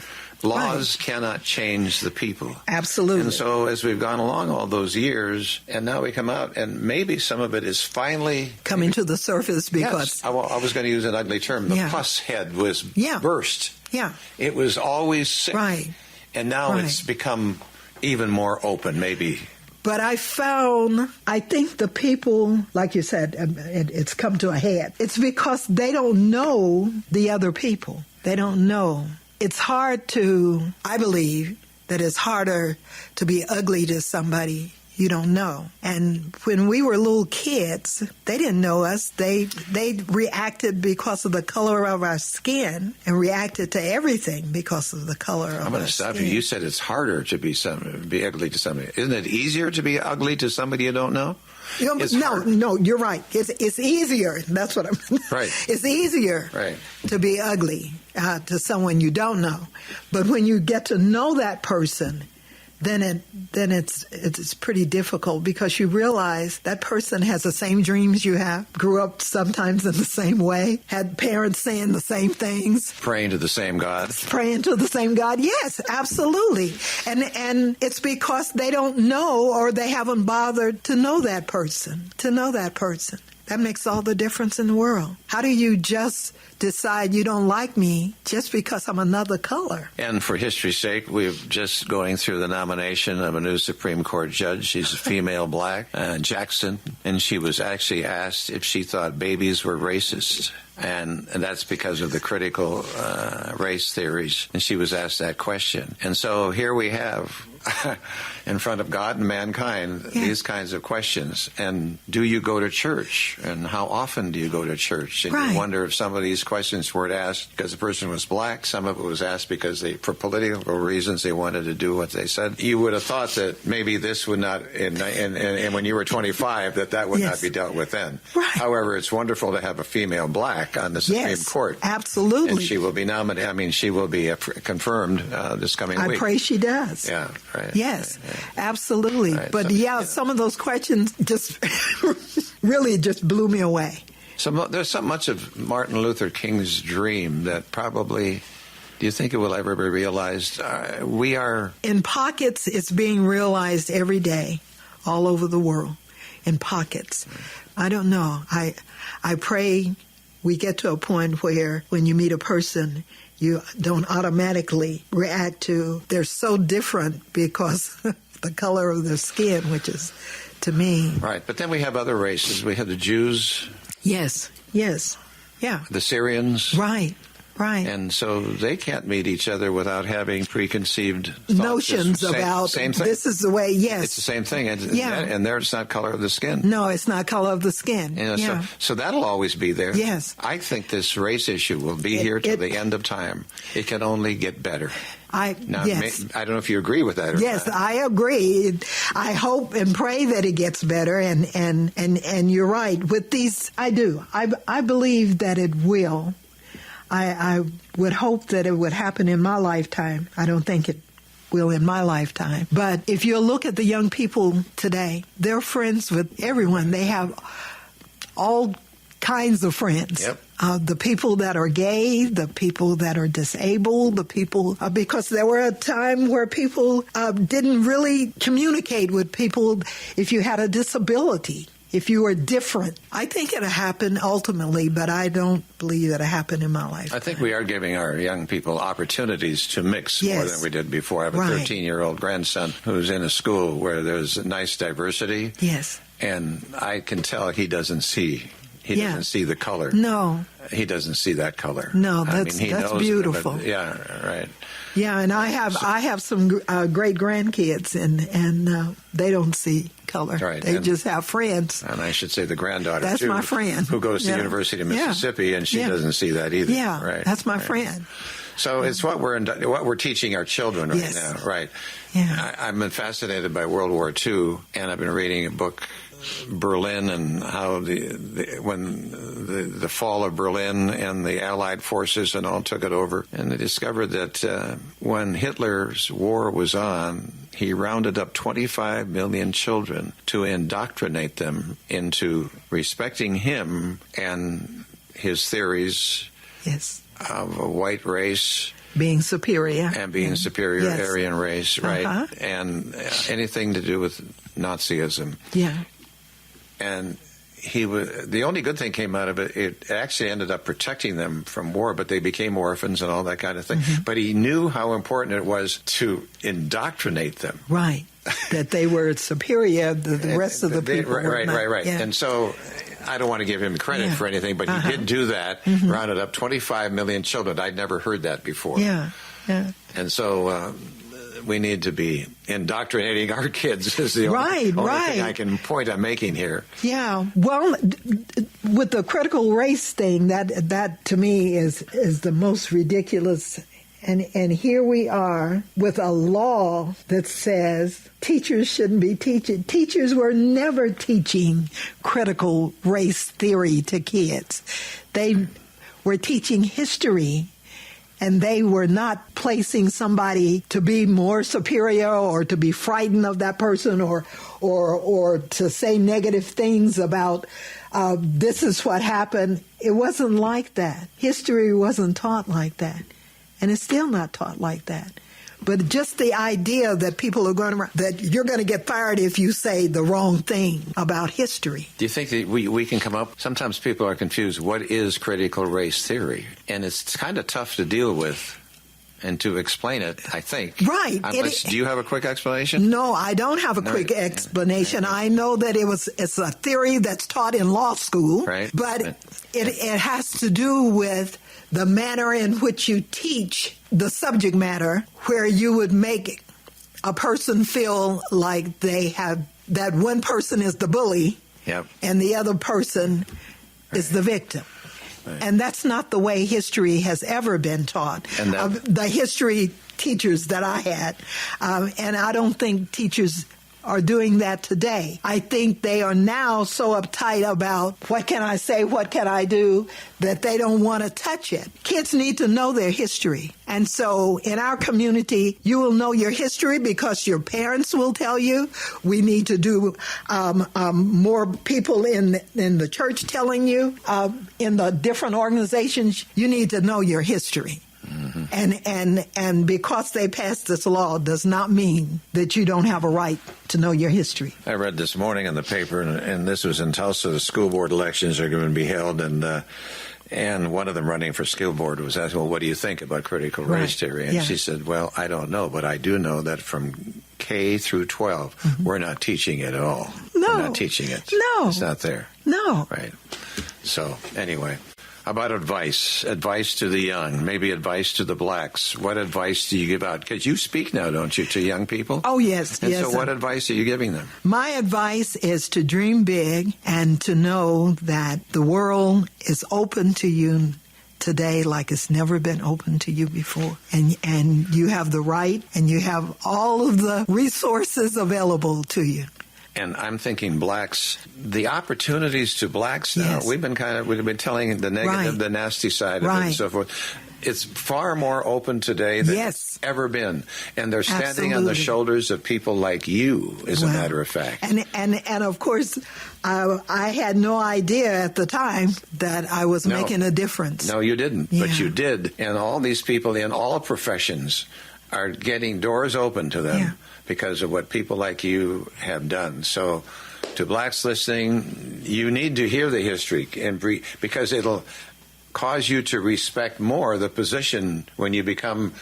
Speaker 1: Laws cannot change the people.
Speaker 3: Absolutely.
Speaker 1: And so as we've gone along all those years, and now we come out, and maybe some of it is finally
Speaker 3: coming to the surface because...
Speaker 1: Yes, I was going to use an ugly term. The pus head was burst.
Speaker 3: Yeah.
Speaker 1: It was always sick.
Speaker 3: Right.
Speaker 1: And now it's become even more open, maybe.
Speaker 3: But I think the people, like you said, it's come to a head. It's because they don't know the other people. They don't know. It's hard I believe that it's harder to be ugly to somebody you don't know. And when we were little kids, they didn't know us. They reacted because of the color of our skin and reacted to everything because of the color of our skin.
Speaker 1: I'm going to stop you. You said it's harder to be ugly to somebody. Isn't it easier to be ugly to somebody you don't know?
Speaker 3: No, you're right. It's easier. That's what I'm.
Speaker 1: Right.
Speaker 3: It's easier to be ugly to someone you don't know. But when you get to know that person, then it's pretty difficult because you realize that person has the same dreams you have, grew up sometimes in the same way, had parents saying the same things.
Speaker 1: Praying to the same God.
Speaker 3: Praying to the same God, yes, absolutely. And it's because they don't know or they haven't bothered to know that person, That makes all the difference in the world. How do you just decide you don't like me just because I'm another color?
Speaker 1: And for history's sake, we're just going through the nomination of a new Supreme Court judge. She's a female black, Jackson, and she was actually asked if she thought babies were racist. And that's because of the critical race theories. And she was asked that question. And so here we have, in front of God and mankind, these kinds of questions. And do you go to church? And how often do you go to church? And you wonder if some of these questions weren't asked because the person was black. Some of it was asked because for political reasons, they wanted to do what they said. You would have thought that maybe this would not, and when you were 25, that would not be dealt with then.
Speaker 3: Right.
Speaker 1: However, it's wonderful to have a female black on the Supreme Court.
Speaker 3: Absolutely.
Speaker 1: And she will be nominated. I mean, she will be confirmed this coming week.
Speaker 3: I pray she does.
Speaker 1: Yeah, right.
Speaker 3: Yes, absolutely.
Speaker 1: Right,
Speaker 3: but some of those questions just really just blew me away.
Speaker 1: There's so much of Martin Luther King's dream that probably, do you think it will ever be realized? We are... In
Speaker 3: pockets, it's being realized every day all over the world. In pockets. I don't know. I pray we get to a point where when you meet a person, you don't automatically react to they're so different because the color of their skin, which is, to me...
Speaker 1: Right, but then we have other races. We have the Jews.
Speaker 3: Yes, yeah.
Speaker 1: The Syrians.
Speaker 3: Right. Right.
Speaker 1: And so they can't meet each other without having preconceived thoughts.
Speaker 3: Notions about
Speaker 1: same thing.
Speaker 3: This is the way, yes.
Speaker 1: It's the same thing. And there it's not color of the skin.
Speaker 3: No, it's not color of the skin.
Speaker 1: So that'll always be there.
Speaker 3: Yes.
Speaker 1: I think this race issue will be here till the end of time. It can only get better.
Speaker 3: Yes.
Speaker 1: I don't know if you agree with that or
Speaker 3: yes,
Speaker 1: not.
Speaker 3: I agree. I hope and pray that it gets better. And you're right. With these, I do. I believe that it will. I would hope that it would happen in my lifetime. I don't think it will in my lifetime. But if you look at the young people today, they're friends with everyone. They have all kinds of friends.
Speaker 1: Yep.
Speaker 3: The people that are gay, the people that are disabled, the people, because there were a time where people didn't really communicate with people if you had a disability, if you were different. I think it'll happen ultimately, but I don't believe it'll happen in my life.
Speaker 1: I think we are giving our young people opportunities to mix more than we did before. I have a 13-year-old grandson who's in a school where there's a nice diversity.
Speaker 3: Yes.
Speaker 1: And I can tell he doesn't see the color.
Speaker 3: No.
Speaker 1: He doesn't see that color.
Speaker 3: No, that's beautiful.
Speaker 1: Right.
Speaker 3: Yeah, and I have some great grandkids, and they don't see color.
Speaker 1: Right.
Speaker 3: They just have friends.
Speaker 1: And I should say the granddaughter,
Speaker 3: that's
Speaker 1: too.
Speaker 3: My friend.
Speaker 1: Who goes to the University of Mississippi, and she doesn't see that either.
Speaker 3: Yeah,
Speaker 1: right.
Speaker 3: That's my friend.
Speaker 1: So it's what we're teaching our children right now. Right.
Speaker 3: Yeah.
Speaker 1: I've been fascinated by World War II, and I've been reading a book, Berlin, and how when the fall of Berlin and the Allied forces and all took it over, and they discovered that when Hitler's war was on, he rounded up 25 million children to indoctrinate them into respecting him and his theories of a white race. Being superior. And being superior Aryan race, right? And anything to do with Nazism.
Speaker 3: Yeah.
Speaker 1: And the only good thing came out of it, it actually ended up protecting them from war, but they became orphans and all that kind of thing. Mm-hmm. But he knew how important it was to indoctrinate them.
Speaker 3: Right. That they were superior, the rest of the people were not.
Speaker 1: Right. Yeah. And so I don't want to give him credit for anything, but he did do that, rounded up 25 million children. I'd never heard that before.
Speaker 3: Yeah.
Speaker 1: And so we need to be indoctrinating our kids is the only thing I can point I'm making here.
Speaker 3: Yeah. Well, with the critical race thing, that to me is the most ridiculous. And here we are with a law that says teachers shouldn't be teaching. Teachers were never teaching critical race theory to kids. They were teaching history. And they were not placing somebody to be more superior or to be frightened of that person or to say negative things about this is what happened. It wasn't like that. History wasn't taught like that. And it's still not taught like that. But just the idea that people are that you're going to get fired if you say the wrong thing about history.
Speaker 1: Do you think that we can come up? Sometimes people are confused. What is critical race theory? And it's kind of tough to deal with and to explain it, I think.
Speaker 3: Right.
Speaker 1: Do you have a quick explanation?
Speaker 3: No, I don't have a quick explanation. I know that it's a theory that's taught in law school.
Speaker 1: Right.
Speaker 3: But it has to do with the manner in which you teach the subject matter, where you would make a person feel like that one person is the bully and the other person is the victim. Right. And that's not the way history has ever been taught. And the history teachers that I had, and I don't think teachers are doing that today. I think they are now so uptight about what can I say, what can I do, that they don't want to touch it. Kids need to know their history. And so in our community, you will know your history because your parents will tell you. We need to do more people in the church telling you. In the different organizations, you need to know your history. Mm-hmm. And because they passed this law does not mean that you don't have a right to know your history.
Speaker 1: I read this morning in the paper, and this was in Tulsa, the school board elections are going to be held, and one of them running for school board was asked, well, what do you think about critical race theory? And she said, well, I don't know, but I do know that from K through 12, we're not teaching it at all.
Speaker 3: No.
Speaker 1: We're not teaching it.
Speaker 3: No.
Speaker 1: It's not there.
Speaker 3: No.
Speaker 1: Right. So, anyway. How about advice? Advice to the young, maybe advice to the blacks. What advice do you give out? Because you speak now, don't you, to young people?
Speaker 3: Oh, yes.
Speaker 1: And
Speaker 3: yes.
Speaker 1: So what advice are you giving them?
Speaker 3: My advice is to dream big and to know that the world is open to you today like it's never been open to you before. And you have the right and you have all of the resources available to you.
Speaker 1: And I'm thinking blacks, the opportunities to blacks now,
Speaker 3: Yes.
Speaker 1: we've been telling the negative,
Speaker 3: Right.
Speaker 1: the nasty side of it and so forth. It's far more open today than
Speaker 3: Yes.
Speaker 1: it's ever been. And they're standing on the
Speaker 3: Absolutely.
Speaker 1: shoulders of people like you, as a matter of fact.
Speaker 3: And of course, I had no idea at the time that I was making a difference.
Speaker 1: No, you didn't,
Speaker 3: Yeah.
Speaker 1: but you did. And all these people in all professions are getting doors open to them.
Speaker 3: Yeah.
Speaker 1: Because of what people like you have done. So to blacks listening, you need to hear the history because it'll cause you to respect more the position when you become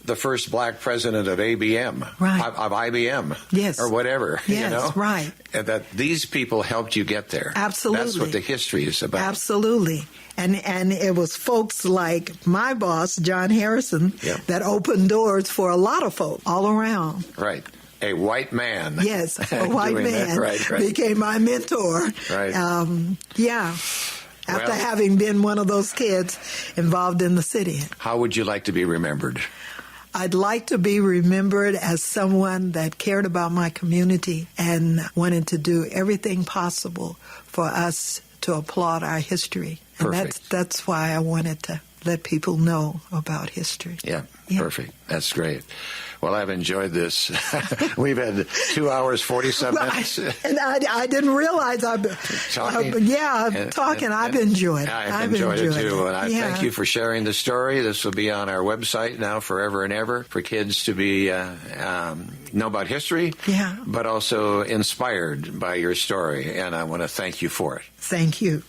Speaker 1: the first black president of ABM,
Speaker 3: Right.
Speaker 1: of IBM,
Speaker 3: Yes.
Speaker 1: or whatever.
Speaker 3: Yes,
Speaker 1: you know?
Speaker 3: right.
Speaker 1: And that these people helped you get there.
Speaker 3: Absolutely.
Speaker 1: That's what the history is about.
Speaker 3: Absolutely. And it was folks like my boss, John Harrison,
Speaker 1: Yep.
Speaker 3: that opened doors for a lot of folk all around.
Speaker 1: Right. A white man.
Speaker 3: Yes, a white
Speaker 1: doing that.
Speaker 3: man
Speaker 1: Right.
Speaker 3: became my mentor.
Speaker 1: Right.
Speaker 3: After
Speaker 1: Well-
Speaker 3: having been one of those kids involved in the city.
Speaker 1: How would you like to be remembered?
Speaker 3: I'd like to be remembered as someone that cared about my community and wanted to do everything possible for us to applaud our history. And
Speaker 1: Perfect.
Speaker 3: that's why I wanted to let people know about history.
Speaker 1: Yeah,
Speaker 3: Yeah.
Speaker 1: perfect. That's great. Well, I've enjoyed this. We've had 2 hours, 47 minutes.
Speaker 3: And I didn't realize I've
Speaker 1: Talking.
Speaker 3: I've enjoyed it.
Speaker 1: I've enjoyed it too. And I
Speaker 3: Yeah.
Speaker 1: thank you for sharing the story. This will be on our website now forever and ever for kids to be know about history,
Speaker 3: Yeah.
Speaker 1: but also inspired by your story. And I want to thank you for it.
Speaker 3: Thank you.